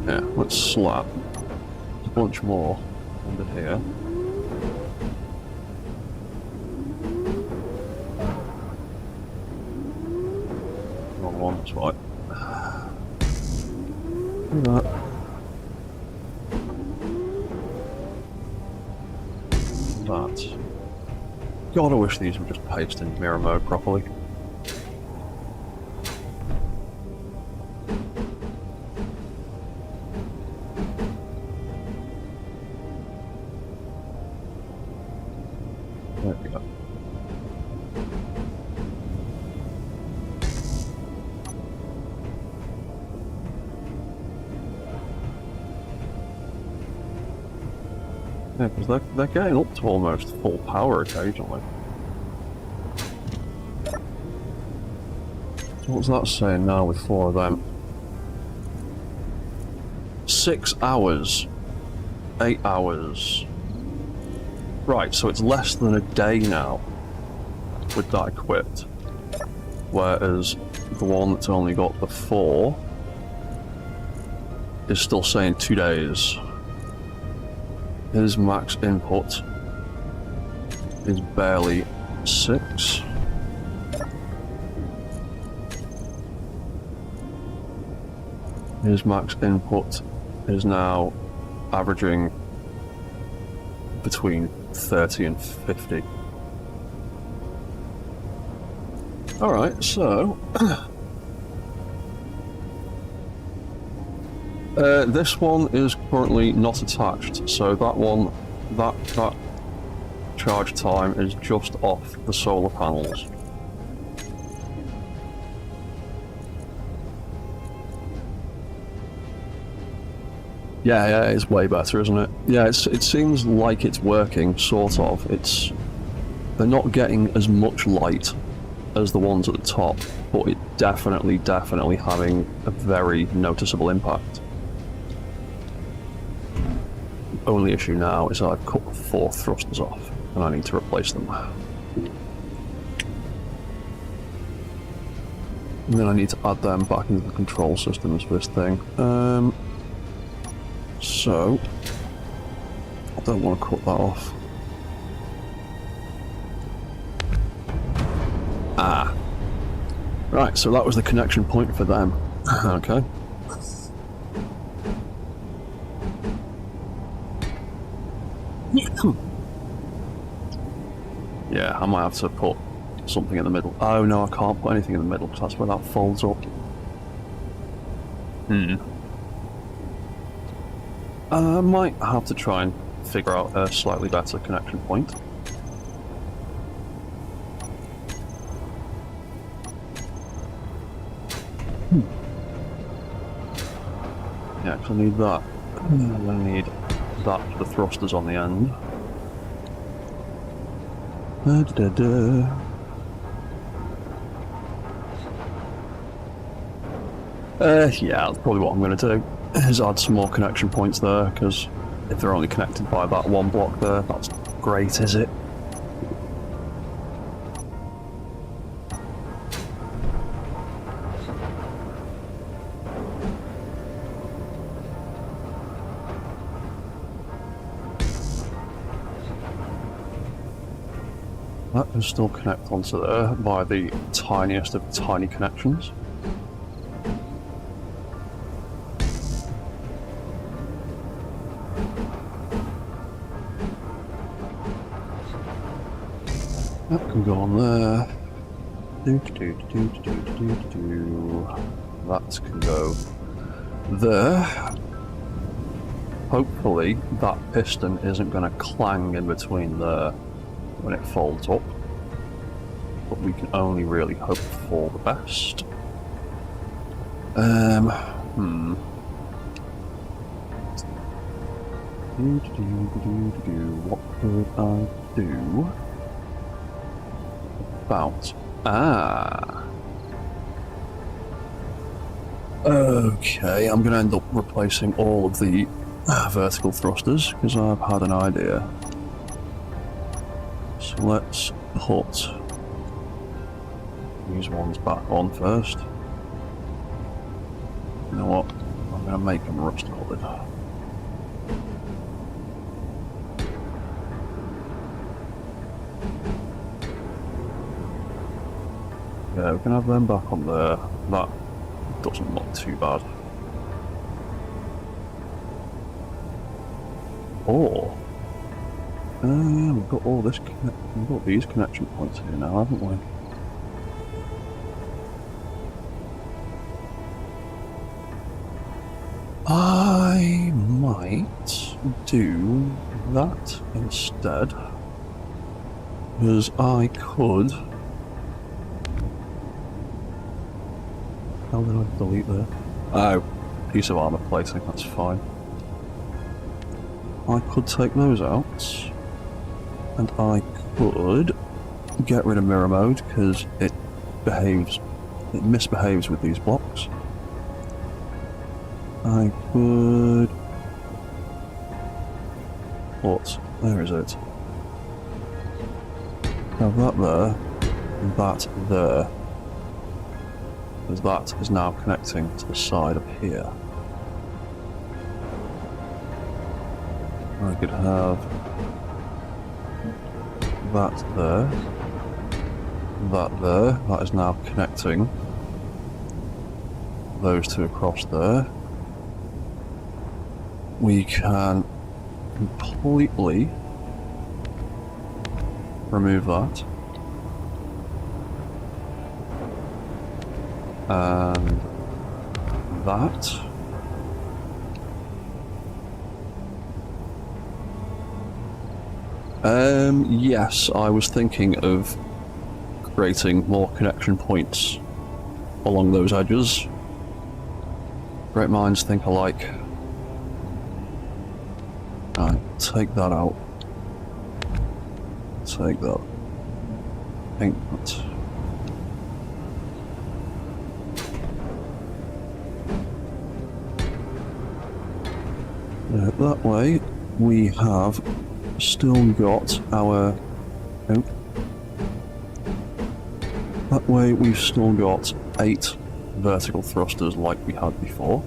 Speaker 1: Yeah, let's slap a bunch more under here. Wrong one, that's right. Do that. That. God, I wish these were just pasted in mirror mode properly. There we go. Yeah, because they're getting up to almost full power occasionally. So what's that saying now with 4 of them? 6 hours. 8 hours. Right, so it's less than a day now with that equipped. Whereas the one that's only got the 4 is still saying 2 days. His max input is barely 6. His max input is now averaging between 30 and 50. Alright, so this one is currently not attached, so that one, that charge time is just off the solar panels. Yeah, it's way better, isn't it? Yeah, it seems like it's working, sort of. They're not getting as much light as the ones at the top, but it definitely having a very noticeable impact. Only issue now is I've cut the 4 thrusters off, and I need to replace them. And then I need to add them back into the control systems for this thing. So, I don't want to cut that off. Ah. Right, so that was the connection point for them. Okay. Yeah, I might have to put something in the middle. Oh no, I can't put anything in the middle because that's where that folds up. I might have to try and figure out a slightly better connection point. Yeah, because I need that. And I need that for the thrusters on the end. Yeah, that's probably what I'm going to do, is add some more connection points there, because if they're only connected by that one block there, that's great, is it? That can still connect onto there by the tiniest of tiny connections. That can go on there. That can go there. Hopefully that piston isn't going to clang in between there when it folds up. but we can only really hope for the best. What could I do about... Okay, I'm going to end up replacing all of the vertical thrusters because I've had an idea. So let's put these ones back on first. You know what? I'm going to make them rust coloured. Yeah, we can have them back on there. That doesn't look too bad. Or we've got all this. We've got these connection points here now, haven't we? I might do that instead, because I could. How did I delete there? Oh, piece of armor plating, that's fine. I could take those out, and I could get rid of mirror mode because it misbehaves with these blocks. I could put, where is it? Have that there, and that there. Because that is now connecting to the side up here. I could have that there, that there. That is now connecting those two across there. We can completely remove that. And that. Yes, I was thinking of creating more connection points along those edges. Great minds think alike. Right, take that out. Take that. Think that. That way, we have still got our... Oh. That way, we've still got 8 vertical thrusters like we had before.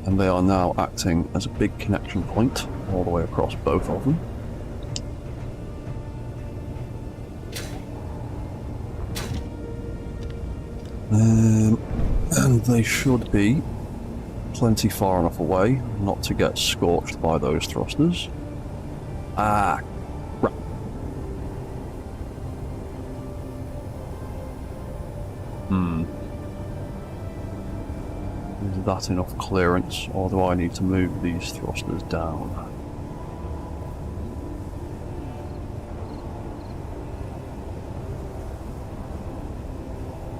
Speaker 1: And they are now acting as a big connection point all the way across both of them. And they should be plenty far enough away not to get scorched by those thrusters. Right. Is that enough clearance, or do I need to move these thrusters down?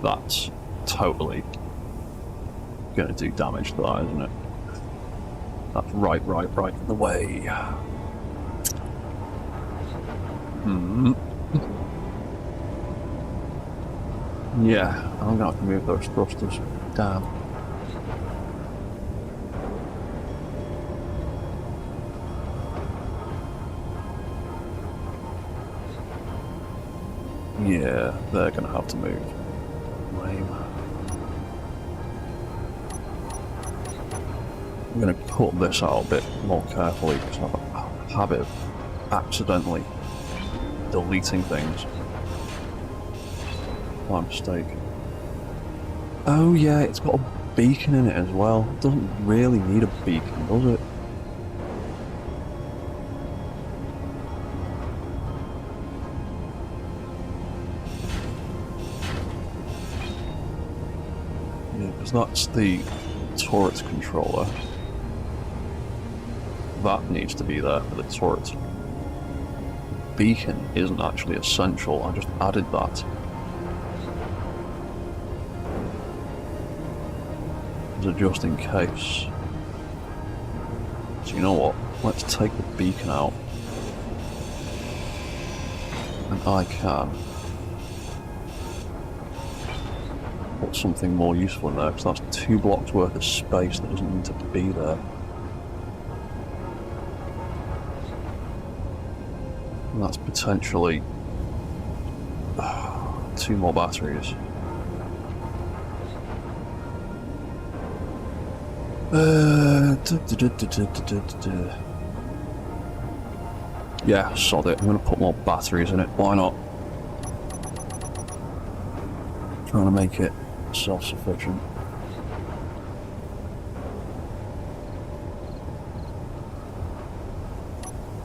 Speaker 1: That's totally going to do damage to that, isn't it? That's right in the way. Yeah, I'm going to have to move those thrusters down. Yeah, they're going to have to move. I'm going to cut this out a bit more carefully because I have a habit of accidentally deleting things by mistake. Oh yeah, it's got a beacon in it as well. It doesn't really need a beacon, does it? Yeah, because that's the turret controller. That needs to be there for the turret. Beacon isn't actually essential, I just added that. Just in case. So you know what? Let's take the beacon out. And I can put something more useful in there, because that's 2 blocks worth of space that doesn't need to be there. And that's potentially 2 more batteries. Yeah, sod it. I'm going to put more batteries in it. Why not? Trying to make it self-sufficient.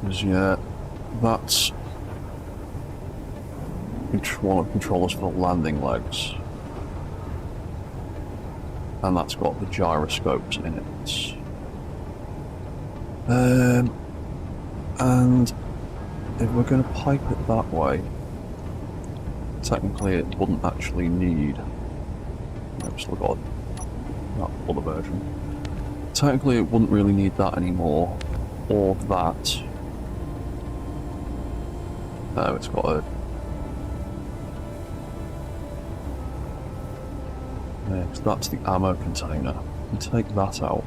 Speaker 1: Because, yeah, that's one of the controllers for the landing legs. And that's got the gyroscopes in it. And if we're going to pipe it that way, technically it wouldn't actually need... I've still got that other version. Technically it wouldn't really need that anymore, or that. No, it's got a... Yeah, so that's the ammo container. You take that out.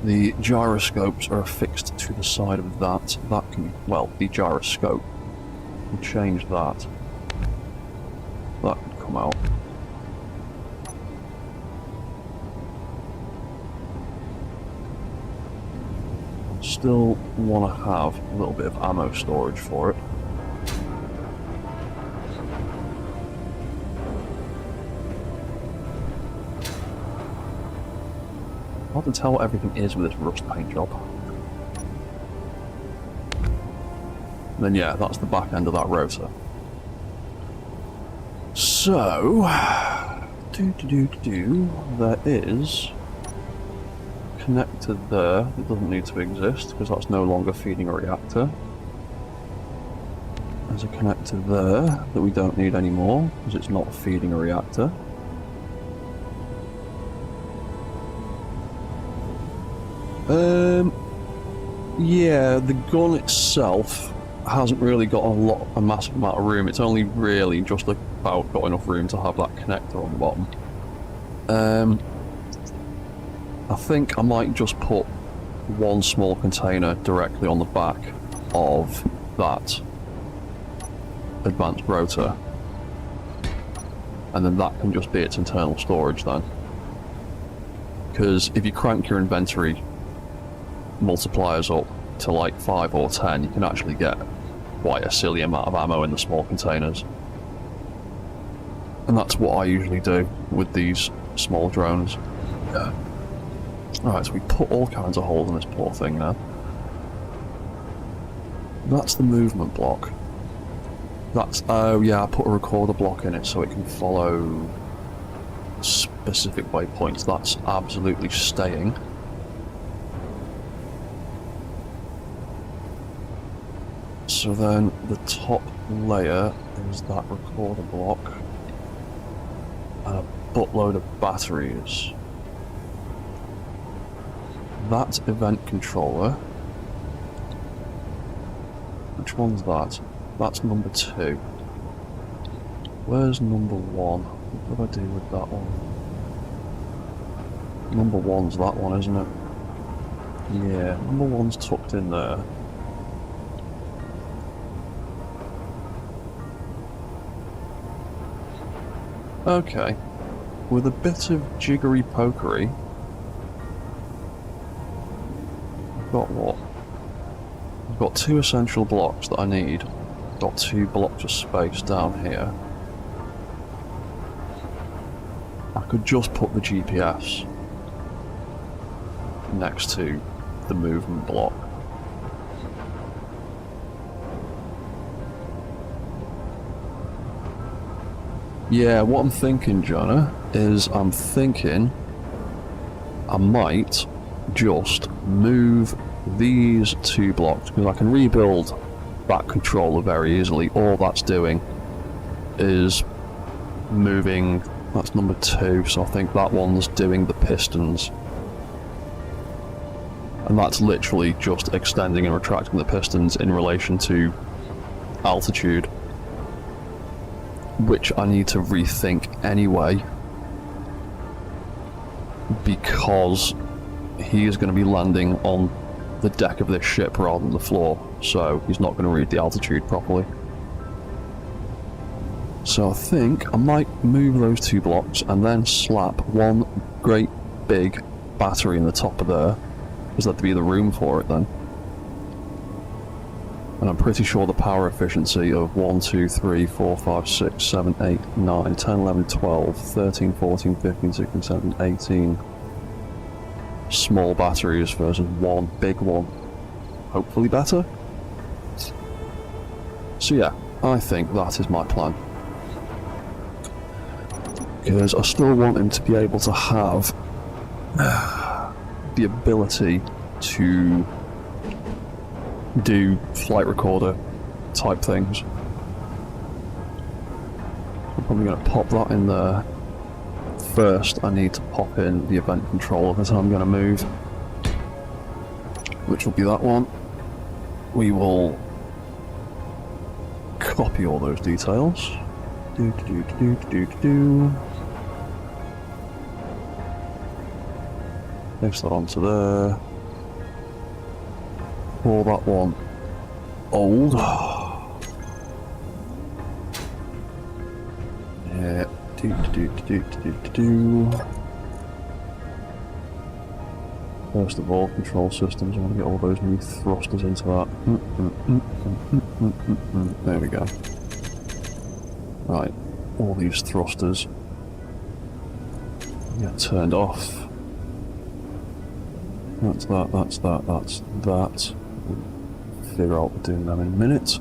Speaker 1: The gyroscopes are affixed to the side of that. That can, well, the gyroscope. We'll change that. That can come out. Still want to have a little bit of ammo storage for it. Hard to tell what everything is with this rust paint job. And then yeah, that's the back end of that rotor. So, there is a connector there that doesn't need to exist because that's no longer feeding a reactor. There's a connector there that we don't need anymore because it's not feeding a reactor. Yeah, the gun itself hasn't really got a massive amount of room. It's only really just about got enough room to have that connector on the bottom. I think I might just put one small container directly on the back of that advanced rotor, and then that can just be its internal storage then. Because if you crank your inventory multipliers up to like 5 or 10, you can actually get quite a silly amount of ammo in the small containers. And that's what I usually do with these small drones. Yeah. Alright, so we put all kinds of holes in this poor thing now. That's the movement block. That's, oh yeah, I put a recorder block in it so it can follow specific waypoints. That's absolutely staying. So then the top layer is that recorder block and a buttload of batteries. That event controller, which one's that? That's number 2. Where's number 1? What do I do with that one? Number 1's that one, isn't it? Yeah, number 1's tucked in there. Okay, with a bit of jiggery pokery, I've got what? I've got 2 essential blocks that I need. I've got 2 blocks of space down here. I could just put the GPS next to the movement block. Yeah, what I'm thinking, Jonah, is I'm thinking I might just move these 2 blocks, because I can rebuild that controller very easily. All that's doing is moving, that's number 2, so I think that one's doing the pistons. And that's literally just extending and retracting the pistons in relation to altitude, which I need to rethink anyway, because he is going to be landing on the deck of this ship rather than the floor, so he's not going to read the altitude properly. So I think I might move those 2 blocks and then slap one great big battery in the top of there, because there'd be the room for it then. And I'm pretty sure the power efficiency of 1, 2, 3, 4, 5, 6, 7, 8, 9, 10, 11, 12, 13, 14, 15, 16, 17, 18 small batteries versus one big one. Hopefully better. So yeah, I think that is my plan. Because I still want him to be able to have the ability to do flight recorder type things. I'm probably going to pop that in there. First, I need to pop in the event controller that I'm going to move, which will be that one. We will copy all those details. Paste that onto there. Call that one old. Yeah. First of all, control systems. I want to get all those new thrusters into that. There we go. Right, all these thrusters get turned off. That's that, that's that, that's that. We'll figure out what we're doing them in a minute.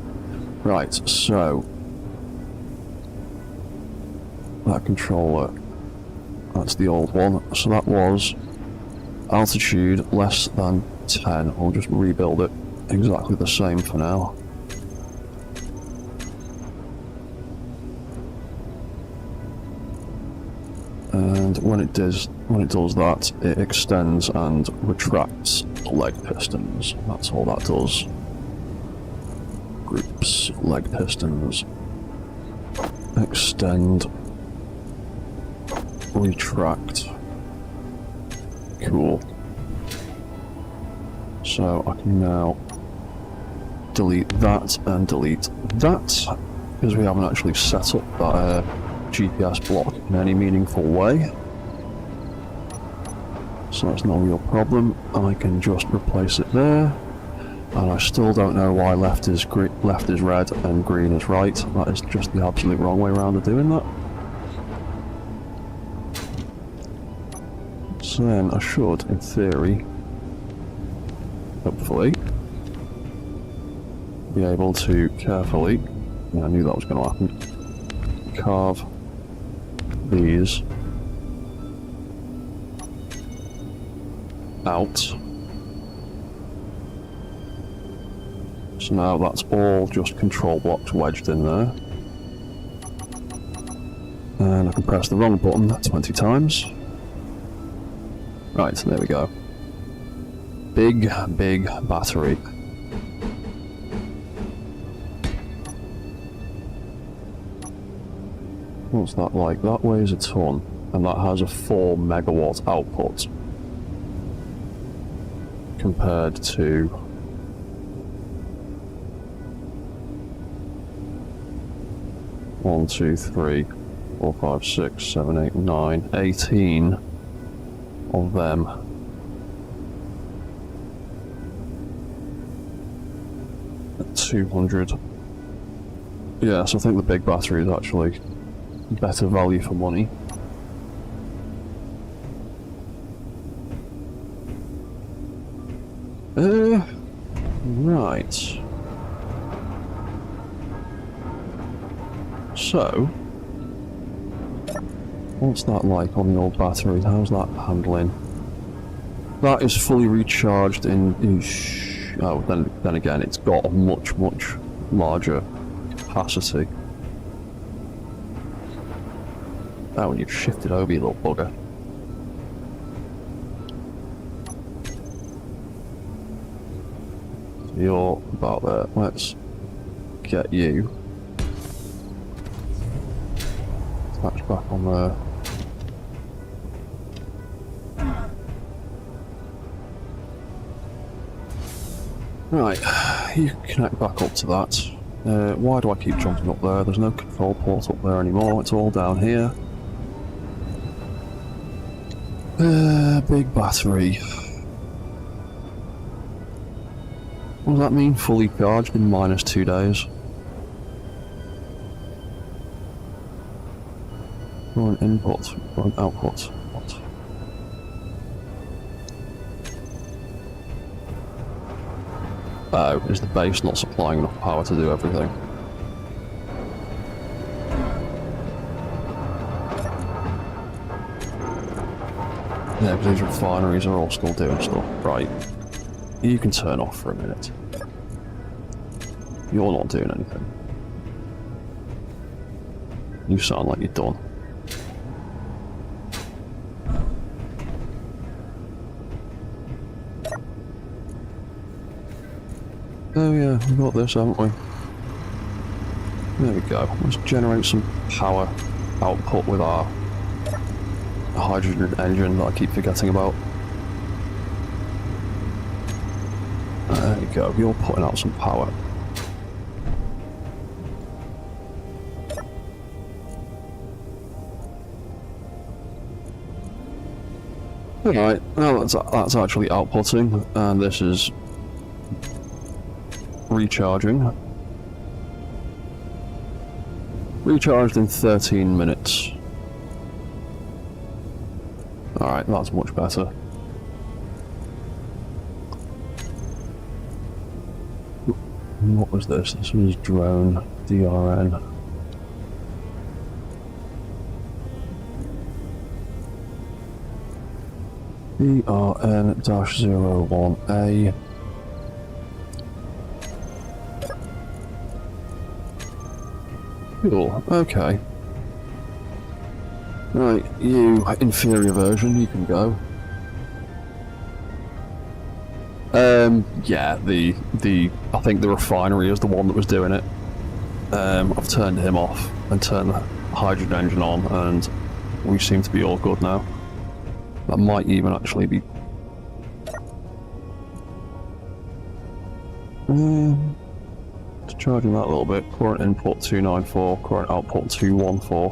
Speaker 1: Right, so that controller, that's the old one. So that was altitude less than 10. I'll just rebuild it exactly the same for now. And when it does that, it extends and retracts the leg pistons. That's all that does. Groups, leg pistons, extend, retract. Cool. So I can now delete that and delete that, because we haven't actually set up that GPS block in any meaningful way. So that's no real problem. I can just replace it there. And I still don't know why left is red and green is right. That is just the absolute wrong way around of doing that. So then I should, in theory, hopefully, be able to carefully, yeah, I knew that was going to happen, carve these out. So now that's all just control blocks wedged in there. And I can press the wrong button 20 times. Right, there we go. Big battery. What's that like? That weighs a ton, and that has a 4 megawatt output. Compared to 1, 2, 3, 4, 5, 6, 7, 8, 9, 18 of them. At 200. Yeah, so I think the big battery is actually better value for money. Right. So, What's that like on the old battery? How's that handling? That is fully recharged in... Oh, then again, it's got a much larger capacity. Oh, and you've shifted over, you little bugger. So you're about there. Let's get you. Attach back on there. Right, you can connect back up to that. Why do I keep jumping up there? There's no control port up there anymore, it's all down here. Big battery. What does that mean? Fully charged in -2 days. Current input, current output. What? Oh, is the base not supplying enough power to do everything? Yeah, because these refineries are all still doing stuff. Right. You can turn off for a minute. You're not doing anything. You sound like you're done. Oh yeah, we've got this, haven't we? There we go. Let's generate some power output with our hydrogen engine that I keep forgetting about. There you go, you're putting out some power. Alright, well that's actually outputting, and this is recharging. Recharged in 13 minutes. Alright, that's much better. What was this? This was drone DRN. DRN-01A. Cool, okay. Right, you inferior version, you can go. Yeah, I think the refinery is the one that was doing it. I've turned him off and turned the hydrogen engine on, and we seem to be all good now. That might even actually be... Just charging that a little bit. Current input 294, current output 214.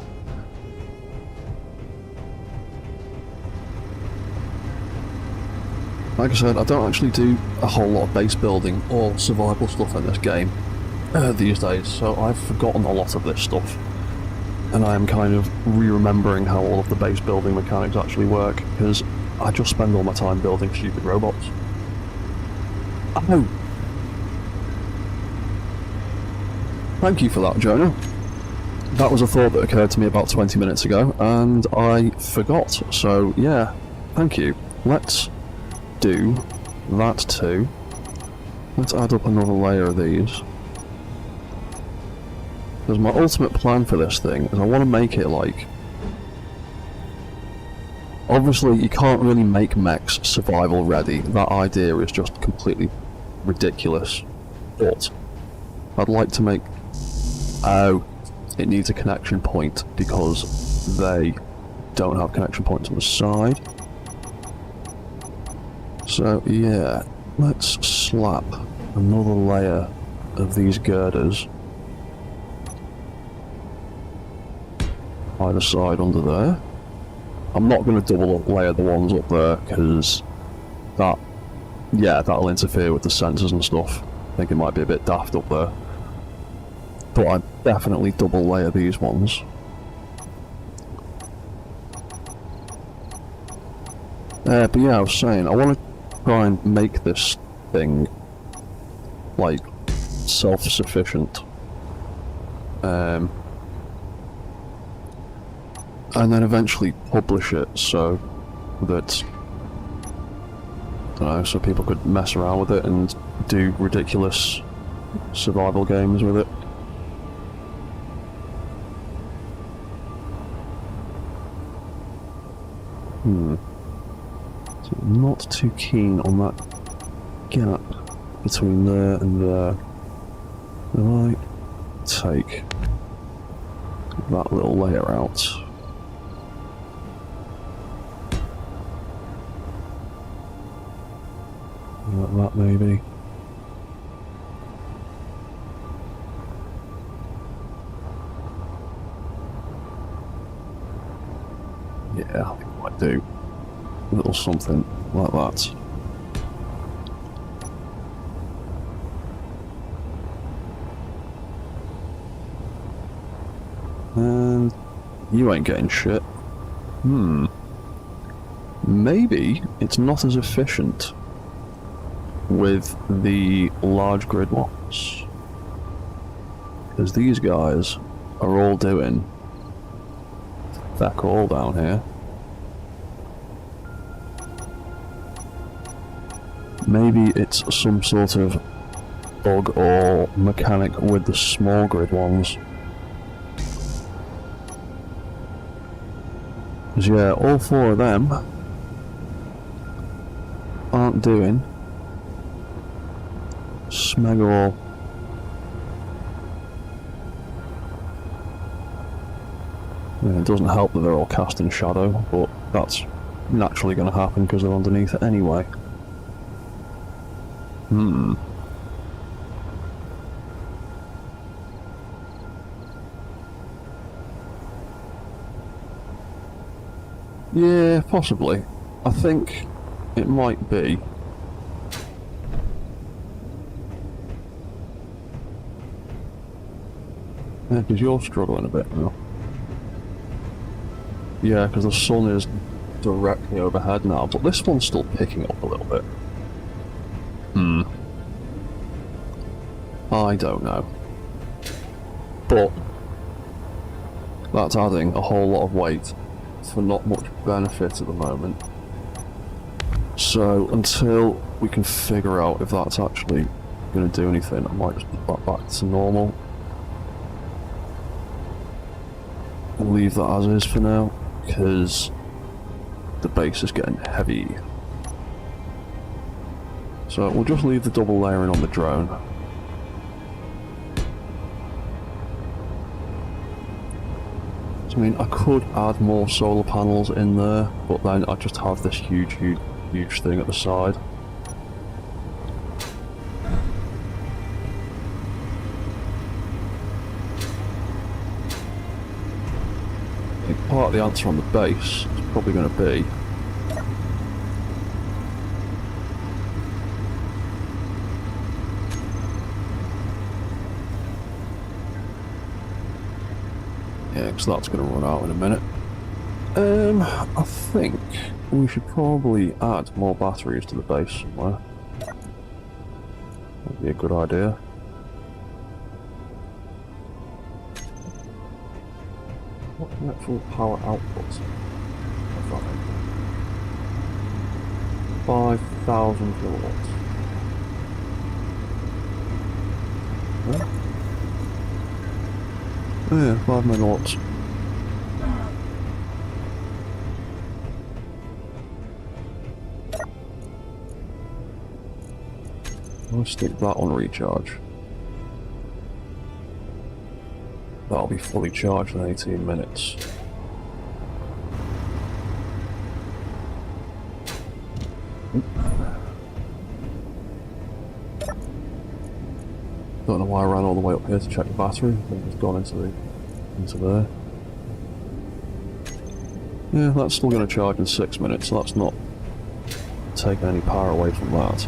Speaker 1: Like I said, I don't actually do a whole lot of base building or survival stuff in this game these days, so I've forgotten a lot of this stuff. And I am kind of re-remembering how all of the base building mechanics actually work, because I just spend all my time building stupid robots. Oh! Thank you for that, Jonah. That was a thought that occurred to me about 20 minutes ago, and I forgot, so yeah, thank you. Let's do that too. Let's add up another layer of these. Because my ultimate plan for this thing is I want to make it like... Obviously you can't really make mechs survival ready, that idea is just completely ridiculous. But I'd like to make... Oh, it needs a connection point because they don't have connection points on the side. So yeah, let's slap another layer of these girders either side under there. I'm not going to double up layer the ones up there because that, yeah, that'll interfere with the sensors and stuff. I think it might be a bit daft up there. But I definitely double layer these ones. But yeah, I was saying, I want to try and make this thing like self-sufficient. and then eventually publish it so that, I don't know, so people could mess around with it and do ridiculous survival games with it. So I'm not too keen on that gap between there and there. I might take that little layer out. Like that, maybe. Yeah, I think I might do a little something like that. And you ain't getting shit. Maybe it's not as efficient with the large grid ones, because these guys are all doing feck all down here. Maybe it's some sort of bug or mechanic with the small grid ones. Because yeah, all four of them aren't doing smeg all. Yeah, it doesn't help that they're all casting shadow, but that's naturally going to happen because they're underneath it anyway. Yeah, possibly. I think it might be. Yeah, because you're struggling a bit now. Yeah, because the sun is directly overhead now, but this one's still picking up a little bit. I don't know. But that's adding a whole lot of weight for not much benefit at the moment. So until we can figure out if that's actually going to do anything, I might just put that back to normal. And leave that as is for now, because the base is getting heavy. So we'll just leave the double layering on the drone. I mean, I could add more solar panels in there, but then I just have this huge thing at the side. I think part of the answer on the base is probably going to be yeah, because that's going to run out in a minute. I think we should probably add more batteries to the base somewhere. That'd be a good idea. What's the actual power output? 5,000 kilowatts. Huh? Oh yeah, 5 megawatts. I'll stick that on recharge. That'll be fully charged in 18 minutes. Don't know why I ran all the way up here to check the battery. I think it's gone into there. Yeah, that's still going to charge in 6 minutes, so that's not taking any power away from that.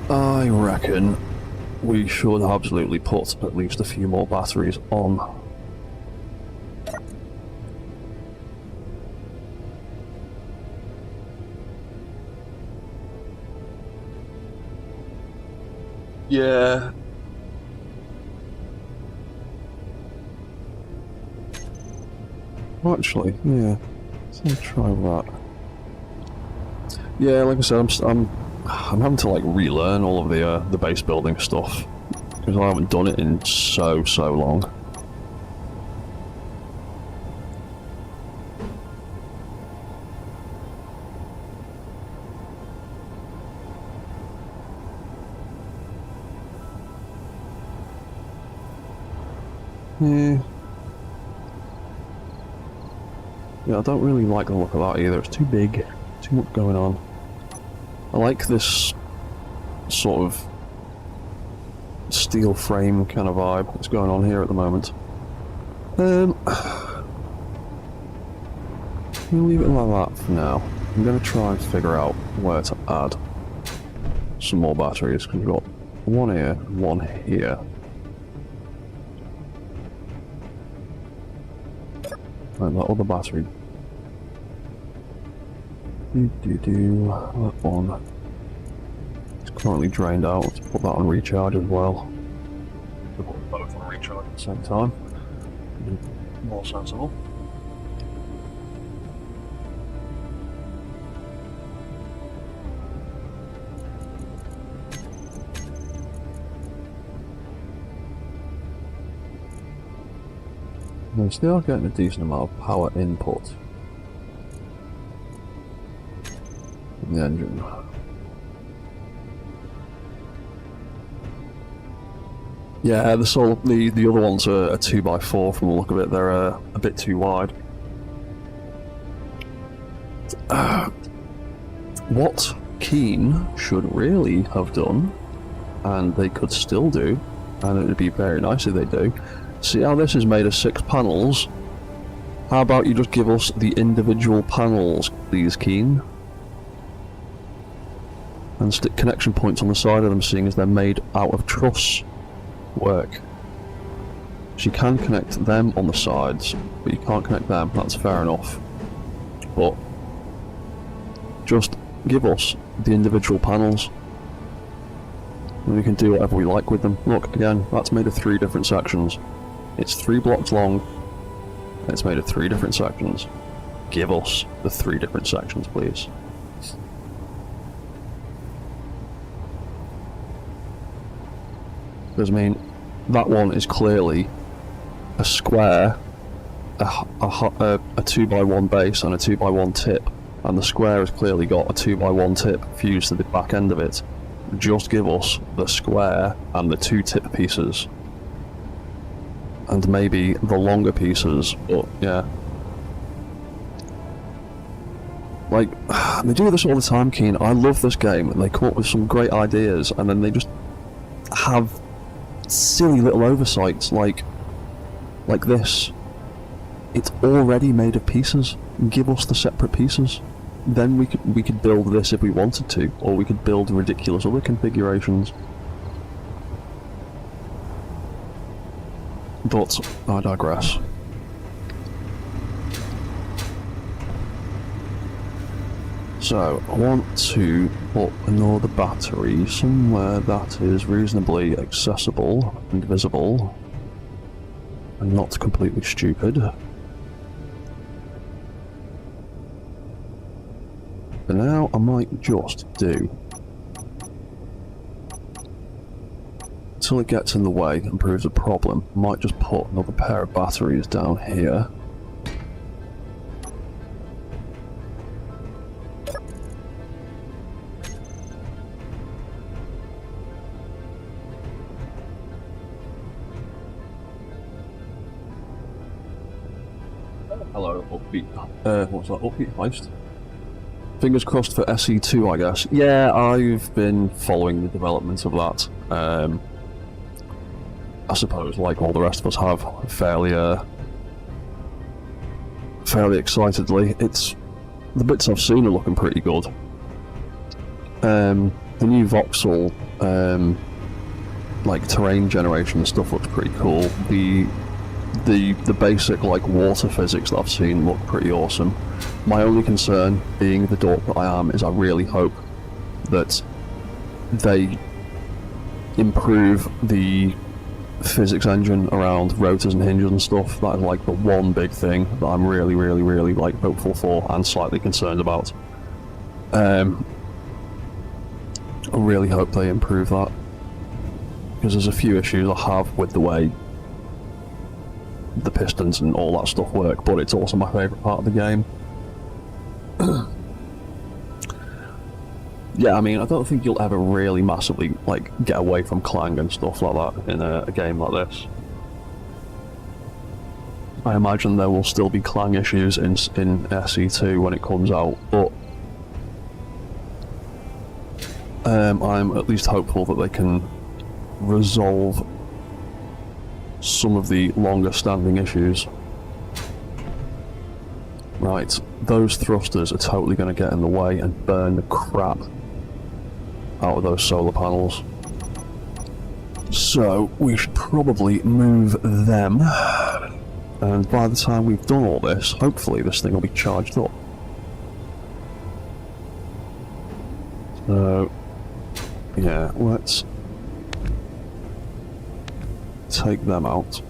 Speaker 1: I reckon we should absolutely put at least a few more batteries on. Yeah. Actually, yeah. Let's try that. Yeah, like I said, I'm having to like relearn all of the base building stuff because I haven't done it in so long. Yeah. Yeah, I don't really like the look of that either. It's too big. Too much going on. I like this sort of steel frame kind of vibe that's going on here at the moment. We'll leave it like that for now. I'm going to try and figure out where to add some more batteries, because we've got one here, one here. And that other battery. That one. It's currently drained out. Let's put that on recharge as well. We'll put both on recharge at the same time. More sensible. We're still getting a decent amount of power input from the engine. Yeah, the other ones are a 2x4 from the look of it. They're a bit too wide. What Keen should really have done, and they could still do, and it would be very nice if they do. See how this is made of 6 panels? How about you just give us the individual panels, please, Keen? And stick connection points on the side of them, seeing as they're made out of truss work. So you can connect them on the sides, but you can't connect them, that's fair enough. But just give us the individual panels, and we can do whatever we like with them. Look, again, that's made of 3 different sections. It's 3 blocks long, it's made of 3 different sections. Give us the 3 different sections, please. Because, I mean, that one is clearly a square, a 2x1 base and a 2x1 tip, and the square has clearly got a 2x1 tip fused to the back end of it. Just give us the square and the 2 tip pieces. And maybe the longer pieces, but yeah. Like, they do this all the time, Keen. I love this game, and they come up with some great ideas, and then they just have silly little oversights, like this. It's already made of pieces. Give us the separate pieces. Then we could build this if we wanted to, or we could build ridiculous other configurations. But I digress. So, I want to put another battery somewhere that is reasonably accessible and visible, and not completely stupid. For now, I might just do, until it gets in the way and proves a problem, I might just put another pair of batteries down here. Hello, Upbeat. What's that? Upbeat Heist? Fingers crossed for SE2, I guess. Yeah, I've been following the development of that. I suppose, like all the rest of us have, fairly excitedly. The bits I've seen are looking pretty good. The new voxel, like terrain generation stuff looks pretty cool. The basic like water physics that I've seen look pretty awesome. My only concern, being the dork that I am, is I really hope that they improve the physics engine around rotors and hinges and stuff. That is like the one big thing that I'm really like hopeful for and slightly concerned about. I really hope they improve that, because there's a few issues I have with the way the pistons and all that stuff work, but it's also my favourite part of the game. Yeah, I mean, I don't think you'll ever really massively like get away from clang and stuff like that in a game like this. I imagine there will still be clang issues in SE2 when it comes out, but I'm at least hopeful that they can resolve some of the longer standing issues. Right, those thrusters are totally going to get in the way and burn the crap out of those solar panels. So we should probably move them, and by the time we've done all this, hopefully this thing will be charged up. So yeah, let's take them out.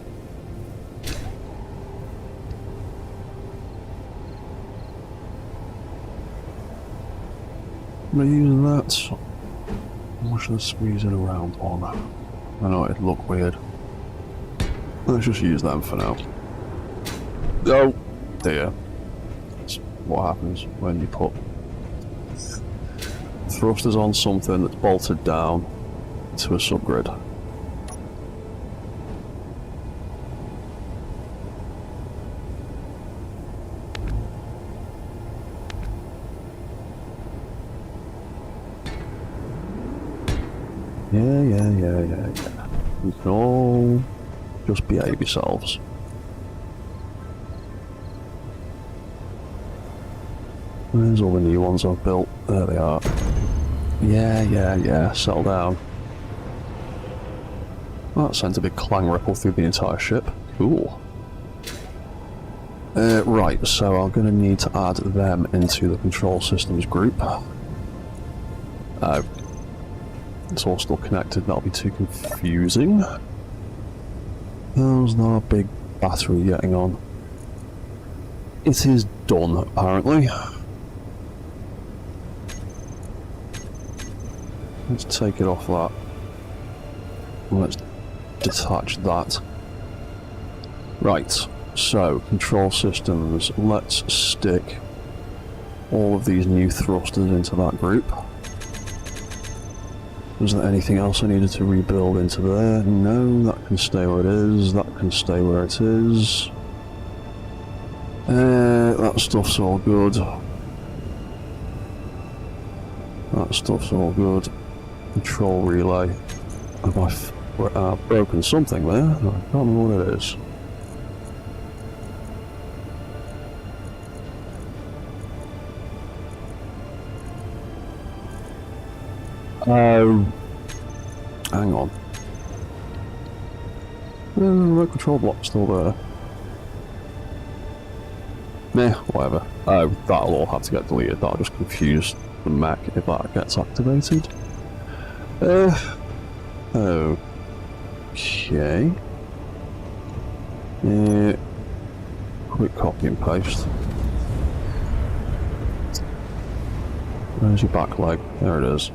Speaker 1: Am I using that? Or should I squeeze it around on? I know it'd look weird. Let's just use them for now. Oh dear. That's what happens when you put thrusters on something that's bolted down to a subgrid. Yeah. You can all just behave yourselves. Where's all the new ones I've built? There they are. Yeah, settle down. That sent a big clang ripple through the entire ship. Cool. Right, so I'm going to need to add them into the control systems group. It's all still connected, that'll be too confusing. How's our big battery getting on? It is done, apparently. Let's take it off that. Let's detach that. Right, so control systems. Let's stick all of these new thrusters into that group. Was there anything else I needed to rebuild into there? No, that can stay where it is. That can stay where it is. That stuff's all good. That stuff's all good. Control relay. Have I broken something there? I can't remember what it is. Hang on. The remote control block's still there. Meh, whatever. That'll all have to get deleted. That'll just confuse the mech if that gets activated. Okay. Quick copy and paste. Where's your back leg? There it is.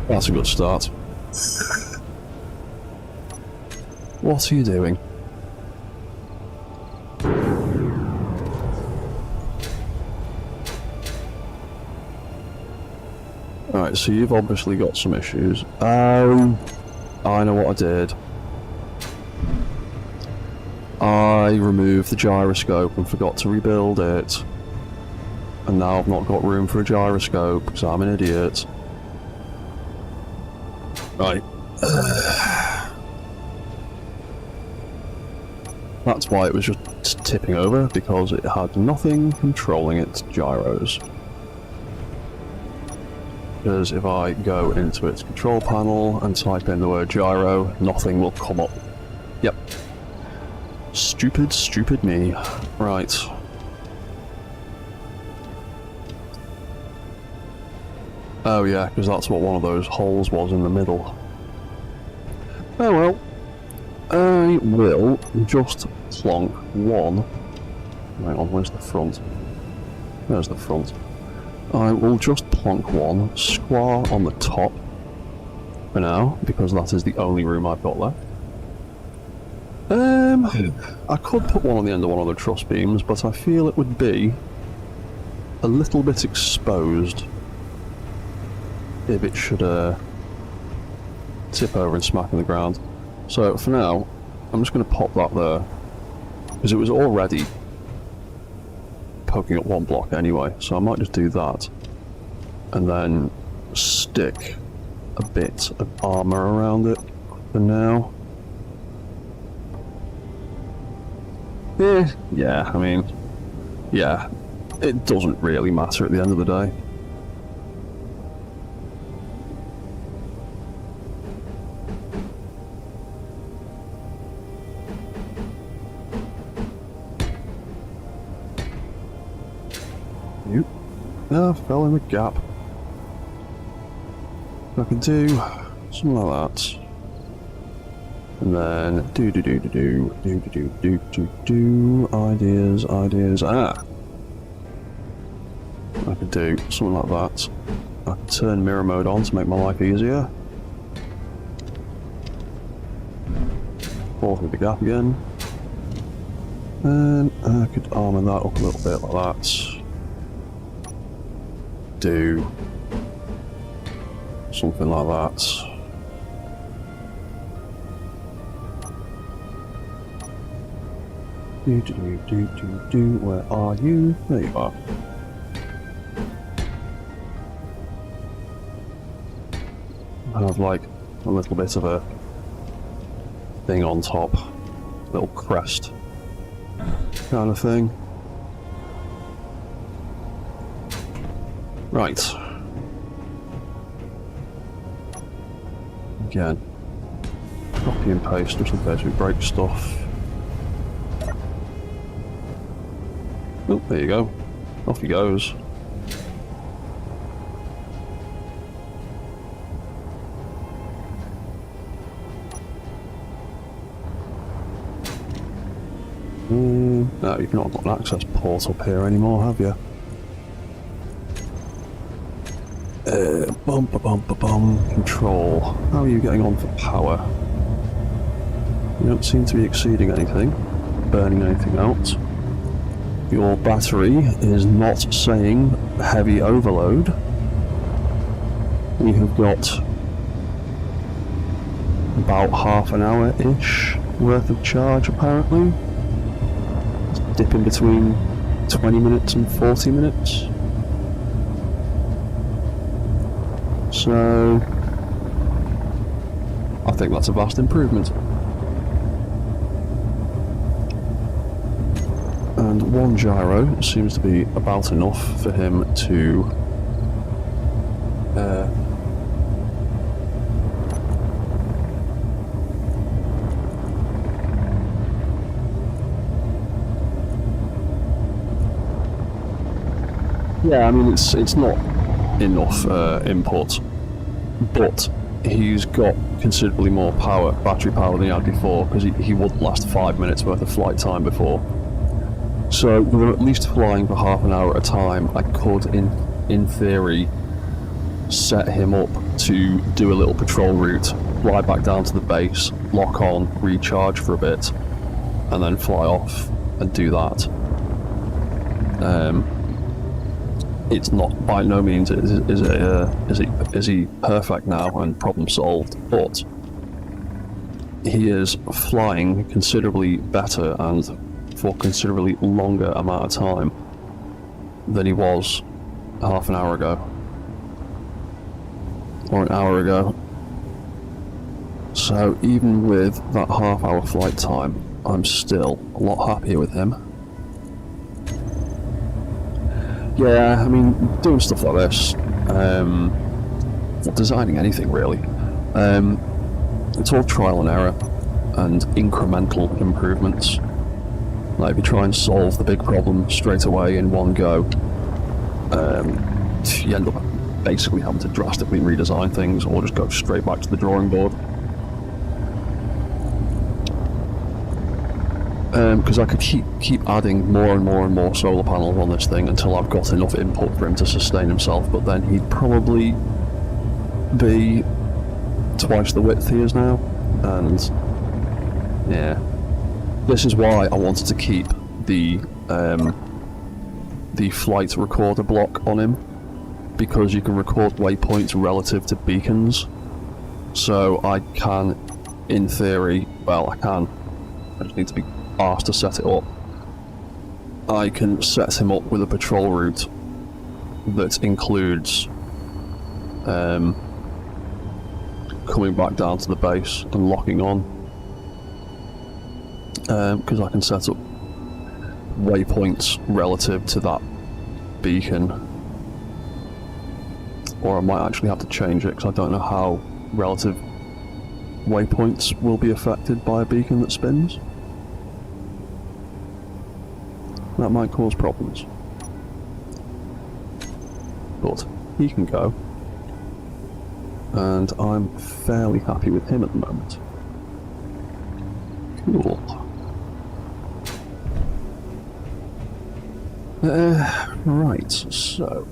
Speaker 1: That's a good start. What are you doing? Alright, so you've obviously got some issues. I know what I did. I removed the gyroscope and forgot to rebuild it. And now I've not got room for a gyroscope because I'm an idiot. Right. That's why it was just tipping over, because it had nothing controlling its gyros. Because if I go into its control panel and type in the word gyro, nothing will come up. Yep. Stupid, stupid me. Right. Oh yeah, because that's what one of those holes was in the middle. Oh well. I will just plonk one. Hang on, where's the front? There's the front. I will just plonk one square on the top for now, because that is the only room I've got left. I could put one on the end of one of the truss beams, but I feel it would be a little bit exposed if it should tip over and smack in the ground. So for now, I'm just going to pop that there, because it was already poking up one block anyway, so I might just do that, and then stick a bit of armour around it for now. Yeah, I mean, yeah, it doesn't really matter at the end of the day. Ah, fell in the gap. I can do something like that. And then ideas. Ah! I could do something like that. I could turn mirror mode on to make my life easier. Fall through the gap again. And I could armour that up a little bit like that. Do something like that. Where are you? There you are. I have like a little bit of a thing on top, little crest kind of thing. Right. Again, copy and paste just in case we break stuff. Oh, there you go. Off he goes. No, you've not got an access port up here anymore, have you? Control. How are you getting on for power? You don't seem to be exceeding anything, burning anything out. Your battery is not saying heavy overload. We have got about half an hour-ish worth of charge apparently. It's dipping between 20 minutes and 40 minutes. So I think that's a vast improvement. And one gyro seems to be about enough for him to yeah, I mean it's not enough input, but he's got considerably more power, battery power than he had before, because he wouldn't last 5 minutes worth of flight time before. So with him at least flying for half an hour at a time, I could in theory set him up to do a little patrol route, fly back down to the base, lock on, recharge for a bit, and then fly off and do that. It's not, by no means is he perfect now and problem solved, but he is flying considerably better and for considerably longer amount of time than he was half an hour ago or an hour ago. So even with that half-hour flight time, I'm still a lot happier with him. Yeah, I mean, doing stuff like this, designing anything really, it's all trial and error and incremental improvements. Like, if you try and solve the big problem straight away in one go, you end up basically having to drastically redesign things or just go straight back to the drawing board. Because I could keep adding more and more and more solar panels on this thing until I've got enough input for him to sustain himself, but then he'd probably be twice the width he is now, and yeah. This is why I wanted to keep the flight recorder block on him, because you can record waypoints relative to beacons. So I can, in theory, well, I just need to be asked to set it up. I can set him up with a patrol route that includes coming back down to the base and locking on, because I can set up waypoints relative to that beacon. Or I might actually have to change it, because I don't know how relative waypoints will be affected by a beacon that spins. That might cause problems. But he can go, and I'm fairly happy with him at the moment. Cool. Right, so...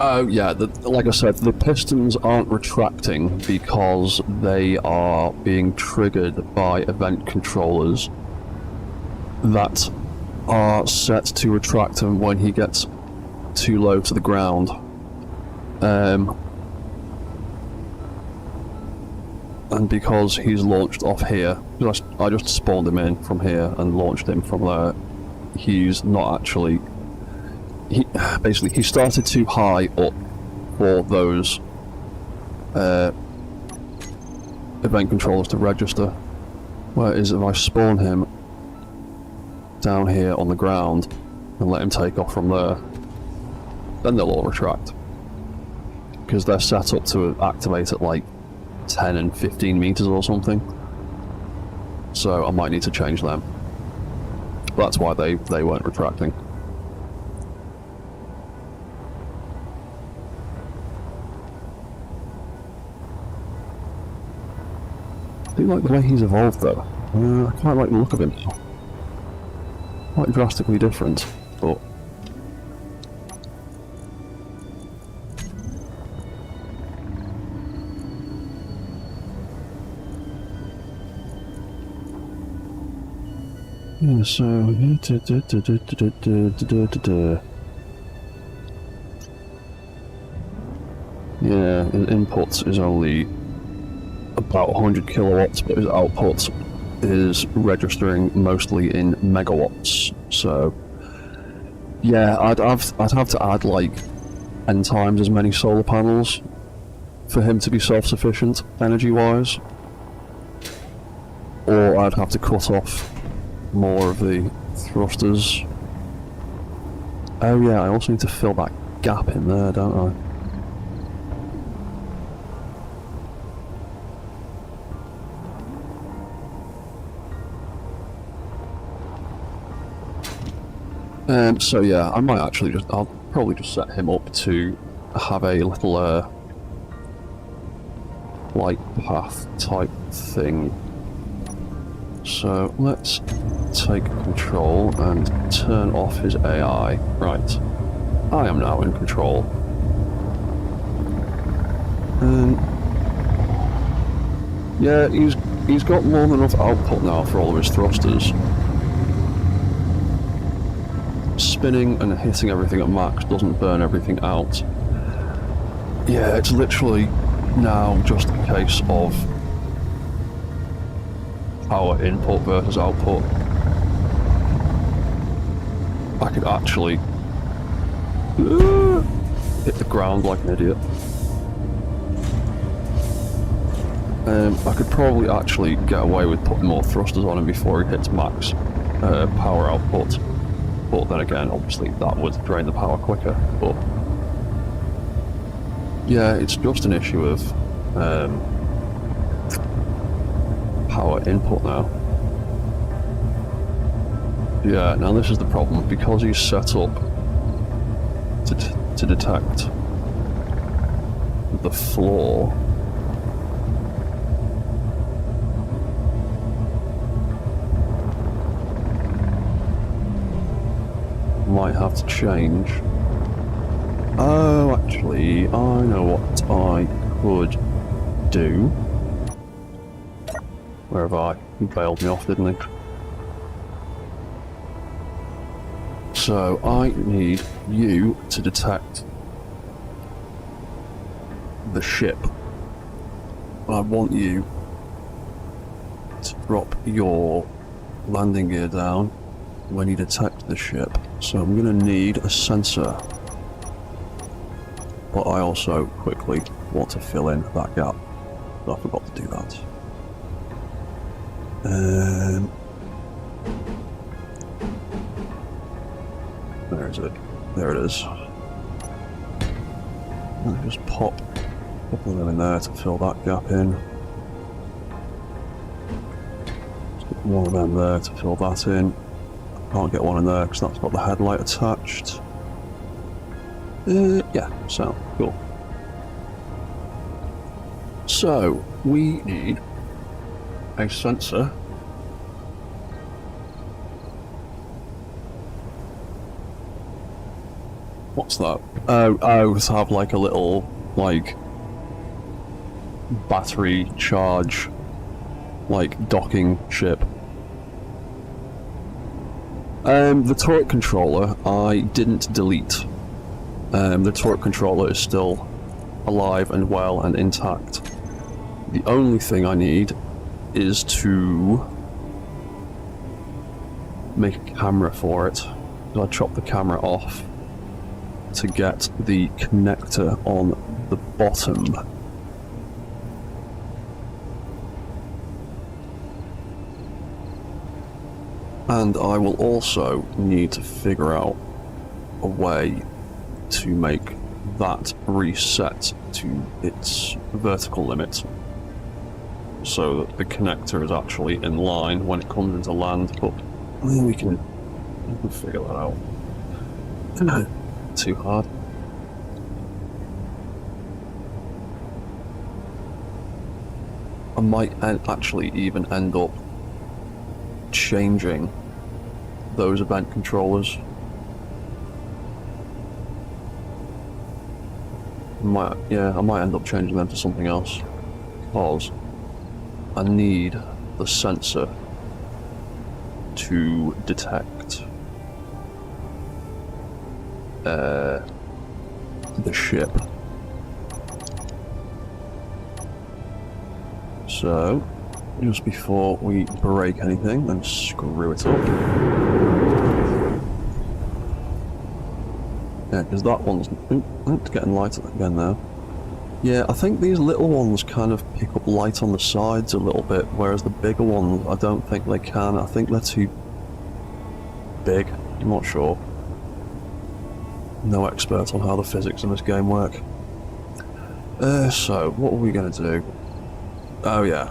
Speaker 1: Oh yeah, like I said, the pistons aren't retracting because they are being triggered by event controllers that are set to retract him when he gets too low to the ground. And because he's launched off here, because I just spawned him in from here and launched him from there, he's not actually... Basically, he started too high up for those event controllers to register. Whereas if I spawn him down here on the ground and let him take off from there, then they'll all retract. Because they're set up to activate at like 10 and 15 meters or something. So I might need to change them. That's why they weren't retracting. I do like the way he's evolved though. I quite like the look of him now. Quite drastically different, but... Yeah, so... Yeah, his input is only about 100 kilowatts, but his output is registering mostly in megawatts. So yeah, I'd have to add like 10 times as many solar panels for him to be self-sufficient energy-wise, or I'd have to cut off more of the thrusters. Oh yeah, I also need to fill that gap in there, don't I? So yeah, I might actually I'll probably just set him up to have a little, light path type thing. So let's take control and turn off his AI. Right, I am now in control. Yeah, he's got more than enough output now for all of his thrusters. Spinning and hitting everything at max doesn't burn everything out. Yeah, it's literally now just a case of power input versus output. I could actually hit the ground like an idiot. I could probably actually get away with putting more thrusters on him before he hits max power output. But then again, obviously that would drain the power quicker. But yeah, it's just an issue of power input now. Yeah, now this is the problem. Because he's set up to detect the floor, might have to change. Oh, actually, I know what I could do. Where have I? He bailed me off, didn't he? So, I need you to detect the ship. I want you to drop your landing gear down when you detect the ship. So I'm going to need a sensor. But I also quickly want to fill in that gap. I forgot to do that. Where is it? There it is. I'll just pop a couple of them in there to fill that gap in. Just one of them there to fill that in. I can't get one in there because that's got the headlight attached. Yeah, so cool. So we need a sensor. What's that? Oh, to have like a little, like, battery charge, like, docking ship. The turret controller, I didn't delete. The turret controller is still alive and well and intact. The only thing I need is to make a camera for it. I chop the camera off to get the connector on the bottom. And I will also need to figure out a way to make that reset to its vertical limit so that the connector is actually in line when it comes into land, but I think we can figure that out. Too hard. I might actually even end up changing those event controllers. I might end up changing them to something else, because I need the sensor to detect the ship. So, just before we break anything and screw it up. Yeah, because that one's it's getting lighter again now. Yeah, I think these little ones kind of pick up light on the sides a little bit, whereas the bigger ones, I don't think they can. I think they're too big. I'm not sure. No expert on how the physics in this game work. So, what are we going to do? Oh, yeah.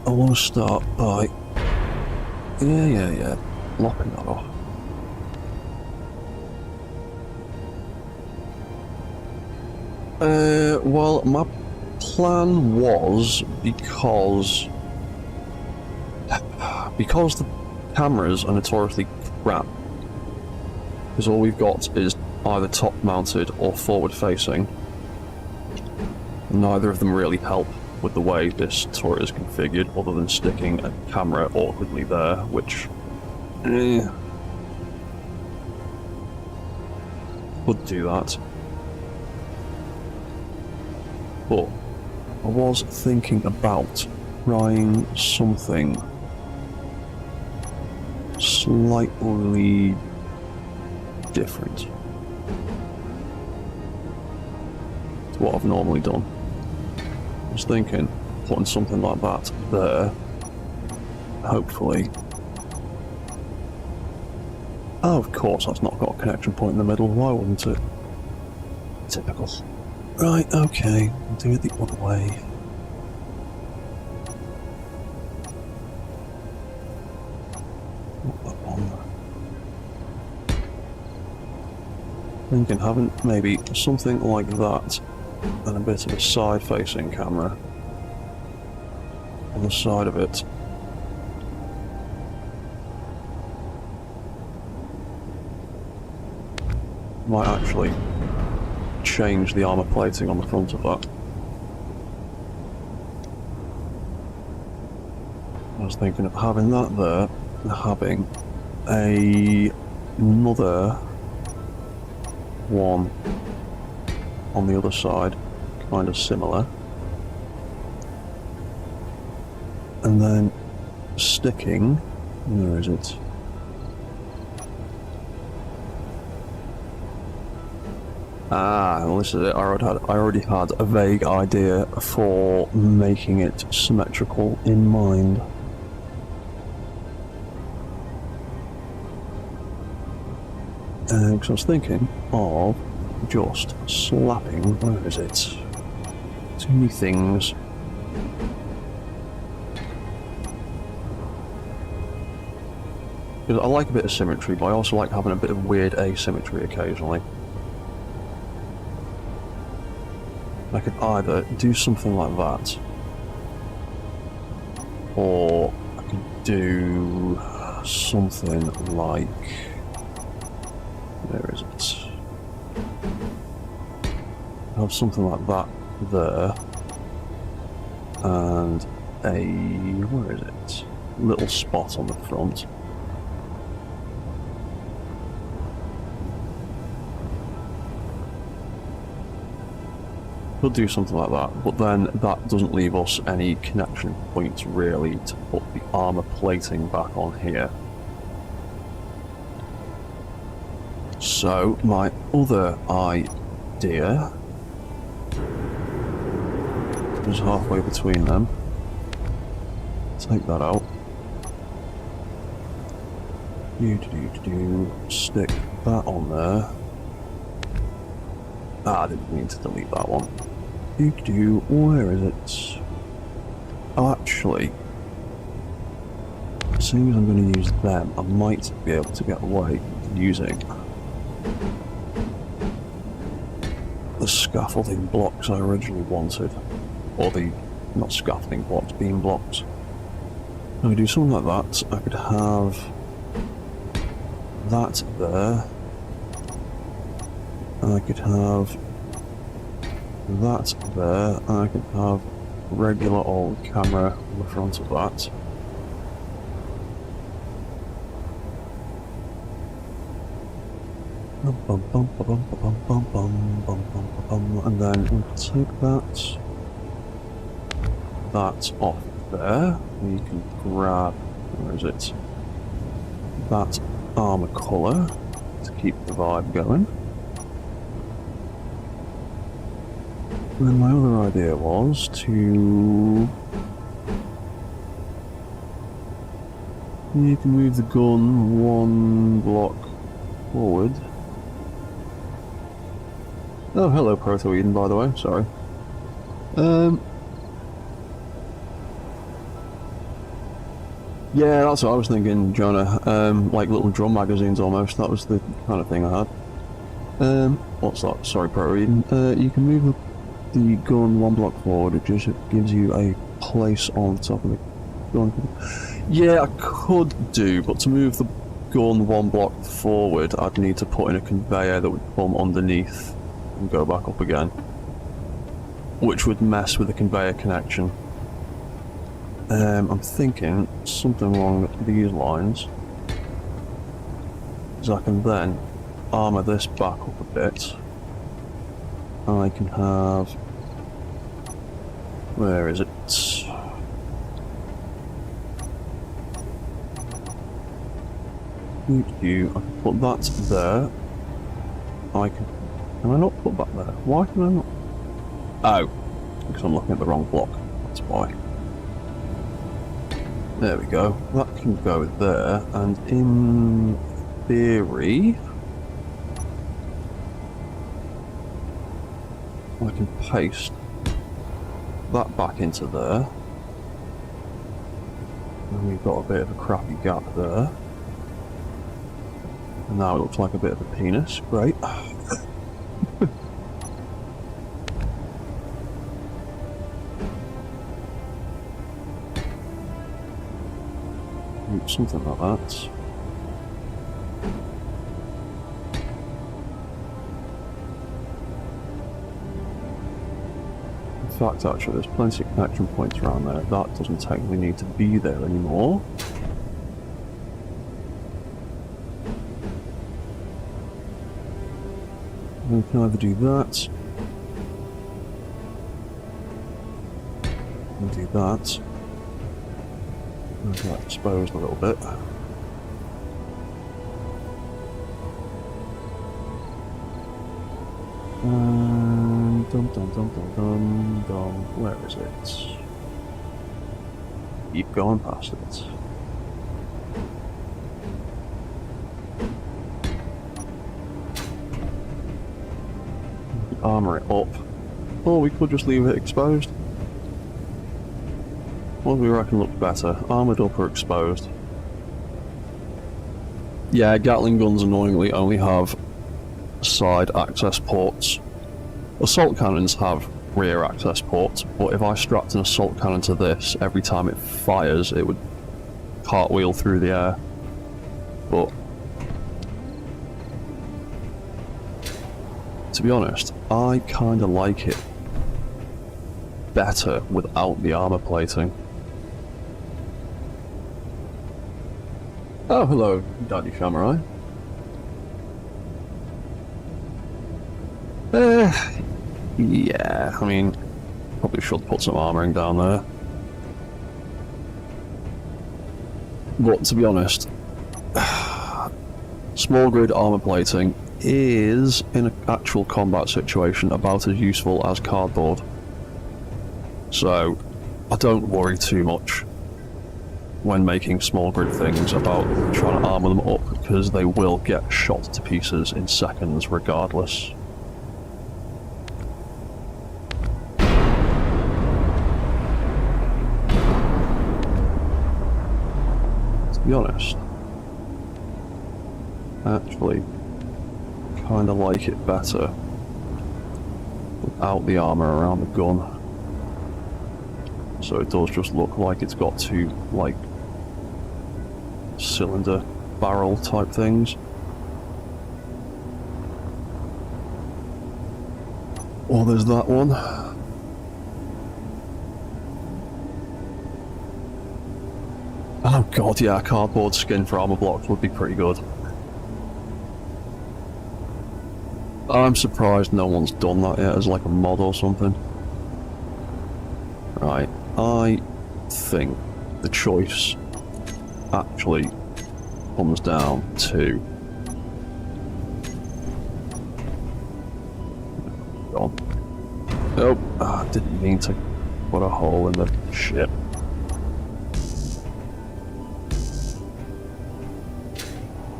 Speaker 1: I want to start by... Yeah. Lopping that off. Well, my plan was, because the cameras are notoriously crap, because all we've got is either top-mounted or forward-facing. Neither of them really help with the way this turret is configured, other than sticking a camera awkwardly there, which... would do that. But I was thinking about trying something slightly different to what I've normally done. I was thinking putting something like that there, hopefully. Oh, of course, that's not got a connection point in the middle. Why wouldn't it? Typical. Right, okay, I'll do it the other way. Put that on. Thinking having maybe something like that and a bit of a side-facing camera on the side of it. Might actually change the armor plating on the front of that. I was thinking of having that there and having another one on the other side, kind of similar. And then sticking, where is it? Well, this is it. I already had a vague idea for making it symmetrical in mind. Because I was thinking of just slapping, where is it? Too many things. Because I like a bit of symmetry, but I also like having a bit of weird asymmetry occasionally. I could either do something like that, or I could do something like, where is it? Have something like that there, and a, where is it? Little spot on the front. Could do something like that, but then that doesn't leave us any connection points really to put the armor plating back on here. So my other idea is halfway between them. Take that out. Stick that on there. I didn't mean to delete that one. Where is it? Oh, actually, seeing as I'm going to use them, I might be able to get away using the scaffolding blocks I originally wanted. Or the, not scaffolding blocks, beam blocks. I could do something like that. I could have that there. I could have that there, and I could have regular old camera on the front of that. And then we take that off there. We can grab, where is it? That armor colour to keep the vibe going. And then my other idea was to, you can move the gun one block forward. Oh, hello Proto Eden, by the way, sorry. Yeah, that's what I was thinking, Jonah. Like little drum magazines almost, that was the kind of thing I had. What's that? Sorry, Proto Eden. You can move the gun one block forward, it just gives you a place on top of the gun. Yeah, I could do, but to move the gun one block forward, I'd need to put in a conveyor that would come underneath and go back up again, which would mess with the conveyor connection. I'm thinking something along these lines, because I can then armour this back up a bit. I can have, where is it? I can put that there. Can I not put that there? Why can I not? Oh, because I'm looking at the wrong block, that's why. There we go, that can go there, and in theory, I can paste that back into there. And we've got a bit of a crappy gap there. Now it looks like a bit of a penis. Great. Something like that. In fact, actually, there's plenty of connection points around there. That doesn't technically need to be there anymore. We can either do that, and do that. Make that exposed a little bit. And dum dum dum dum dum dum. Where is it? Keep going past it. Armour it up. Or we could just leave it exposed. What do we reckon looks better? Armoured up or exposed? Yeah, Gatling guns annoyingly only have side access ports. Assault cannons have rear access ports, but if I strapped an assault cannon to this, every time it fires, it would cartwheel through the air. But to be honest, I kinda like it better without the armour plating. Oh, hello, Daddy Samurai. Yeah, I mean, probably should put some armouring down there. But to be honest, small grid armour plating is, in an actual combat situation, about as useful as cardboard. So, I don't worry too much when making small grid things about trying to armour them up, because they will get shot to pieces in seconds regardless. To be honest, actually kinda like it better without the armour around the gun. So it does just look like it's got two, like, cylinder barrel type things. Or there's that one. Oh god, yeah, cardboard skin for armor blocks would be pretty good. I'm surprised no one's done that yet as like a mod or something. Right, I think the choice actually comes down to oh, I didn't mean to put a hole in the ship.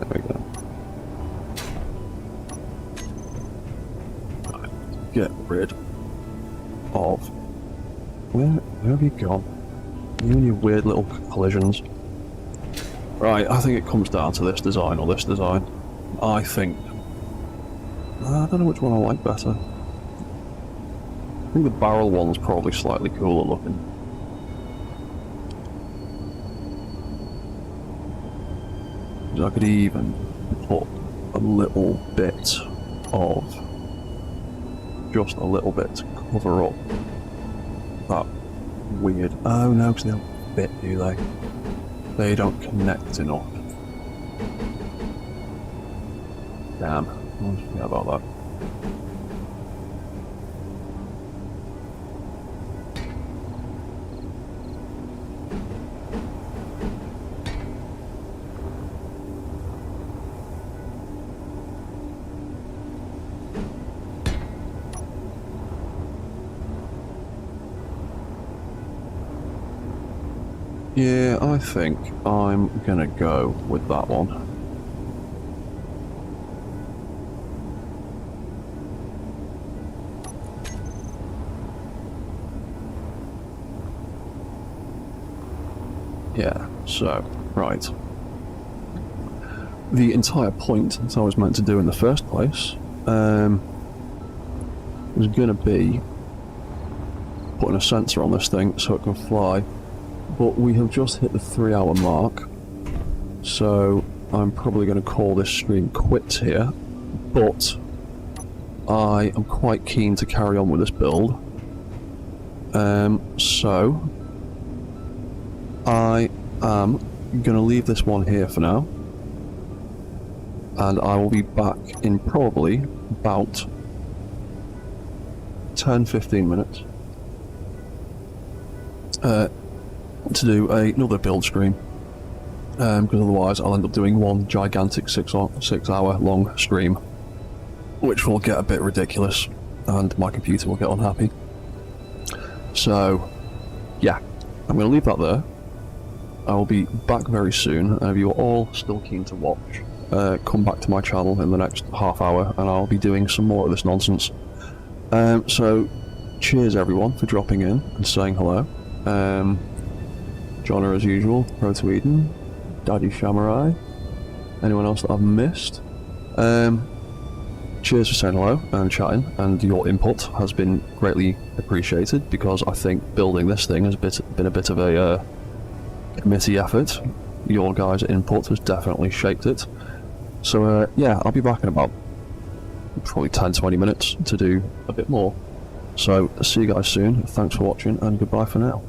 Speaker 1: There we go. Right, get rid of where have you gone? You and your weird little collisions. Right, I think it comes down to this design or this design. I think... I don't know which one I like better. I think the barrel one's probably slightly cooler looking. I could even put a little bit of... just a little bit to cover up that weird... Oh no, because they don't fit, do they? They don't connect enough. Damn, I forget about that. Yeah, I think I'm gonna go with that one. Yeah, so, right. the entire point that I was meant to do in the first place was going to be putting a sensor on this thing so it can fly, but we have just hit the 3-hour mark, so I'm probably going to call this stream quits here, but I am quite keen to carry on with this build. So I am going to leave this one here for now, and I will be back in probably about 10-15 minutes to do another build stream, because otherwise I'll end up doing one gigantic 6-hour long stream, which will get a bit ridiculous and my computer will get unhappy. So yeah, I'm going to leave that there. I will be back very soon, and if you're all still keen to watch, come back to my channel in the next half hour and I'll be doing some more of this nonsense. So cheers everyone for dropping in and saying hello. Jonna as usual, Pro to Eden, Daddy Shamurai, anyone else that I've missed. Cheers for saying hello and chatting, and your input has been greatly appreciated, because I think building this thing has been a bit of a committee effort. Your guys' input has definitely shaped it. So yeah, I'll be back in about probably 10-20 minutes to do a bit more. So see you guys soon, thanks for watching and goodbye for now.